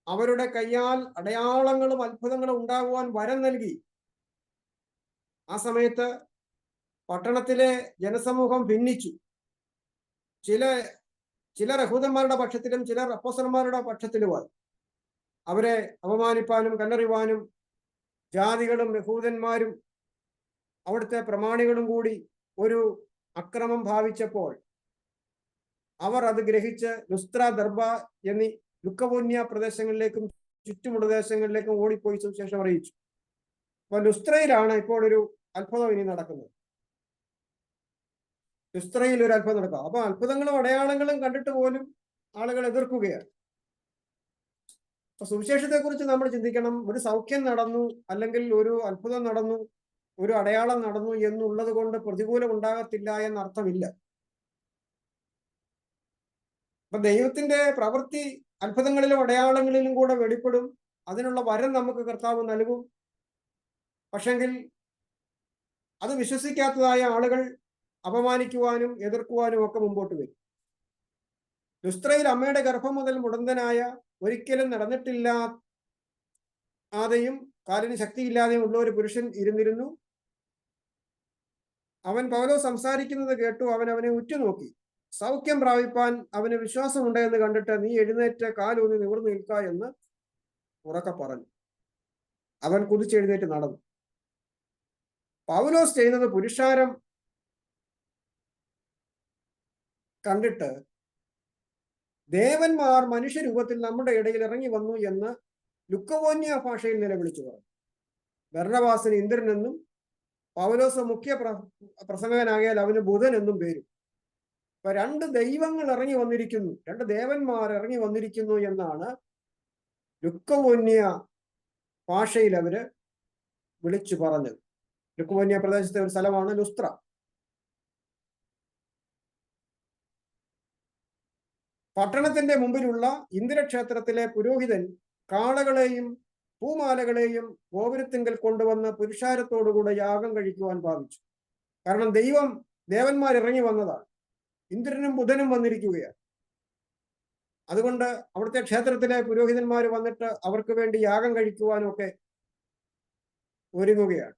അവരുടെ കയ്യാൽ അടയാളങ്ങളും അത്ഭുതങ്ങളും ഉണ്ടാകുവാൻ വരം നൽകി. ആ സമയത്ത് പട്ടണത്തിലെ ജനസമൂഹം ഭിന്നിച്ചു. ചിലർ യഹൂദന്മാരുടെ പക്ഷത്തിലും ചിലർ അപ്പോസ്തലന്മാരുടെ പക്ഷത്തിലുമായി. അവരെ അപമാനിപ്പാനും കല്ലെറിയുവാനും ജാതികളും യഹൂദന്മാരും അവിടുത്തെ പ്രമാണികളും കൂടി ഒരു അക്രമം ഭാവിച്ചപ്പോൾ അവർ അത് ഗ്രഹിച്ച് ലുസ്ത്ര, ദർബ എന്നീ ലുക്കവോന്യ പ്രദേശങ്ങളിലേക്കും ചുറ്റുമുള്ള ദേശങ്ങളിലേക്കും ഓടിപ്പോയി സുവിശേഷം അറിയിച്ചു. അപ്പൊ ലുസ്ത്രയിലാണ് ഇപ്പോൾ ഒരു അത്ഭുതം ഇനി നടക്കുന്നത്. ലുസ്ത്രയിൽ ഒരു അത്ഭുതം നടക്കുക. അപ്പൊ അത്ഭുതങ്ങളും അടയാളങ്ങളും കണ്ടിട്ട് പോലും ആളുകൾ എതിർക്കുകയാണ്. അപ്പൊ സുവിശേഷത്തെ കുറിച്ച് നമ്മൾ ചിന്തിക്കണം. ഒരു സൗഖ്യം നടന്നു, അല്ലെങ്കിൽ ഒരു അത്ഭുതം നടന്നു, ഒരു അടയാളം നടന്നു എന്നുള്ളത് കൊണ്ട് പ്രതികൂലം ഉണ്ടാകത്തില്ല എന്നർത്ഥമില്ല. അപ്പൊ ദൈവത്തിന്റെ പ്രവൃത്തി അത്ഭുതങ്ങളിലും അടയാളങ്ങളിലും കൂടെ വെളിപ്പെടും. അതിനുള്ള വരം നമുക്ക് കർത്താവ് നൽകും. പക്ഷെങ്കിൽ അത് വിശ്വസിക്കാത്തതായ ആളുകൾ അപമാനിക്കുവാനും എതിർക്കുവാനും ഒക്കെ മുമ്പോട്ട് വരും. ലുസ്ത്രയിൽ അമ്മയുടെ ഗർഭം മുതൽ മുടന്തനായ, ഒരിക്കലും നടന്നിട്ടില്ലാതെയും കാലിന് ശക്തിയില്ലാതെയും ഉള്ള ഒരു പുരുഷൻ ഇരുന്നിരുന്നു. അവൻ പൗലോസ് സംസാരിക്കുന്നത് കേട്ടു. അവനെ ഉറ്റുനോക്കി. സൗഖ്യം പ്രാപിപ്പാൻ അവന് വിശ്വാസമുണ്ട് എന്ന് കണ്ടിട്ട്, നീ എഴുന്നേറ്റ് കാലൂന്നി നിവർന്നു നിൽക്ക എന്ന് ഉറക്കെ പറഞ്ഞു. അവൻ കുതിച്ചെഴുന്നേറ്റ് നടന്നു. പൗലോസ് ചെയ്യുന്നത് പുരുഷാരം കണ്ടിട്ട്, ദേവന്മാർ മനുഷ്യരൂപത്തിൽ നമ്മുടെ ഇടയിൽ ഇറങ്ങി വന്നു എന്ന് ലുക്കവോന്യ ഭാഷയിൽ നിലവിളിച്ചു പറഞ്ഞു. ബർന്നബാസിന് ഇന്ദ്രൻ എന്നും പൗലോസ് മുഖ്യ പ്രസംഗകനാകിയാൽ അവന് ബുധൻ എന്നും പേരും. അപ്പൊ രണ്ട് ദൈവങ്ങൾ ഇറങ്ങി വന്നിരിക്കുന്നു, രണ്ട് ദേവന്മാർ ഇറങ്ങി വന്നിരിക്കുന്നു എന്നാണ് ലുക്കവോന്യ ഭാഷയിൽ അവര് വിളിച്ചു പറഞ്ഞത്. ലുക്കവോന്യ പ്രദേശത്തെ ഒരു സ്ഥലമാണ് ലുസ്ത്ര. പട്ടണത്തിന്റെ മുമ്പിലുള്ള ഇന്ദ്രക്ഷേത്രത്തിലെ പുരോഹിതൻ കാളകളെയും പൂമാലകളെയും ഗോപുരത്തിങ്കൽ കൊണ്ടുവന്ന് പുരുഷാരത്തോടുകൂടെ യാഗം കഴിക്കുവാൻ ഭാവിച്ചു. കാരണം ദേവന്മാർ ഇറങ്ങി വന്നതാണ്. ഇന്ദ്രനും ബുധനും വന്നിരിക്കുകയാണ്. അതുകൊണ്ട് അവിടുത്തെ ക്ഷേത്രത്തിലെ പുരോഹിതന്മാർ വന്നിട്ട് അവർക്ക് വേണ്ടി യാഗം കഴിക്കുവാനും ഒക്കെ ഒരുങ്ങുകയാണ്.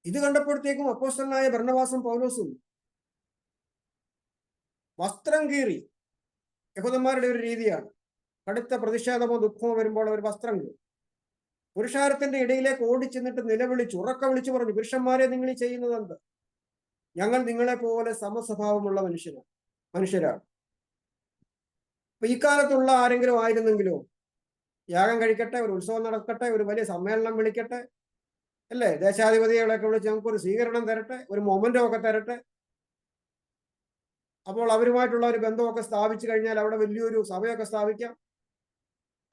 ഇത് കണ്ടപ്പോഴത്തേക്കും അപ്പോസ്തലനായ ബർന്നബാസും പൗലോസും വസ്ത്രം കീറി. യഹൂദന്മാരുടെ ഒരു രീതിയാണ്, കടുത്ത പ്രതിഷേധമോ ദുഃഖമോ വരുമ്പോൾ അവർ വസ്ത്രം കീറി. പുരുഷാരത്തിന്റെ ഇടയിലേക്ക് ഓടിച്ചെന്നിട്ട് നിലവിളിച്ചു, ഉറക്ക വിളിച്ചു പറഞ്ഞു, പുരുഷന്മാരെ നിങ്ങൾ ഈ ചെയ്യുന്നത് എന്ത്? ഞങ്ങൾ നിങ്ങളെ പോലെ സമസ്വഭാവമുള്ള മനുഷ്യരാണ്. അപ്പൊ ഈ കാലത്തുള്ള ആരെങ്കിലും ആയിരുന്നെങ്കിലോ യാഗം കഴിക്കട്ടെ, ഒരു ഉത്സവം നടക്കട്ടെ, ഒരു വലിയ സമ്മേളനം വിളിക്കട്ടെ, അല്ലേ, ദേശാധിപതികളൊക്കെ വിളിച്ച് നമുക്കൊരു സ്വീകരണം തരട്ടെ, ഒരു മൊമെന്റോ ഒക്കെ തരട്ടെ. അപ്പോൾ അവരുമായിട്ടുള്ള ഒരു ബന്ധമൊക്കെ സ്ഥാപിച്ചു കഴിഞ്ഞാൽ അവിടെ വലിയൊരു സഭയൊക്കെ സ്ഥാപിക്കാം.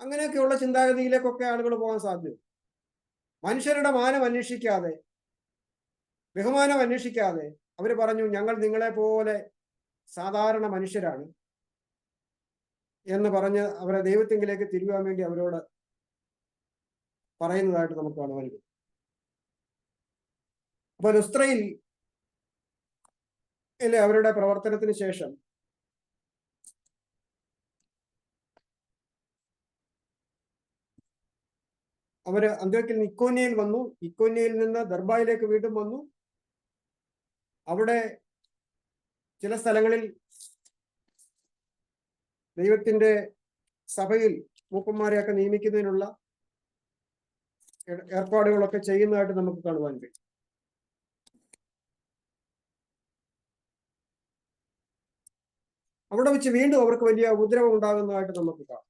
അങ്ങനെയൊക്കെയുള്ള ചിന്താഗതിയിലേക്കൊക്കെ ആളുകൾ പോകാൻ സാധ്യത. മനുഷ്യരുടെ മാനം അന്വേഷിക്കാതെ, ബഹുമാനം അന്വേഷിക്കാതെ അവർ പറഞ്ഞു, ഞങ്ങൾ നിങ്ങളെ പോലെ സാധാരണ മനുഷ്യരാണ് എന്ന് പറഞ്ഞ് അവരെ ദൈവത്തിങ്കിലേക്ക് തിരിയുവാൻ വേണ്ടി അവരോട് പറയുന്നതായിട്ട് നമുക്ക് കാണുവാൻ കഴിയും. അപ്പൊ ലുസ്ത്രയിൽ അവരുടെ പ്രവർത്തനത്തിന് ശേഷം അവര് അന്ത്യോക്യയിൽ ഇക്കോന്യയിൽ വന്നു. ഇക്കോന്യയിൽ നിന്ന് ദർബായിലേക്ക് വീണ്ടും വന്നു. അവിടെ ചില സ്ഥലങ്ങളിൽ ദൈവത്തിന്റെ സഭയിൽ മൂപ്പന്മാരെയൊക്കെ നിയമിക്കുന്നതിനുള്ള ഏർപ്പാടുകളൊക്കെ ചെയ്യുന്നതായിട്ട് നമുക്ക് കാണുവാൻ കഴിയും. അവിടെ വെച്ച് വീണ്ടും അവർക്ക് വലിയ ഉപദ്രവം ഉണ്ടാകുന്നതായിട്ട് നമുക്ക് കാണാം.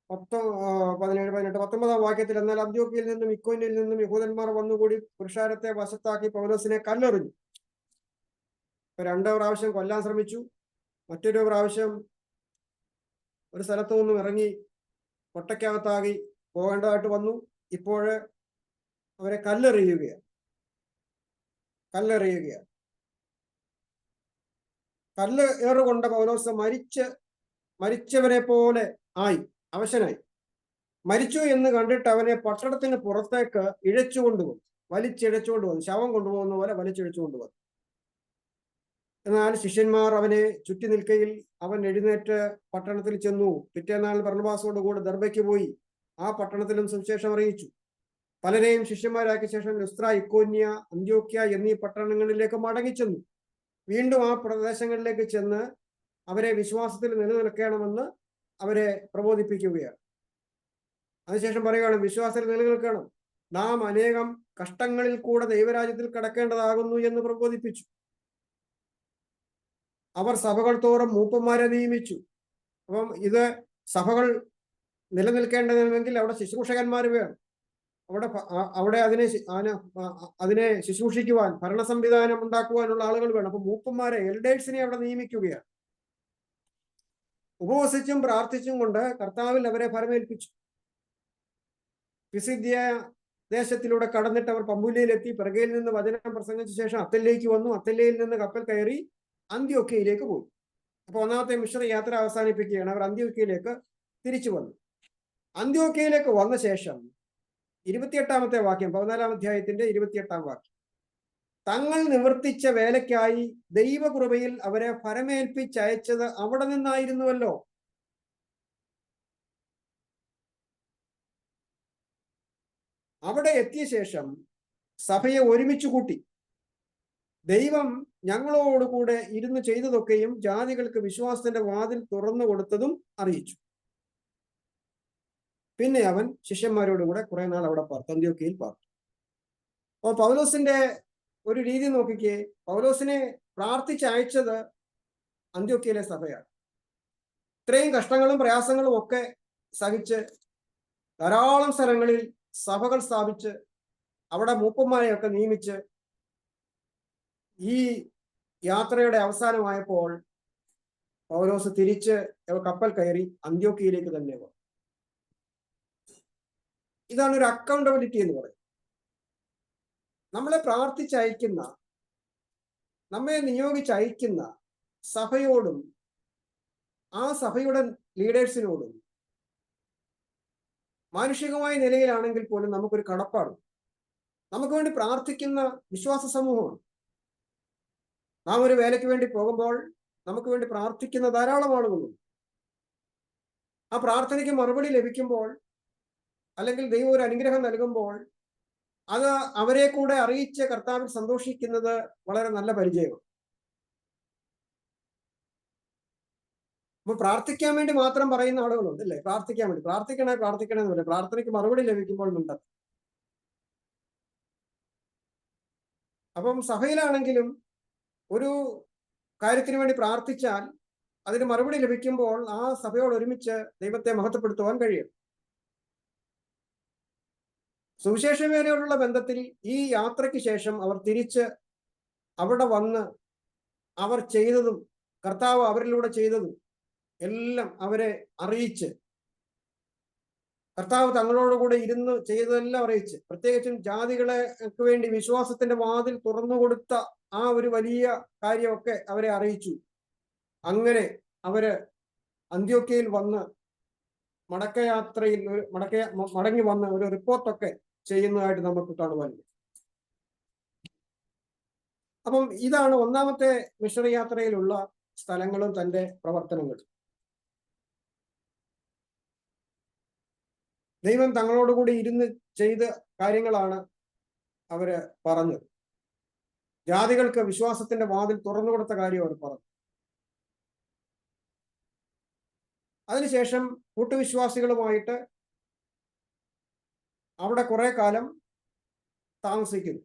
17, 18, 19 വാക്യത്തിൽ, എന്നാൽ അന്ത്യോക്യയിൽ നിന്നും ഇക്കോന്യയിൽ നിന്നും യഹൂദന്മാർ വന്നുകൂടി പുരുഷാരത്തെ വശത്താക്കി പൗലോസിനെ കല്ലെറിഞ്ഞു. 2 പ്രാവശ്യം കൊല്ലാൻ ശ്രമിച്ചു. മറ്റൊരു പ്രാവശ്യം ഒരു സ്ഥലത്തു നിന്നും ഇറങ്ങി കൊട്ടയ്ക്കകത്താകി പോകേണ്ടതായിട്ട് വന്നു. ഇപ്പോൾ അവരെ കല്ലെറിയുകയാണ്. കല്ല് ഏറുകൊണ്ട പൗലോസ് മരിച്ചവരെ പോലെ ആയി, അവശനായി. മരിച്ചു എന്ന് കണ്ടിട്ട് അവനെ പട്ടണത്തിന് പുറത്തേക്ക് വലിച്ചിഴച്ചുകൊണ്ട് വന്നു. ശവം കൊണ്ടുപോകുന്ന പോലെ വലിച്ചിഴച്ചുകൊണ്ട് വന്നു. എന്നാൽ ശിഷ്യന്മാർ അവനെ ചുറ്റി നിൽക്കയിൽ അവൻ എഴുന്നേറ്റ് പട്ടണത്തിൽ ചെന്നു. പിറ്റേന്നാൾ ബർന്നബാസോട് കൂടെ ദർബയ്ക്ക് പോയി ആ പട്ടണത്തിലും സുവിശേഷം അറിയിച്ചു. പലരെയും ശിഷ്യന്മാരാക്കിയ ശേഷം ലുസ്ത്ര, ഇക്കോന്യ, അന്ത്യോക്യ എന്നീ പട്ടണങ്ങളിലേക്ക് മടങ്ങിച്ചെന്നു. വീണ്ടും ആ പ്രദേശങ്ങളിലേക്ക് ചെന്ന് അവരെ വിശ്വാസത്തിൽ നിലനിൽക്കണമെന്ന് അവരെ പ്രബോധിപ്പിക്കുകയാണ്. അതിനുശേഷം പറയുകയാണ്, വിശ്വാസത്തിൽ നിലനിൽക്കണം, നാം അനേകം കഷ്ടങ്ങളിൽ കൂടെ ദൈവരാജ്യത്തിൽ കടക്കേണ്ടതാകുന്നു എന്ന് പ്രബോധിപ്പിച്ചു. അവർ സഭകൾ തോറും മൂപ്പന്മാരെ നിയമിച്ചു. അപ്പം ഇത് സഭകൾ നിലനിൽക്കേണ്ടതെങ്കിൽ അവിടെ ശുശ്രൂഷകന്മാർ വേണം. അവിടെ അതിനെ ശുശ്രൂഷിക്കുവാൻ, ഭരണ സംവിധാനം ഉണ്ടാക്കുവാനുള്ള ആളുകൾ വേണം. അപ്പൊ മൂപ്പന്മാരെ, എൽഡേഴ്സിനെ അവിടെ നിയമിക്കുകയാണ്. ഉപവസിച്ചും പ്രാർത്ഥിച്ചും കൊണ്ട് കർത്താവിൽ അവരെ ഫലമേൽപ്പിച്ചു. പിസിദ്യ ദേശത്തിലൂടെ കടന്നിട്ട് അവർ പമ്പൂലിയിലെത്തി. പെർഗയിൽ നിന്ന് വചനം പ്രസംഗിച്ച ശേഷം അത്തല്യയിലേക്ക് വന്നു. അത്തല്യയിൽ നിന്ന് കപ്പൽ കയറി അന്ത്യോക്യയിലേക്ക് പോയി. അപ്പൊ 1ാമത്തെ മിഷണറി യാത്ര അവസാനിപ്പിക്കുകയാണ്. അവർ അന്ത്യോക്യയിലേക്ക് തിരിച്ചു വന്നു. അന്ത്യോക്യയിലേക്ക് വന്ന ശേഷം 28-ാമത്തെ വാക്യം, 14-ാം അധ്യായത്തിന്റെ 28-ാം വാക്യം, തങ്ങൾ നിവർത്തിച്ച വേലയ്ക്കായി ദൈവകൃപയിൽ അവരെ ഫലമേൽപ്പിച്ചയച്ചത് അവിടെ നിന്നായിരുന്നുവല്ലോ. അവിടെ എത്തിയ ശേഷം സഭയെ ഒരുമിച്ച് കൂട്ടി. ദൈവം ഞങ്ങളോടുകൂടെ ഇരുന്ന് ചെയ്തതൊക്കെയും ജാതികൾക്ക് വിശ്വാസത്തിന്റെ വാതിൽ തുറന്നു കൊടുത്തതും അറിയിച്ചു. പിന്നെ അവൻ ശിഷ്യന്മാരോടുകൂടെ കുറെ നാൾ അവിടെ അന്ത്യോക്യയിൽ പാർത്തു. അപ്പോൾ പൗലോസിന്റെ ഒരു രീതി നോക്കിക്കേ, പൗലോസിനെ പ്രാർത്ഥിച്ചയച്ചത് അന്ത്യോക്യയിലെ സഭയാണ്. ഇത്രയും കഷ്ടങ്ങളും പ്രയാസങ്ങളും ഒക്കെ സഹിച്ച് ധാരാളം സ്ഥലങ്ങളിൽ സഭകൾ സ്ഥാപിച്ച് അവിടെ മൂപ്പന്മാരെയൊക്കെ നിയമിച്ച് ഈ യാത്രയുടെ അവസാനമായപ്പോൾ പൗലോസ് തിരിച്ച് കപ്പൽ കയറി അന്ത്യോക്യയിലേക്ക് തന്നെ വന്നു. ഇതാണ് ഒരു അക്കൗണ്ടബിലിറ്റി എന്ന് പറയുന്നത്. നമ്മളെ പ്രാർത്ഥിച്ചയക്കുന്ന, നമ്മെ നിയോഗിച്ചയക്കുന്ന സഭയോടും ആ സഭയുടെ ലീഡേഴ്സിനോടും മാനുഷികമായ നിലയിലാണെങ്കിൽ പോലും നമുക്കൊരു കടപ്പാടും. നമുക്ക് വേണ്ടി പ്രാർത്ഥിക്കുന്ന വിശ്വാസ സമൂഹമാണ്. നാം ഒരു വേലയ്ക്ക് വേണ്ടി പോകുമ്പോൾ നമുക്ക് വേണ്ടി പ്രാർത്ഥിക്കുന്ന ധാരാളം ആളുകളുണ്ട്. ആ പ്രാർത്ഥനയ്ക്ക് മറുപടി ലഭിക്കുമ്പോൾ, അല്ലെങ്കിൽ ദൈവം ഒരു അനുഗ്രഹം നൽകുമ്പോൾ, അത് അവരെ കൂടെ അറിയിച്ച് കർത്താവിൽ സന്തോഷിക്കുന്നത് വളരെ നല്ല പരിചയമാണ്. അപ്പൊ പ്രാർത്ഥിക്കാൻ വേണ്ടി മാത്രം പറയുന്ന ആളുകളുണ്ട് അല്ലേ? പ്രാർത്ഥിക്കാൻ വേണ്ടി പ്രാർത്ഥിക്കണേ എന്ന് പറയും. പ്രാർത്ഥനയ്ക്ക് മറുപടി ലഭിക്കുമ്പോൾ ഉണ്ട്. അപ്പം സഭയിലാണെങ്കിലും ഒരു കാര്യത്തിന് വേണ്ടി പ്രാർത്ഥിച്ചാൽ അതിന് മറുപടി ലഭിക്കുമ്പോൾ ആ സഭയോട് ഒരുമിച്ച് ദൈവത്തെ മഹത്വപ്പെടുത്തുവാൻ കഴിയും. സുവിശേഷ വേലയോടുള്ള ബന്ധത്തിൽ ഈ യാത്രയ്ക്ക് ശേഷം അവർ തിരിച്ച് അവിടെ വന്ന് അവർ ചെയ്തതും കർത്താവ് അവരിലൂടെ ചെയ്തതും എല്ലാം അവരെ അറിയിച്ച്, കർത്താവ് തങ്ങളോടുകൂടെ ഇരുന്ന് ചെയ്തതെല്ലാം അറിയിച്ച്, പ്രത്യേകിച്ചും ജാതികൾക്ക് വേണ്ടി വിശ്വാസത്തിന്റെ വാതിൽ തുറന്നുകൊടുത്ത ആ ഒരു വലിയ കാര്യമൊക്കെ അവരെ അറിയിച്ചു. അങ്ങനെ അവര് അന്ത്യോക്യയിൽ വന്ന് മടക്കയാത്രയിൽ മടങ്ങി വന്ന് ഒരു റിപ്പോർട്ടൊക്കെ ചെയ്യുന്നതായിട്ട് നമുക്ക് കാണുവാൻ. അപ്പം ഇതാണ് ഒന്നാമത്തെ മിഷണറി യാത്രയിലുള്ള സ്ഥലങ്ങളും തന്റെ പ്രവർത്തനങ്ങളും. ദൈവം തങ്ങളോടുകൂടി ഇരുന്ന് ചെയ്ത കാര്യങ്ങളാണ് അവര് പറഞ്ഞത്. ജാതികൾക്ക് വിശ്വാസത്തിന്റെ വാതിൽ തുറന്നു കൊടുത്ത കാര്യം അവർ പറഞ്ഞു. അതിനുശേഷം കൂട്ടുവിശ്വാസികളുമായിട്ട് അവിടെ കുറെ കാലം താമസിക്കുന്നു.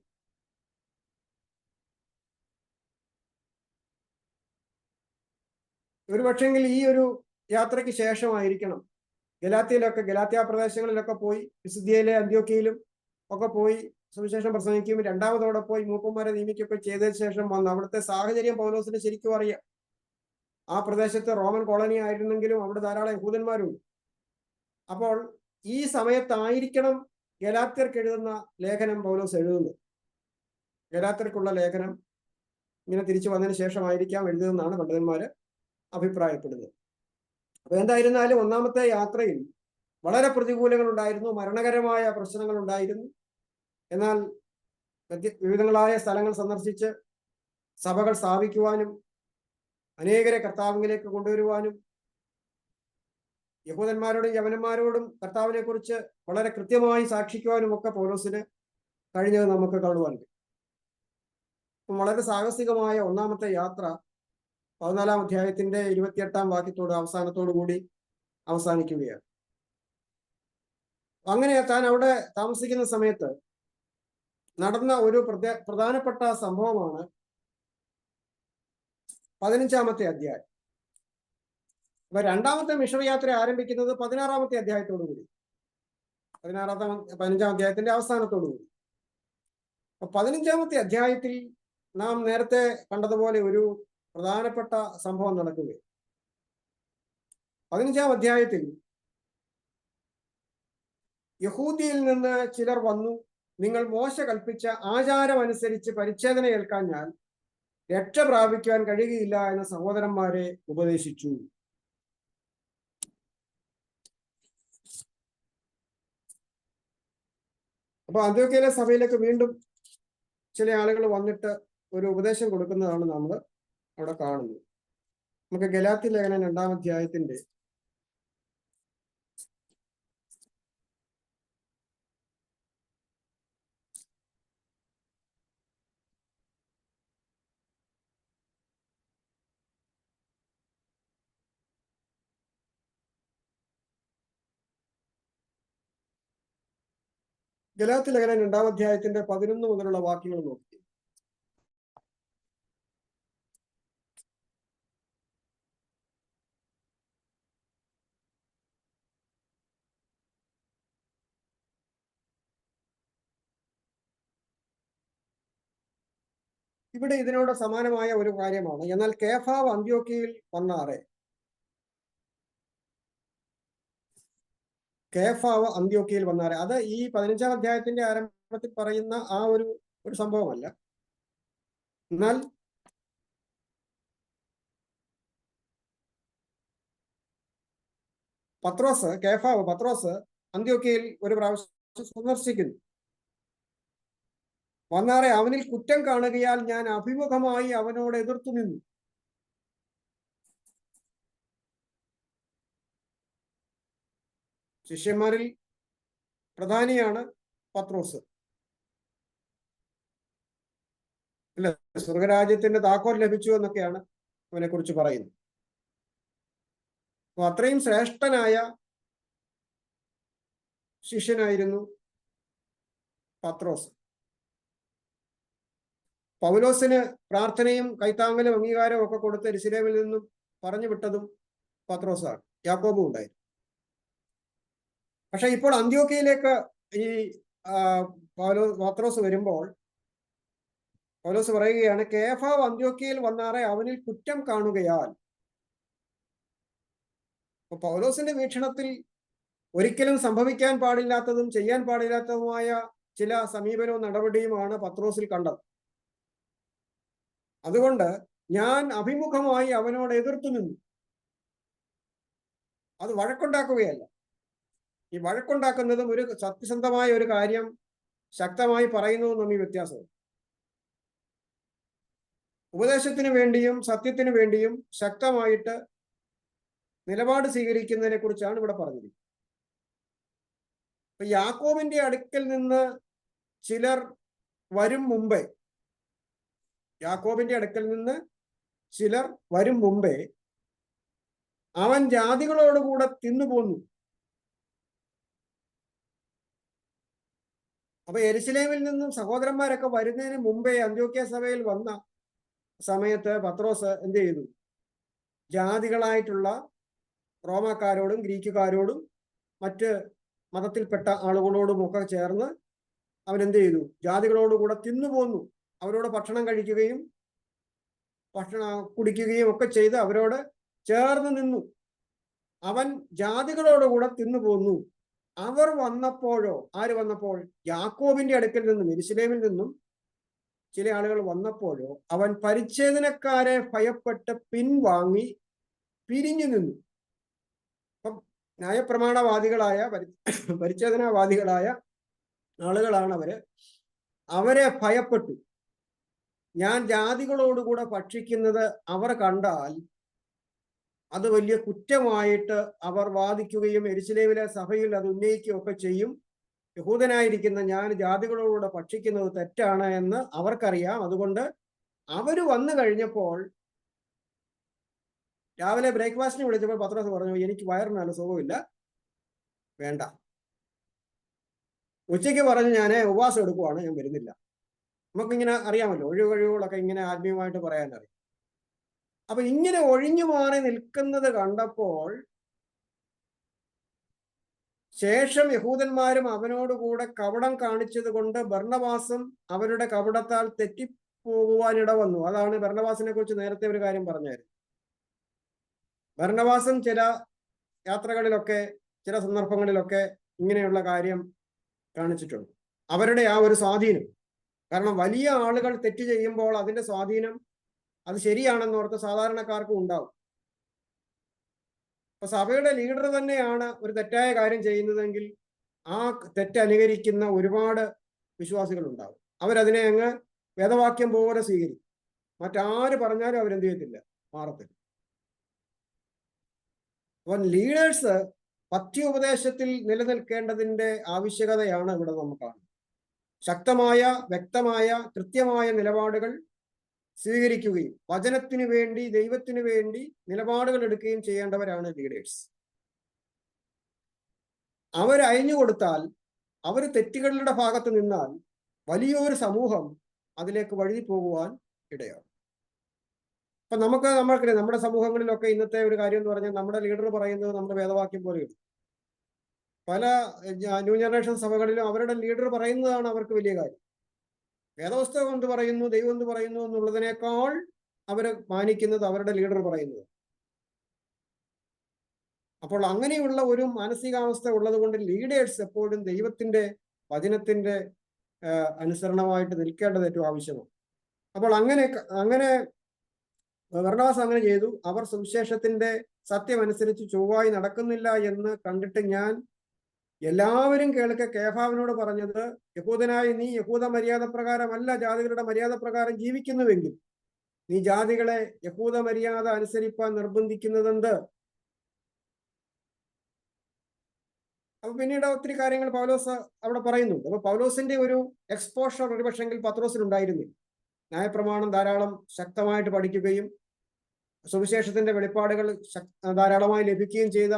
ഒരുപക്ഷെങ്കിൽ ഈ ഒരു യാത്രയ്ക്ക് ശേഷമായിരിക്കണം ഗലാത്യ പ്രദേശങ്ങളിലൊക്കെ പോയി, പിസിദ്യയിലെ അന്ത്യോക്യയിലും ഒക്കെ പോയി സുവിശേഷം പ്രസംഗിക്കും. രണ്ടാമതോടെ പോയി മൂപ്പന്മാരെ നിയമിക്കുകയൊക്കെ ചെയ്തതിനു ശേഷം വന്ന് അവിടുത്തെ സാഹചര്യം പൗലോസിന് ശരിക്കും അറിയാം. ആ പ്രദേശത്ത് റോമൻ കോളനി ആയിരുന്നെങ്കിലും അവിടെ ധാരാളം യഹൂദന്മാരുണ്ട്. അപ്പോൾ ഈ സമയത്തായിരിക്കണം ഗലാത്യർക്ക് എഴുതുന്ന ലേഖനം പൗലോസ് എഴുതുന്നത്. ഗലാത്യർക്കുള്ള ലേഖനം ഇങ്ങനെ തിരിച്ചു വന്നതിന് ശേഷമായിരിക്കാം എഴുതുന്നതാണ് പണ്ഡിതന്മാര് അഭിപ്രായപ്പെടുന്നത്. അപ്പൊ എന്തായിരുന്നാലും ഒന്നാമത്തെ യാത്രയിൽ വളരെ പ്രതികൂലങ്ങൾ ഉണ്ടായിരുന്നു, മരണകരമായ പ്രശ്നങ്ങൾ ഉണ്ടായിരുന്നു. എന്നാൽ വിവിധങ്ങളായ സ്ഥലങ്ങൾ സന്ദർശിച്ച് സഭകൾ സ്ഥാപിക്കുവാനും അനേകരെ കർത്താവിലേക്ക് കൊണ്ടുവരുവാനും യഹൂദന്മാരോടും യവനന്മാരോടും കർത്താവിനെ കുറിച്ച് വളരെ കൃത്യമായി സാക്ഷിക്കുവാനും ഒക്കെ പൗലോസിന് കഴിഞ്ഞത് നമുക്ക് കാണുവാൻ കഴിയും. വളരെ സാഹസികമായ ഒന്നാമത്തെ യാത്ര 14-ാം അധ്യായത്തിന്റെ 28-ാം വാക്യത്തോട് അവസാനത്തോടു കൂടി അവസാനിക്കുകയാണ്. അങ്ങനെ താൻ അവിടെ താമസിക്കുന്ന സമയത്ത് നടന്ന ഒരു പ്രധാനപ്പെട്ട സംഭവമാണ് 15-ാമത്തെ അധ്യായം. അപ്പൊ രണ്ടാമത്തെ മിഷണറി യാത്ര ആരംഭിക്കുന്നത് 16-ാമത്തെ അധ്യായത്തോടു കൂടി, 15-ാം അധ്യായത്തിന്റെ അവസാനത്തോടു കൂടി. അപ്പൊ 15-ാമത്തെ അധ്യായത്തിൽ നാം നേരത്തെ കണ്ടതുപോലെ ഒരു പ്രധാനപ്പെട്ട സംഭവം നടക്കുകയും 15-ാം അധ്യായത്തിൽ യഹൂദിയിൽ നിന്ന് ചിലർ വന്നു, നിങ്ങൾ മോശ കൽപ്പിച്ച ആചാരമനുസരിച്ച് പരിച്ഛേദന ഏൽക്കാഞ്ഞാൽ രക്ഷ പ്രാപിക്കുവാൻ കഴിയുകയില്ല എന്ന് സഹോദരന്മാരെ ഉപദേശിച്ചു. അപ്പൊ അന്ത്യോക്യയിലെ സഭയിലേക്ക് വീണ്ടും ചില ആളുകൾ വന്നിട്ട് ഒരു ഉപദേശം കൊടുക്കുന്നതാണ് നമ്മൾ അവിടെ കാണുന്നത്. നമുക്ക് ഗലാത്യ ലേഖനം 2-ാം അധ്യായത്തിന്റെ 2-ാം അധ്യായത്തിന്റെ 11 മുതലുള്ള വാക്യങ്ങൾ നോക്കി. ഇവിടെ ഇതിനോട് സമാനമായ ഒരു കാര്യമാണ്. എന്നാൽ കേഫാവ് അന്ത്യോക്യയിൽ വന്നാറെ. കേഫാവ് അന്ത്യോക്യയിൽ വന്നാറെ, അത് ഈ 15-ാം അധ്യായത്തിന്റെ ആരംഭത്തിൽ പറയുന്ന ആ ഒരു സംഭവമല്ല. എന്നാൽ പത്രോസ് അന്ത്യോക്യയിൽ ഒരു പ്രാവശ്യം സന്ദർശിക്കുന്നു. വന്നാറെ അവനിൽ കുറ്റം കാണുകയാൽ ഞാൻ അഭിമുഖമായി അവനോട് എതിർത്തു നിന്നു. ശിഷ്യന്മാരിൽ പ്രധാനിയാണ് പത്രോസ്. അല്ല, സ്വർഗരാജ്യത്തിന്റെ താക്കോൽ ലഭിച്ചു എന്നൊക്കെയാണ് അവനെ കുറിച്ച് പറയുന്നത്. അപ്പൊ അത്രയും ശ്രേഷ്ഠനായ ശിഷ്യനായിരുന്നു പത്രോസ്. പൗലോസിന് പ്രാർത്ഥനയും കൈത്താങ്ങലും അംഗീകാരവും ഒക്കെ കൊടുത്ത് യെരുശലേമിൽ നിന്നും പറഞ്ഞു വിട്ടതും പത്രോസാണ്. യാക്കോബും ഉണ്ടായിരുന്നു. പക്ഷെ ഇപ്പോൾ അന്ത്യോക്യയിലേക്ക് ഈ പത്രോസ് വരുമ്പോൾ പൗലോസ് പറയുകയാണ്, കേഫാവ് അന്ത്യോക്യയിൽ വന്നാറെ അവനിൽ കുറ്റം കാണുകയാൽ. അപ്പൊ പൗലോസിന്റെ വീക്ഷണത്തിൽ ഒരിക്കലും സംഭവിക്കാൻ പാടില്ലാത്തതും ചെയ്യാൻ പാടില്ലാത്തതുമായ ചില സമീപനവും നടപടിയുമാണ് പത്രോസിൽ കണ്ടത്. അതുകൊണ്ട് ഞാൻ അഭിമുഖമായി അവനോട് എതിർത്തു നിന്നു. അത് വഴക്കുണ്ടാക്കുകയല്ല. ഈ വഴക്കുണ്ടാക്കുന്നതും ഒരു സത്യസന്ധമായ ഒരു കാര്യം ശക്തമായി പറയുന്നതും തമ്മിൽ വ്യത്യാസമുണ്ട്. ഉപദേശത്തിന് വേണ്ടിയും സത്യത്തിന് വേണ്ടിയും ശക്തമായിട്ട് നിലപാട് സ്വീകരിക്കുന്നതിനെ കുറിച്ചാണ് ഇവിടെ പറഞ്ഞിരിക്കുന്നത്. അപ്പൊ യാക്കോബിന്റെ അടുക്കൽ നിന്ന് ചിലർ വരും മുമ്പേ അവൻ ജാതികളോടുകൂടെ തിന്നുപോന്നു. അപ്പൊ യെരുശലേമിൽ നിന്നും സഹോദരന്മാരൊക്കെ വരുന്നതിന് മുമ്പേ അന്ത്യോക്യ സഭയിൽ വന്ന സമയത്ത് പത്രോസ് എന്ത് ചെയ്തു? ജാതികളായിട്ടുള്ള റോമാക്കാരോടും ഗ്രീക്കുകാരോടും മറ്റ് മതത്തിൽപ്പെട്ട ആളുകളോടും ഒക്കെ ചേർന്ന് അവനെന്ത് ചെയ്തു? ജാതികളോടുകൂടെ തിന്നുപോന്നു. അവരോട് ഭക്ഷണം കഴിക്കുകയും കുടിക്കുകയും ഒക്കെ ചെയ്ത് അവരോട് ചേർന്ന് നിന്നു. അവൻ ജാതികളോടുകൂടെ തിന്നുപോന്നു. അവർ വന്നപ്പോഴോ, ആര് വന്നപ്പോൾ? യാക്കോബിന്റെ അടുക്കൽ നിന്നും യെരുശലേമിൽ നിന്നും ചില ആളുകൾ വന്നപ്പോഴോ അവൻ പരിച്ഛേദനക്കാരെ ഭയപ്പെട്ട് പിൻവാങ്ങി പിരിഞ്ഞു നിന്നു. അപ്പം ന്യായപ്രമാണവാദികളായ പരിച്ഛേദനവാദികളായ ആളുകളാണ് അവരെ ഭയപ്പെട്ടു. ഞാൻ ജാതികളോടുകൂടെ ഭക്ഷിക്കുന്നത് അവർ കണ്ടാൽ അത് വലിയ കുറ്റമായിട്ട് അവർ വാദിക്കുകയും യെരുശലേമിലെ സഭയിൽ അത് ഉന്നയിക്കുകയൊക്കെ ചെയ്യും. യഹൂദനായിരിക്കുന്ന ഞാൻ ജാതികളോടുകൂടെ ഭക്ഷിക്കുന്നത് തെറ്റാണ് എന്ന് അവർക്കറിയാം. അതുകൊണ്ട് അവര് വന്നു കഴിഞ്ഞപ്പോൾ രാവിലെ ബ്രേക്ക്ഫാസ്റ്റിന് വിളിച്ചപ്പോൾ പത്രോസ് പറഞ്ഞു, എനിക്ക് വയറിന് നല്ല സുഖമില്ല, വേണ്ട. ഉച്ചയ്ക്ക് പറഞ്ഞു, ഞാൻ ഉപവാസം എടുക്കുവാണ്, ഞാൻ വരുന്നില്ല. നമുക്കിങ്ങനെ അറിയാമല്ലോ, ഒഴിവുകളൊക്കെ ഇങ്ങനെ ആത്മീയമായിട്ട് പറയാനറിയാം. അപ്പൊ ഇങ്ങനെ ഒഴിഞ്ഞു മാറി നിൽക്കുന്നത് കണ്ടപ്പോൾ ശേഷം യഹൂദന്മാരും അവനോടുകൂടെ കപടം കാണിച്ചത് കൊണ്ട് ബർന്നബാസും അവരുടെ കപടത്താൽ തെറ്റിപ്പോകുവാനിട വന്നു. അതാണ് ബർന്നബാസിനെ കുറിച്ച് നേരത്തെ ഒരു കാര്യം പറഞ്ഞായിരുന്നു. ബർന്നബാസും ചില യാത്രകളിലൊക്കെ ചില സന്ദർഭങ്ങളിലൊക്കെ ഇങ്ങനെയുള്ള കാര്യം കാണിച്ചിട്ടുണ്ട്. അവരുടെ ആ ഒരു സ്വാധീനം, കാരണം വലിയ ആളുകൾ തെറ്റ് ചെയ്യുമ്പോൾ അതിന്റെ സ്വാധീനം അത് ശരിയാണെന്നോർത്ത് സാധാരണക്കാർക്കും ഉണ്ടാവും. അപ്പൊ സഭയുടെ ലീഡർ തന്നെയാണ് ഒരു തെറ്റായ കാര്യം ചെയ്യുന്നതെങ്കിൽ ആ തെറ്റ് അനുകരിക്കുന്ന ഒരുപാട് വിശ്വാസികൾ ഉണ്ടാവും. അവരതിനെ അങ്ങ് വേദവാക്യം പോലെ സ്വീകരിക്കും. മറ്റാര് പറഞ്ഞാലും അവരെന്ത് ചെയ്യത്തില്ല, മാറത്തില്ല. അപ്പം ലീഡേഴ്സ് പഥ്യോപദേശത്തിൽ നിലനിൽക്കേണ്ടതിന്റെ ആവശ്യകതയാണ് ഇവിടെ നമുക്ക് കാണുന്നത്. ശക്തമായ, വ്യക്തമായ, കൃത്യമായ നിലപാടുകൾ സ്വീകരിക്കുകയും വചനത്തിനു വേണ്ടി, ദൈവത്തിനു വേണ്ടി നിലപാടുകൾ എടുക്കുകയും ചെയ്യേണ്ടവരാണ് ലീഡേഴ്സ്. അവർ അയഞ്ഞു കൊടുത്താൽ, അവർ തെറ്റുകളുടെ ഭാഗത്ത് നിന്നാൽ വലിയൊരു സമൂഹം അതിലേക്ക് വഴുതി പോകുവാൻ ഇടയാകും. അപ്പൊ നമ്മൾക്കറിയാം, നമ്മുടെ സമൂഹങ്ങളിലൊക്കെ ഇന്നത്തെ ഒരു കാര്യം എന്ന് പറഞ്ഞാൽ നമ്മുടെ ലീഡർ പറയുന്നത് നമ്മുടെ വേദവാക്യം പോലെ ഇടും. പല ന്യൂ ജനറേഷൻ സഭകളിലും അവരുടെ ലീഡർ പറയുന്നതാണ് അവർക്ക് വലിയ കാര്യം. വേദപുസ്തകം എന്ത് പറയുന്നു, ദൈവം എന്ത് പറയുന്നു എന്നുള്ളതിനേക്കാൾ അവര് മാനിക്കുന്നത് അവരുടെ ലീഡർ പറയുന്നത്. അപ്പോൾ അങ്ങനെയുള്ള ഒരു മാനസികാവസ്ഥ ഉള്ളത് കൊണ്ട് ലീഡേഴ്സ് എപ്പോഴും ദൈവത്തിന്റെ വചനത്തിന്റെ അനുസരണമായിട്ട് നിൽക്കേണ്ടത് ഏറ്റവും ആവശ്യമാണ്. അപ്പോൾ അങ്ങനെ ബർണ്ണബാസ് അങ്ങനെ ചെയ്തു. അവർ സുവിശേഷത്തിന്റെ സത്യമനുസരിച്ച് ചൊവ്വായി നടക്കുന്നില്ല എന്ന് കണ്ടിട്ട് ഞാൻ എല്ലാവരും കേൾക്കെ കേഫാവിനോട് പറഞ്ഞത്, യഹൂദനായി നീ യഹൂദ മര്യാദ പ്രകാരമല്ല ജാതികളുടെ മര്യാദ പ്രകാരം ജീവിക്കുന്നുവെങ്കിൽ നീ ജാതികളെ യഹൂദ മര്യാദ അനുസരിപ്പാൻ നിർബന്ധിക്കുന്നതെന്ത്? അപ്പൊ പിന്നീട് ഒത്തിരി കാര്യങ്ങൾ പൗലോസ് അവിടെ പറയുന്നുണ്ട്. അപ്പൊ പൗലോസിന്റെ ഒരു എക്സ്പോഷർ ഒരു പക്ഷെങ്കിൽ പത്രോസിനുണ്ടായിരുന്നില്ല. ന്യായപ്രമാണം ധാരാളം ശക്തമായിട്ട് പഠിക്കുകയും സുവിശേഷത്തിന്റെ വെളിപ്പാടുകൾ ധാരാളമായി ലഭിക്കുകയും ചെയ്ത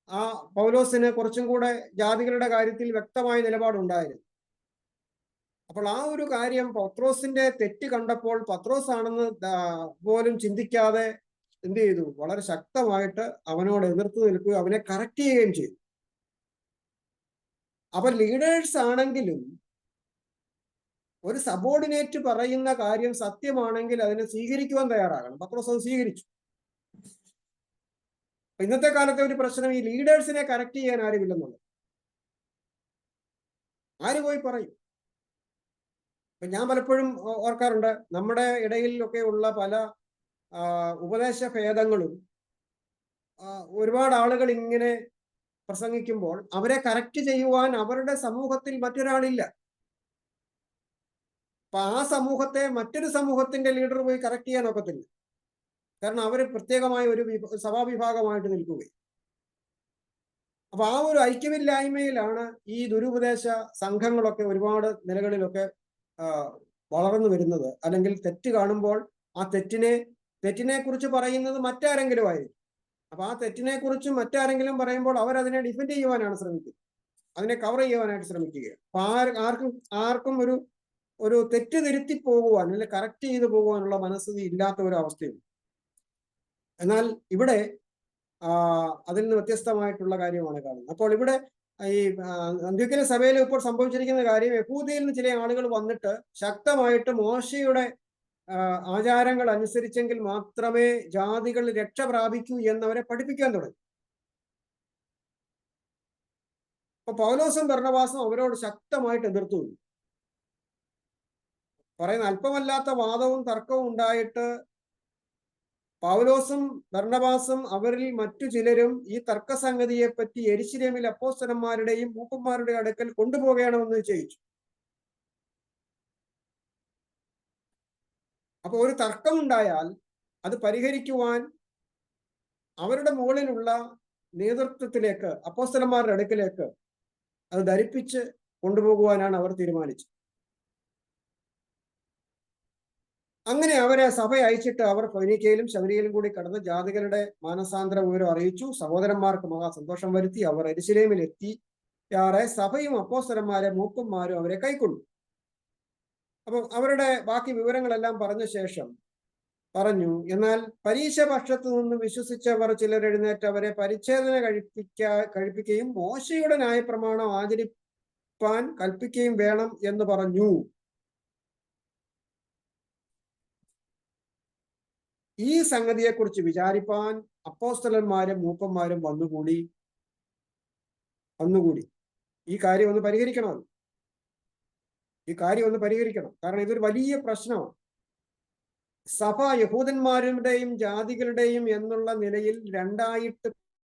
ആ പൗലോസിന് കുറച്ചും കൂടെ ജാതികളുടെ കാര്യത്തിൽ വ്യക്തമായ നിലപാടുണ്ടായിരുന്നു. അപ്പോൾ ആ ഒരു കാര്യം പത്രോസിന്റെ തെറ്റ് കണ്ടപ്പോൾ പത്രോസ് ആണെന്ന് പോലും ചിന്തിക്കാതെ എന്ത് ചെയ്തു? വളരെ ശക്തമായിട്ട് അവനോട് എതിർത്ത് നിൽക്കുകയും അവനെ കറക്റ്റ് ചെയ്യുകയും ചെയ്തു. അപ്പൊ ലീഡേഴ്സ് ആണെങ്കിലും ഒരു സബോർഡിനേറ്റ് പറയുന്ന കാര്യം സത്യമാണെങ്കിൽ അതിനെ സ്വീകരിക്കുവാൻ തയ്യാറാകണം. പത്രോസ് അത് സ്വീകരിച്ചു. ഇന്നത്തെ കാലത്തെ ഒരു പ്രശ്നം ഈ ലീഡേഴ്സിനെ കറക്റ്റ് ചെയ്യാൻ ആരുമില്ലെന്നുള്ളത്. ആര് പോയി പറയും? ഞാൻ പലപ്പോഴും ഓർക്കാറുണ്ട്, നമ്മുടെ ഇടയിലൊക്കെ ഉള്ള പല ഉപദേശ ഭേദങ്ങളും ഒരുപാട് ആളുകൾ ഇങ്ങനെ പ്രസംഗിക്കുമ്പോൾ അവരെ കറക്റ്റ് ചെയ്യുവാൻ അവരുടെ സമൂഹത്തിൽ മറ്റൊരാളില്ല. അപ്പൊ ആ സമൂഹത്തെ മറ്റൊരു സമൂഹത്തിന്റെ ലീഡർ പോയി കറക്റ്റ് ചെയ്യാൻ ഒക്കത്തില്ല. കാരണം അവർ പ്രത്യേകമായ ഒരു സഭാവിഭാഗമായിട്ട് നിൽക്കുകയും. അപ്പൊ ആ ഒരു ഐക്യമില്ലായ്മയിലാണ് ഈ ദുരുപദേശ സംഘങ്ങളൊക്കെ ഒരുപാട് നിലകളിലൊക്കെ വളർന്നു വരുന്നത്. അല്ലെങ്കിൽ തെറ്റ് കാണുമ്പോൾ ആ തെറ്റിനെ കുറിച്ച് പറയുന്നത് മറ്റാരെങ്കിലും ആയിരിക്കും. അപ്പൊ ആ തെറ്റിനെ കുറിച്ച് മറ്റാരെങ്കിലും പറയുമ്പോൾ അവരതിനെ ഡിഫെൻഡ് ചെയ്യുവാനാണ് ശ്രമിക്കുന്നത്, അതിനെ കവർ ചെയ്യുവാനായിട്ട് ശ്രമിക്കുകയാണ്. അപ്പൊ ആർക്കും ഒരു തെറ്റ് തിരുത്തി പോകുവാൻ അല്ലെങ്കിൽ കറക്റ്റ് ചെയ്തു പോകുവാനുള്ള മനസ്ഥിതി ഇല്ലാത്ത ഒരു അവസ്ഥയുണ്ട്. എന്നാൽ ഇവിടെ അതിൽ നിന്ന് വ്യത്യസ്തമായിട്ടുള്ള കാര്യമാണ് കാണുന്നത്. അപ്പോൾ ഇവിടെ ഈ അന്ത്യോക്യ സഭയിൽ ഇപ്പോൾ സംഭവിച്ചിരിക്കുന്ന കാര്യം, യഹൂദയിൽ നിന്ന് ചില ആളുകൾ വന്നിട്ട് ശക്തമായിട്ട് മോശയുടെ ആചാരങ്ങൾ അനുസരിച്ചെങ്കിൽ മാത്രമേ ജാതികൾ രക്ഷ പ്രാപിക്കൂ എന്നവരെ പഠിപ്പിക്കാൻ തുടങ്ങി. അപ്പൊ പൗലോസും ബർണ്ണബാസും അവരോട് ശക്തമായിട്ട് എതിർത്തു. പറയുന്ന അല്പമല്ലാത്ത വാദവും തർക്കവും ഉണ്ടായിട്ട് പൗലോസും ബർണ്ണബാസും അവരിൽ മറ്റു ചിലരും ഈ തർക്കസംഗതിയെ പറ്റി യെരുശലേമിൽ അപ്പോസ്തലന്മാരുടെയും മൂപ്പന്മാരുടെയും അടുക്കൽ കൊണ്ടുപോകണമെന്ന് നിശ്ചയിച്ചു. അപ്പൊ ഒരു തർക്കമുണ്ടായാൽ അത് പരിഹരിക്കുവാൻ അവരുടെ മുകളിലുള്ള നേതൃത്വത്തിലേക്ക്, അപ്പോസ്തലന്മാരുടെ അടുക്കലേക്ക് അത് ധരിപ്പിച്ച് കൊണ്ടുപോകുവാനാണ് അവർ തീരുമാനിച്ചത്. അങ്ങനെ അവരെ സഭ അയച്ചിട്ട് അവർ ഫൊയ്നീക്കയിലും ശമരിയയിലും കൂടി കടന്ന് ജാതികളുടെ മാനസാന്തര വിവരം അറിയിച്ചു. സഹോദരന്മാർക്ക് മഹാസന്തോഷം വരുത്തി. അവർ യെരുശലേമിൽ എത്തിയാറെ സഭയും അപ്പോസ്തലന്മാരെ മൂപ്പന്മാരും അവരെ കൈക്കൊണ്ടു. അപ്പം അവരുടെ ബാക്കി വിവരങ്ങളെല്ലാം പറഞ്ഞ ശേഷം പറഞ്ഞു, എന്നാൽ പരീശ പക്ഷത്തു നിന്ന് വിശ്വസിച്ചവർ ചിലർ എഴുന്നേറ്റ് അവരെ പരിച്ഛേദന കഴിപ്പിക്കുകയും മോശയുടെ ന്യായപ്രമാണം ആചരിപ്പാൻ കൽപ്പിക്കുകയും വേണം എന്ന് പറഞ്ഞു. ഈ സംഗതിയെക്കുറിച്ച് വിചാരിപ്പാൻ അപ്പോസ്തലന്മാരും മൂപ്പന്മാരും വന്നുകൂടി. ഈ കാര്യം ഒന്ന് പരിഹരിക്കണം. കാരണം ഇതൊരു വലിയ പ്രശ്നമാണ്. സഭ യഹൂദന്മാരുടെയും ജാതികളുടെയും എന്നുള്ള നിലയിൽ രണ്ടായിട്ട്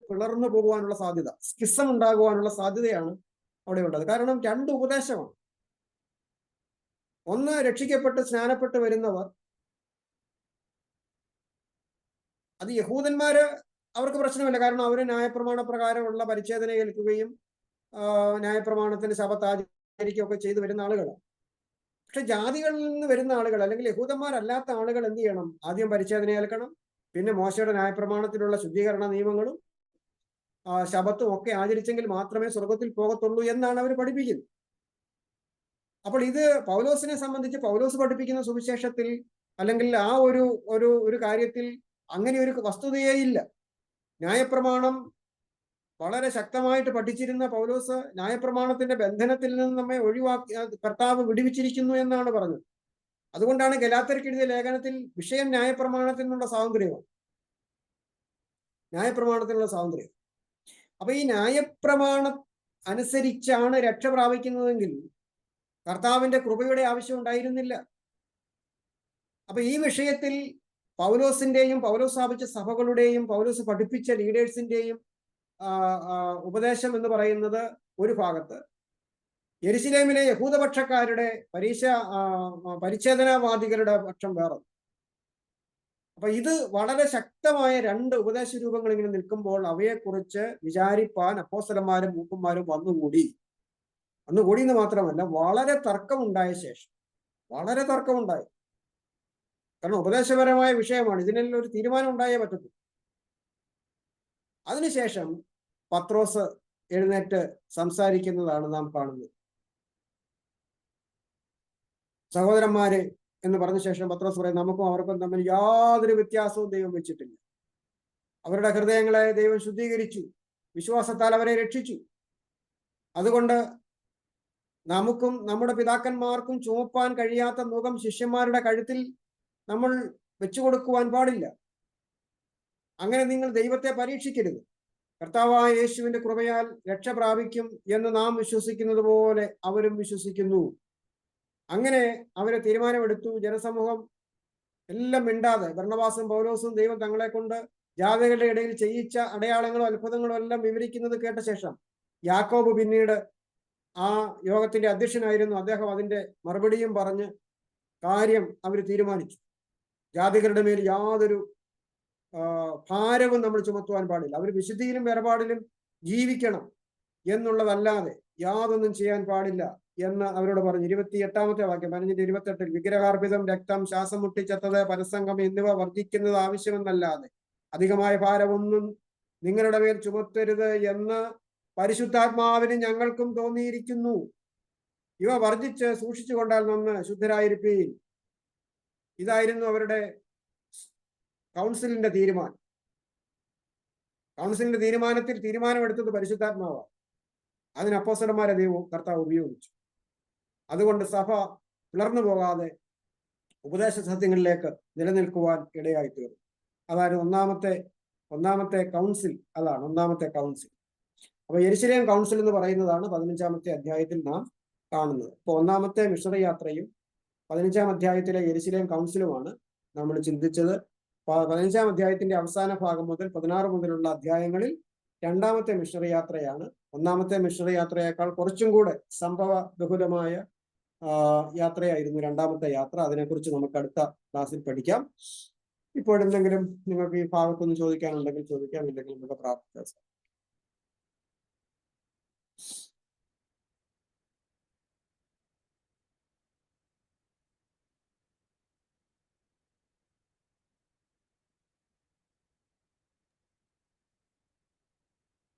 പിളർന്നു പോകുവാനുള്ള സാധ്യത, സ്കിസം ഉണ്ടാകുവാനുള്ള സാധ്യതയാണ് അവിടെ ഉള്ളത്. കാരണം രണ്ട് ഉപദേശമാണ്. ഒന്ന്, രക്ഷിക്കപ്പെട്ട് സ്നാനപ്പെട്ട് വരുന്നവർ, അത് യഹൂദന്മാര് അവർക്ക് പ്രശ്നമില്ല, കാരണം അവർ ന്യായപ്രമാണ പ്രകാരമുള്ള പരിച്ഛേദന ഏൽക്കുകയും ന്യായപ്രമാണത്തിന് ശബത്ത് ആചരിക്കുകയൊക്കെ ചെയ്തു വരുന്ന ആളുകളാണ്. പക്ഷെ ജാതികളിൽ നിന്ന് വരുന്ന ആളുകൾ അല്ലെങ്കിൽ യഹൂദന്മാരല്ലാത്ത ആളുകൾ എന്ത് ചെയ്യണം? ആദ്യം പരിച്ഛേദന ഏൽക്കണം, പിന്നെ മോശയുടെ ന്യായപ്രമാണത്തിലുള്ള ശുദ്ധീകരണ നിയമങ്ങളും ശബത്തും ഒക്കെ ആചരിച്ചെങ്കിൽ മാത്രമേ സ്വർഗത്തിൽ പോകത്തുള്ളൂ എന്നാണ് അവർ പഠിപ്പിക്കുന്നത്. അപ്പോൾ ഇത് പൗലോസിനെ സംബന്ധിച്ച് പൗലോസ് പഠിപ്പിക്കുന്ന സുവിശേഷത്തിൽ അല്ലെങ്കിൽ ആ ഒരു കാര്യത്തിൽ അങ്ങനെ ഒരു വസ്തുതയേ ഇല്ല. ന്യായപ്രമാണം വളരെ ശക്തമായിട്ട് പഠിച്ചിരുന്ന പൗലോസ് ന്യായപ്രമാണത്തിന്റെ ബന്ധനത്തിൽ നിന്ന് നമ്മെ ഒഴിവാക്കി കർത്താവ് വിടുവിച്ചിരിക്കുന്നു എന്നാണ് പറഞ്ഞത്. അതുകൊണ്ടാണ് ഗലാത്യർക്ക് എഴുതിയ ലേഖനത്തിൽ വിഷയം ന്യായപ്രമാണത്തിനുള്ള സ്വാതന്ത്ര്യമാണ്. അപ്പൊ ഈ ന്യായപ്രമാണം അനുസരിച്ചാണ് രക്ഷ പ്രാപിക്കുന്നതെങ്കിൽ കർത്താവിന്റെ കൃപയുടെ ആവശ്യം ഉണ്ടായിരുന്നില്ല. അപ്പൊ ഈ വിഷയത്തിൽ പൗലോസിന്റെയും പൗലോസ് സ്ഥാപിച്ച സഭകളുടെയും പൗലോസ് പഠിപ്പിച്ച ലീഡേഴ്സിന്റെയും ഉപദേശം എന്ന് പറയുന്നത് ഒരു ഭാഗത്ത്, യെരുശലേമിലെ യഹൂദപക്ഷക്കാരുടെ പരിച്ഛേദനവാദികളുടെ പക്ഷം വേറെ. അപ്പൊ ഇത് വളരെ ശക്തമായ രണ്ട് ഉപദേശ രൂപങ്ങൾ ഇങ്ങനെ നിൽക്കുമ്പോൾ അവയെക്കുറിച്ച് വിചാരിപ്പാൻ അപ്പോസ്തലന്മാരും മൂപ്പന്മാരും വന്നുകൂടി എന്ന് മാത്രമല്ല, വളരെ തർക്കമുണ്ടായ ശേഷം, വളരെ തർക്കമുണ്ടായി. കാരണം ഉപദേശപരമായ വിഷയമാണ്, ഇതിനെല്ലാം ഒരു തീരുമാനം ഉണ്ടായേ പറ്റത്തു. അതിനുശേഷം പത്രോസ് എഴുന്നേറ്റ് സംസാരിക്കുന്നതാണ് നാം കാണുന്നത്. സഹോദരന്മാരെ എന്ന് പറഞ്ഞ ശേഷം പത്രോസ് പറയും, നമുക്കും അവർക്കും തമ്മിൽ യാതൊരു വ്യത്യാസവും ദൈവം വെച്ചിട്ടില്ല. അവരുടെ ഹൃദയങ്ങളെ ദൈവം ശുദ്ധീകരിച്ചു, വിശ്വാസത്താൽ അവരെ രക്ഷിച്ചു. അതുകൊണ്ട് നമുക്കും നമ്മുടെ പിതാക്കന്മാർക്കും ചുമപ്പാൻ കഴിയാത്ത മുഖം ശിഷ്യന്മാരുടെ കഴുത്തിൽ നമ്മൾ വെച്ചു കൊടുക്കുവാൻ പാടില്ല. അങ്ങനെ നിങ്ങൾ ദൈവത്തെ പരീക്ഷിക്കരുത്. കർത്താവായ യേശുവിന്റെ കൃപയാൽ രക്ഷ പ്രാപിക്കും എന്ന് നാം വിശ്വസിക്കുന്നത് പോലെ അവരും വിശ്വസിക്കുന്നു. അങ്ങനെ അവരെ തീരുമാനമെടുത്തു. ജനസമൂഹം എല്ലാം മിണ്ടാതെ, ബർന്നബാസും പൗലോസും ദൈവം തങ്ങളെ കൊണ്ട് ജാതികളുടെ ഇടയിൽ ചെയ്യിച്ച അടയാളങ്ങളും അത്ഭുതങ്ങളും എല്ലാം വിവരിക്കുന്നത് കേട്ട ശേഷം യാക്കോബ് പിന്നീട് ആ യോഗത്തിന്റെ അധ്യക്ഷനായിരുന്നു. അദ്ദേഹം അതിന്റെ മറുപടിയും പറഞ്ഞ് കാര്യം അവർ തീരുമാനിച്ചു. ജാതികളുടെ മേൽ യാതൊരു ഭാരവും നമ്മൾ ചുമത്തുവാൻ പാടില്ല. അവർ വിശുദ്ധിയിലും വേർപാടിലും ജീവിക്കണം എന്നുള്ളതല്ലാതെ യാതൊന്നും ചെയ്യാൻ പാടില്ല എന്ന് അവരോട് പറഞ്ഞു. 28-ാമത്തെ വാക്യം, 15-28, വിഗ്രഹാർപ്പിതം, രക്തം, ശ്വാസം മുട്ടിച്ചത്തത്, പരസംഗം എന്നിവ വർദ്ധിക്കുന്നത് ആവശ്യമെന്നല്ലാതെ അധികമായ ഭാരമൊന്നും നിങ്ങളുടെ മേൽ ചുമത്തരുത് എന്ന് പരിശുദ്ധാത്മാവിന് ഞങ്ങൾക്കും തോന്നിയിരിക്കുന്നു. ഇവ വർദ്ധിച്ച് സൂക്ഷിച്ചു കൊണ്ടാൽ നന്ന് ശുദ്ധരായിരിപ്പീൻ. ഇതായിരുന്നു അവരുടെ കൗൺസിലിന്റെ തീരുമാനം. കൗൺസിലിന്റെ തീരുമാനമെടുത്തത് പരിശുദ്ധാത്മാവാണ്. അതിന് അപ്പോസ്തലന്മാരെ ദൈവം കർത്താവ് ഉപയോഗിച്ചു. അതുകൊണ്ട് സഭ പിളർന്നു പോകാതെ ഉപദേശ സത്യങ്ങളിലേക്ക് നിലനിൽക്കുവാൻ ഇടയായി തീർന്നു. അതായത് ഒന്നാമത്തെ കൗൺസിൽ. അതാണ് ഒന്നാമത്തെ കൗൺസിൽ. അപ്പൊ യെരുശലേം കൗൺസിൽ എന്ന് പറയുന്നതാണ് 15-ാമത്തെ അധ്യായത്തിൽ നാം കാണുന്നത്. അപ്പൊ ഒന്നാമത്തെ മിഷണറി യാത്രയും 15-ാം അധ്യായത്തിലെ യെരുശലേം കൗൺസിലുമാണ് നമ്മൾ ചിന്തിച്ചത്. 15-ാം അധ്യായത്തിന്റെ അവസാന ഭാഗം മുതൽ 16 മുതലുള്ള അധ്യായങ്ങളിൽ രണ്ടാമത്തെ മിഷണറി യാത്രയാണ്. ഒന്നാമത്തെ മിഷണറി യാത്രയേക്കാൾ കുറച്ചും കൂടെ സംഭവ ബഹുലമായ യാത്രയായിരുന്നു രണ്ടാമത്തെ യാത്ര. അതിനെക്കുറിച്ച് നമുക്ക് അടുത്ത ക്ലാസ്സിൽ പഠിക്കാം. ഇപ്പോഴെന്തെങ്കിലും നിങ്ങൾക്ക് ഈ ഭാഗത്തൊന്ന് ചോദിക്കാനുണ്ടെങ്കിൽ ചോദിക്കാം, ഇല്ലെങ്കിൽ നമുക്ക് പ്രാർത്ഥിക്കാം.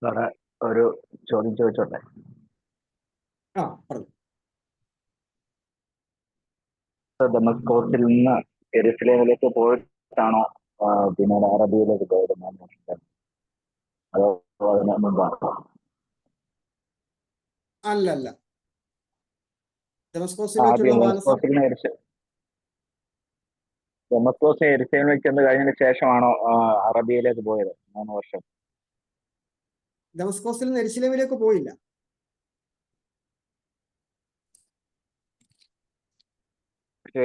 സാറേ, ഒരു ചോദ്യം ചോദിച്ചോട്ടെ? പറഞ്ഞു. ദമസ്കോസിൽ നിന്ന് യെരുശലേമിലേക്ക് പോയിട്ടാണോ പിന്നീട് അറബിയിലേക്ക് പോയത്? അതോ അതിന് മുമ്പാണോ? അല്ലല്ല, ഡമസ്കോസ് യെരുശലേമിലേക്ക് ചെന്ന് കഴിഞ്ഞതിന് ശേഷമാണോ അറബിയിലേക്ക് പോയത്? 3 വർഷം ദമസ്കോസിൽ നിന്ന് യെരുശലേമിലേക്ക് പോയില്ല.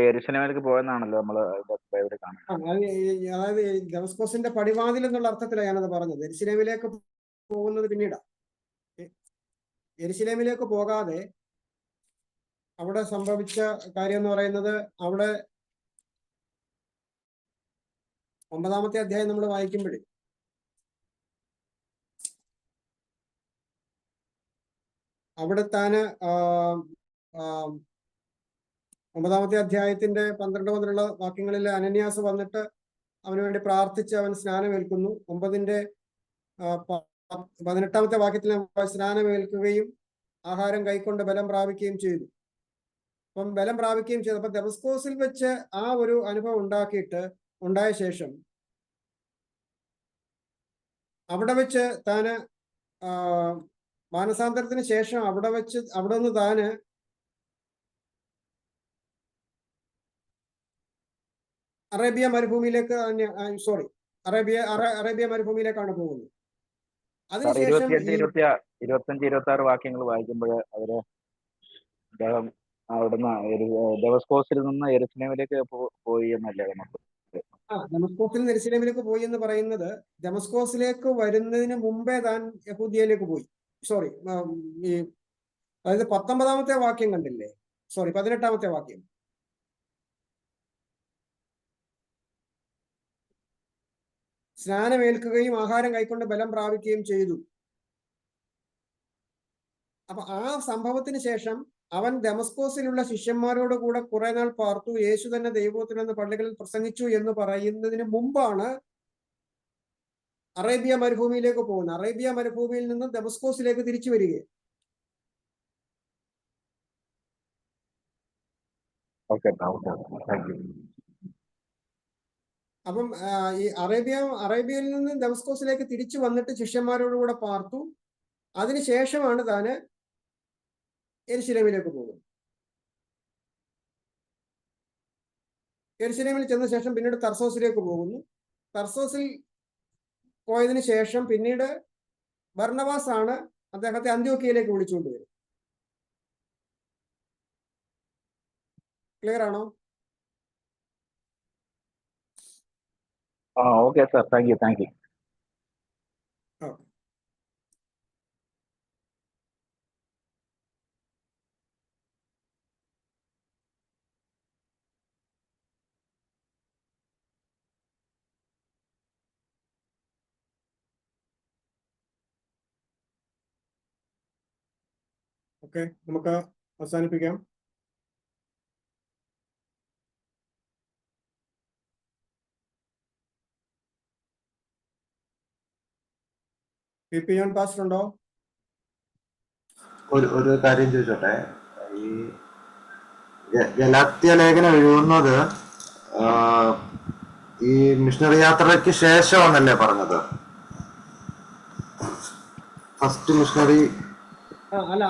യെരുശലേമിലേക്ക് പോയെന്നാണല്ലോ നമ്മൾ ഇവിടെ കാണുന്നത്. അതായത് ദമസ്കോസിന്റെ പടിവാതിൽ എന്നുള്ള അർത്ഥത്തിലാണ് ഞാനത് പറഞ്ഞത്. യെരുശലേമിലേക്ക് പോകുന്നത് പിന്നീടാ. യെരുശലേമിലേക്ക് പോകാതെ അവിടെ സംഭവിച്ച കാര്യം എന്ന് പറയുന്നത്, അവിടെ 9-ാമത്തെ അധ്യായം നമ്മൾ വായിക്കുമ്പോഴേ അവിടെ താന് 9-ാമത്തെ അധ്യായത്തിന്റെ 12 മുതലുള്ള വാക്യങ്ങളിൽ അനന്യാസ് വന്നിട്ട് അവന് വേണ്ടി പ്രാർത്ഥിച്ച് അവൻ സ്നാനമേൽക്കുന്നു. 18-ാമത്തെ വാക്യത്തിൽ സ്നാനമേൽക്കുകയും ആഹാരം കൈക്കൊണ്ട് ബലം പ്രാപിക്കുകയും ചെയ്തു. അപ്പം ബലം പ്രാപിക്കുകയും ചെയ്തു. അപ്പൊ ദമസ്കോസിൽ വെച്ച് ആ ഒരു അനുഭവം ഉണ്ടായ ശേഷം അവിടെ വെച്ച് താന് മാനസാന്തരത്തിന് ശേഷം അവിടെ നിന്ന് താന് അറേബ്യ മരുഭൂമിയിലേക്കാണ് പോകുന്നത്. അതിനുശേഷം 25-26 വാക്യങ്ങൾ വായിക്കുമ്പോൾ അദ്ദേഹം അവിടുന്ന് ദമസ്കോസിൽ നിന്ന് യെരുശലേമിലേക്ക് പോയി എന്നല്ലേ നമുക്ക് ഡെമസ്കോസിൽ നിന്ന് യെരൂശലേമിലേക്ക് പോയി എന്ന് പറയുന്നത് ഡെമസ്കോസിലേക്ക് വരുന്നതിന് മുമ്പേ താൻ യഹൂദിയയിലേക്ക് പോയി. സോറി, ഈ അതായത് 19-ാമത്തെ വാക്യം കണ്ടില്ലേ? സോറി, 18-ാമത്തെ വാക്യം. സ്നാനമേൽക്കുകയും ആഹാരം കൈക്കൊണ്ട് ബലം പ്രാപിക്കുകയും ചെയ്തു. അപ്പൊ ആ സംഭവത്തിന് ശേഷം അവൻ ഡെമസ്കോസിലുള്ള ശിഷ്യന്മാരോട് കൂടെ കുറെ നാൾ പാർത്തു. യേശു തന്നെ ദൈവത്തിലെന്ന് പള്ളികളിൽ പ്രസംഗിച്ചു എന്ന് പറയുന്നതിന് മുമ്പാണ് അറേബ്യ മരുഭൂമിയിലേക്ക് പോകുന്നത്. അറേബ്യ മരുഭൂമിയിൽ നിന്ന് ഡെമസ്കോസിലേക്ക് തിരിച്ചു വരികയാണ്. അപ്പം ഈ അറേബ്യയിൽ നിന്ന് ഡെമസ്കോസിലേക്ക് തിരിച്ചു വന്നിട്ട് ശിഷ്യന്മാരോടുകൂടെ പാർത്തു. അതിനുശേഷമാണ് താന് യെരൂശലേമിലേക്ക് പോകുന്നത്. യെരൂശലേമിൽ ചെന്ന ശേഷം പിന്നീട് തർസോസിലേക്ക് പോകുന്നു. തർസോസിൽ പോയതിനു ശേഷം പിന്നീട് ബർന്നബാസ് ആണ് അദ്ദേഹത്തെ അന്ത്യോക്യയിലേക്ക് വിളിച്ചുകൊണ്ടുവരും. ക്ലിയർ ആണോ? Okay sir, thank you. Okay, നമുക്ക് അവസാനിപ്പിക്കാം. PP ജോൺ പാസ്റ്റർ ഉണ്ടോ? ഒരു കാര്യം ചോദിച്ചോട്ടെ. ഈ ഗലാത്യ ലേഖനം എഴുതുന്നത് ഈ മിഷണറി യാത്രയ്ക്ക് ശേഷമാണല്ലേ പറഞ്ഞത്? ഫസ്റ്റ് മിഷണറി അല്ല,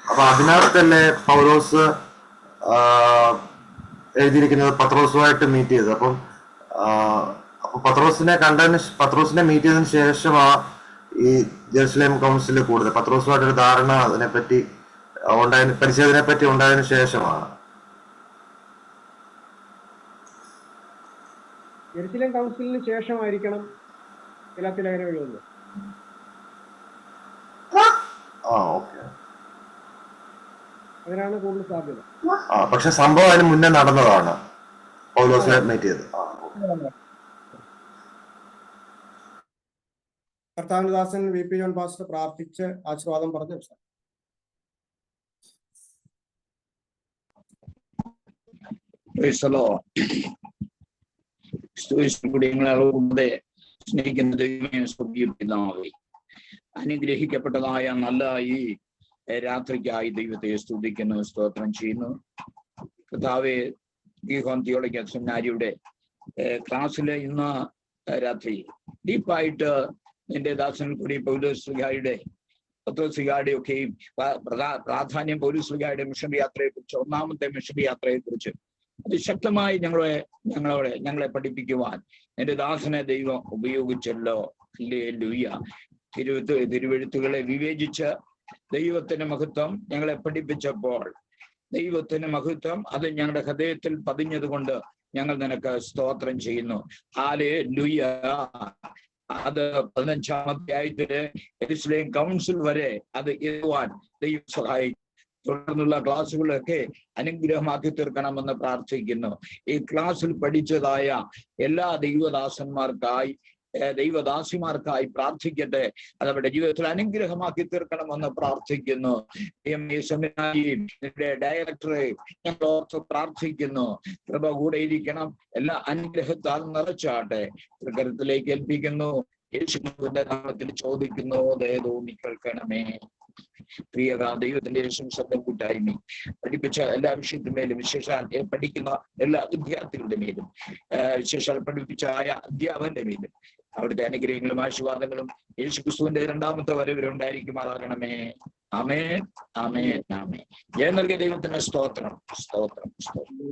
അപ്പൊ അതിനകത്തല്ലേ പൗലോസ് എഴുതിയിരിക്കുന്നത് പത്രോസുമായിട്ട് മീറ്റ് ചെയ്തത്. അപ്പൊ പത്രോസിനെ മീറ്റ് ചെയ്തതിനു ശേഷമാ ഈ ജെറുസലേം കൗൺസിൽ കൂടുതൽ പത്രോസുമായിട്ടൊരു ധാരണ അതിനെപ്പറ്റി പരിചയത്തിനെ പറ്റി ഉണ്ടായതിനു ശേഷമാണ്. യെരൂശലേം കൗൺസിലിന് ശേഷമായിരിക്കണം ഗലാത്യ ലേഖനം എഴുതുന്നത്. അതിനാണ് കൂടുതൽ സാധ്യത. പക്ഷെ സംഭവം അതിന് മുന്നേ നടന്നതാണ്. പൗലോസിനെ മീറ്റ് ചെയ്തത്. കർത്താവിൻദാസൻ VP ജോൺ പാസ്റ്റർ പ്രാർത്ഥിച്ച് ആശീർവാദം പറഞ്ഞു. അനുഗ്രഹിക്കപ്പെട്ടതായ നല്ല ഈ രാത്രിക്കായി ദൈവത്തെ സ്തുതിക്കുന്നു, സ്തോത്രം ചെയ്യുന്നു. കർത്താവേ, ഗീഹോൻ തിയോളജിക്കൽ സെമിനാരിയുടെ ക്ലാസ്സിൽ ഇന്ന് രാത്രി ഡീപ്പായിട്ട് എന്റെ ദാസൻ കൂടി പൗലോസ്ലിഹായുടെ പത്രോസ്ലിഹായുടെ ഒക്കെയും പ്രാധാന്യം പൗലോസ്ലിഹായുടെ മിഷണറി യാത്രയെ കുറിച്ച്, ഒന്നാമത്തെ മിഷണറി യാത്രയെ കുറിച്ച് അതിശക്തമായി ഞങ്ങളെ പഠിപ്പിക്കുവാൻ എന്റെ ദാസനെ ദൈവം ഉപയോഗിച്ചല്ലോ. ഹല്ലേലൂയ. തിരുവെഴുത്തുകളെ വിവേചിച്ച് ദൈവത്തിന്റെ മഹത്വം ഞങ്ങളെ പഠിപ്പിച്ചപ്പോൾ ദൈവത്തിന്റെ മഹത്വം അത് ഞങ്ങളുടെ ഹൃദയത്തിൽ പതിഞ്ഞത് കൊണ്ട് ഞങ്ങൾ നിനക്ക് സ്തോത്രം ചെയ്യുന്നു. ഹല്ലേലൂയ. അത് 15-ാമത്തെ ആയതില് യെരൂശലേം കൗൺസിൽ വരെ അത് എത്തുവാൻ ദൈവം സഹായിക്കും. തുടർന്നുള്ള ക്ലാസ്സുകളൊക്കെ അനുഗ്രഹമാക്കി തീർക്കണമെന്ന് പ്രാർത്ഥിക്കുന്നു. ഈ ക്ലാസ്സിൽ പഠിച്ചതായ എല്ലാ ദൈവദാസിമാർക്കായി പ്രാർത്ഥിക്കട്ടെ. അതവരുടെ ജീവിതത്തിൽ അനുഗ്രഹമാക്കി തീർക്കണമെന്ന് പ്രാർത്ഥിക്കുന്നു. സെമിനാരിയുടെ ഡയറക്ടറെ ഞങ്ങൾ ഓർത്ത് പ്രാർത്ഥിക്കുന്നു. കൃപ കൂടെ ഇരിക്കണം. എല്ലാ അനുഗ്രഹത്താൽ നിറച്ചാട്ടെ. കരത്തിലേക്ക് ഏൽപ്പിക്കുന്നു. യേശുവിന്റെ നാമത്തിൽ ചോദിക്കുന്നു, ദയതോന്നി കേൾക്കണമേ. പ്രിയത ദൈവത്തിന്റെ ശബ്ദം കൂട്ടായ്മ പഠിപ്പിച്ച എല്ലാ വിഷയത്തിന്മേലും, വിശേഷാൽ പഠിക്കുന്ന എല്ലാ വിദ്യാർത്ഥികളുടെ മേലും, വിശേഷാൽ പഠിപ്പിച്ച അധ്യാപകന്റെ മേലും അവിടുത്തെ അനുഗ്രഹങ്ങളും ആശീർവാദങ്ങളും യേശുക്രിസ്തുവിന്റെ 2ാമത്തെ വരവിലുണ്ടായിരിക്കുമാറാകണമേ. ആമേൻ, ആമേൻ, ആമേൻ. ജയം നൽകിയ ദൈവത്തിന്റെ സ്തോത്രം, സ്തോത്രം, സ്തോത്രം.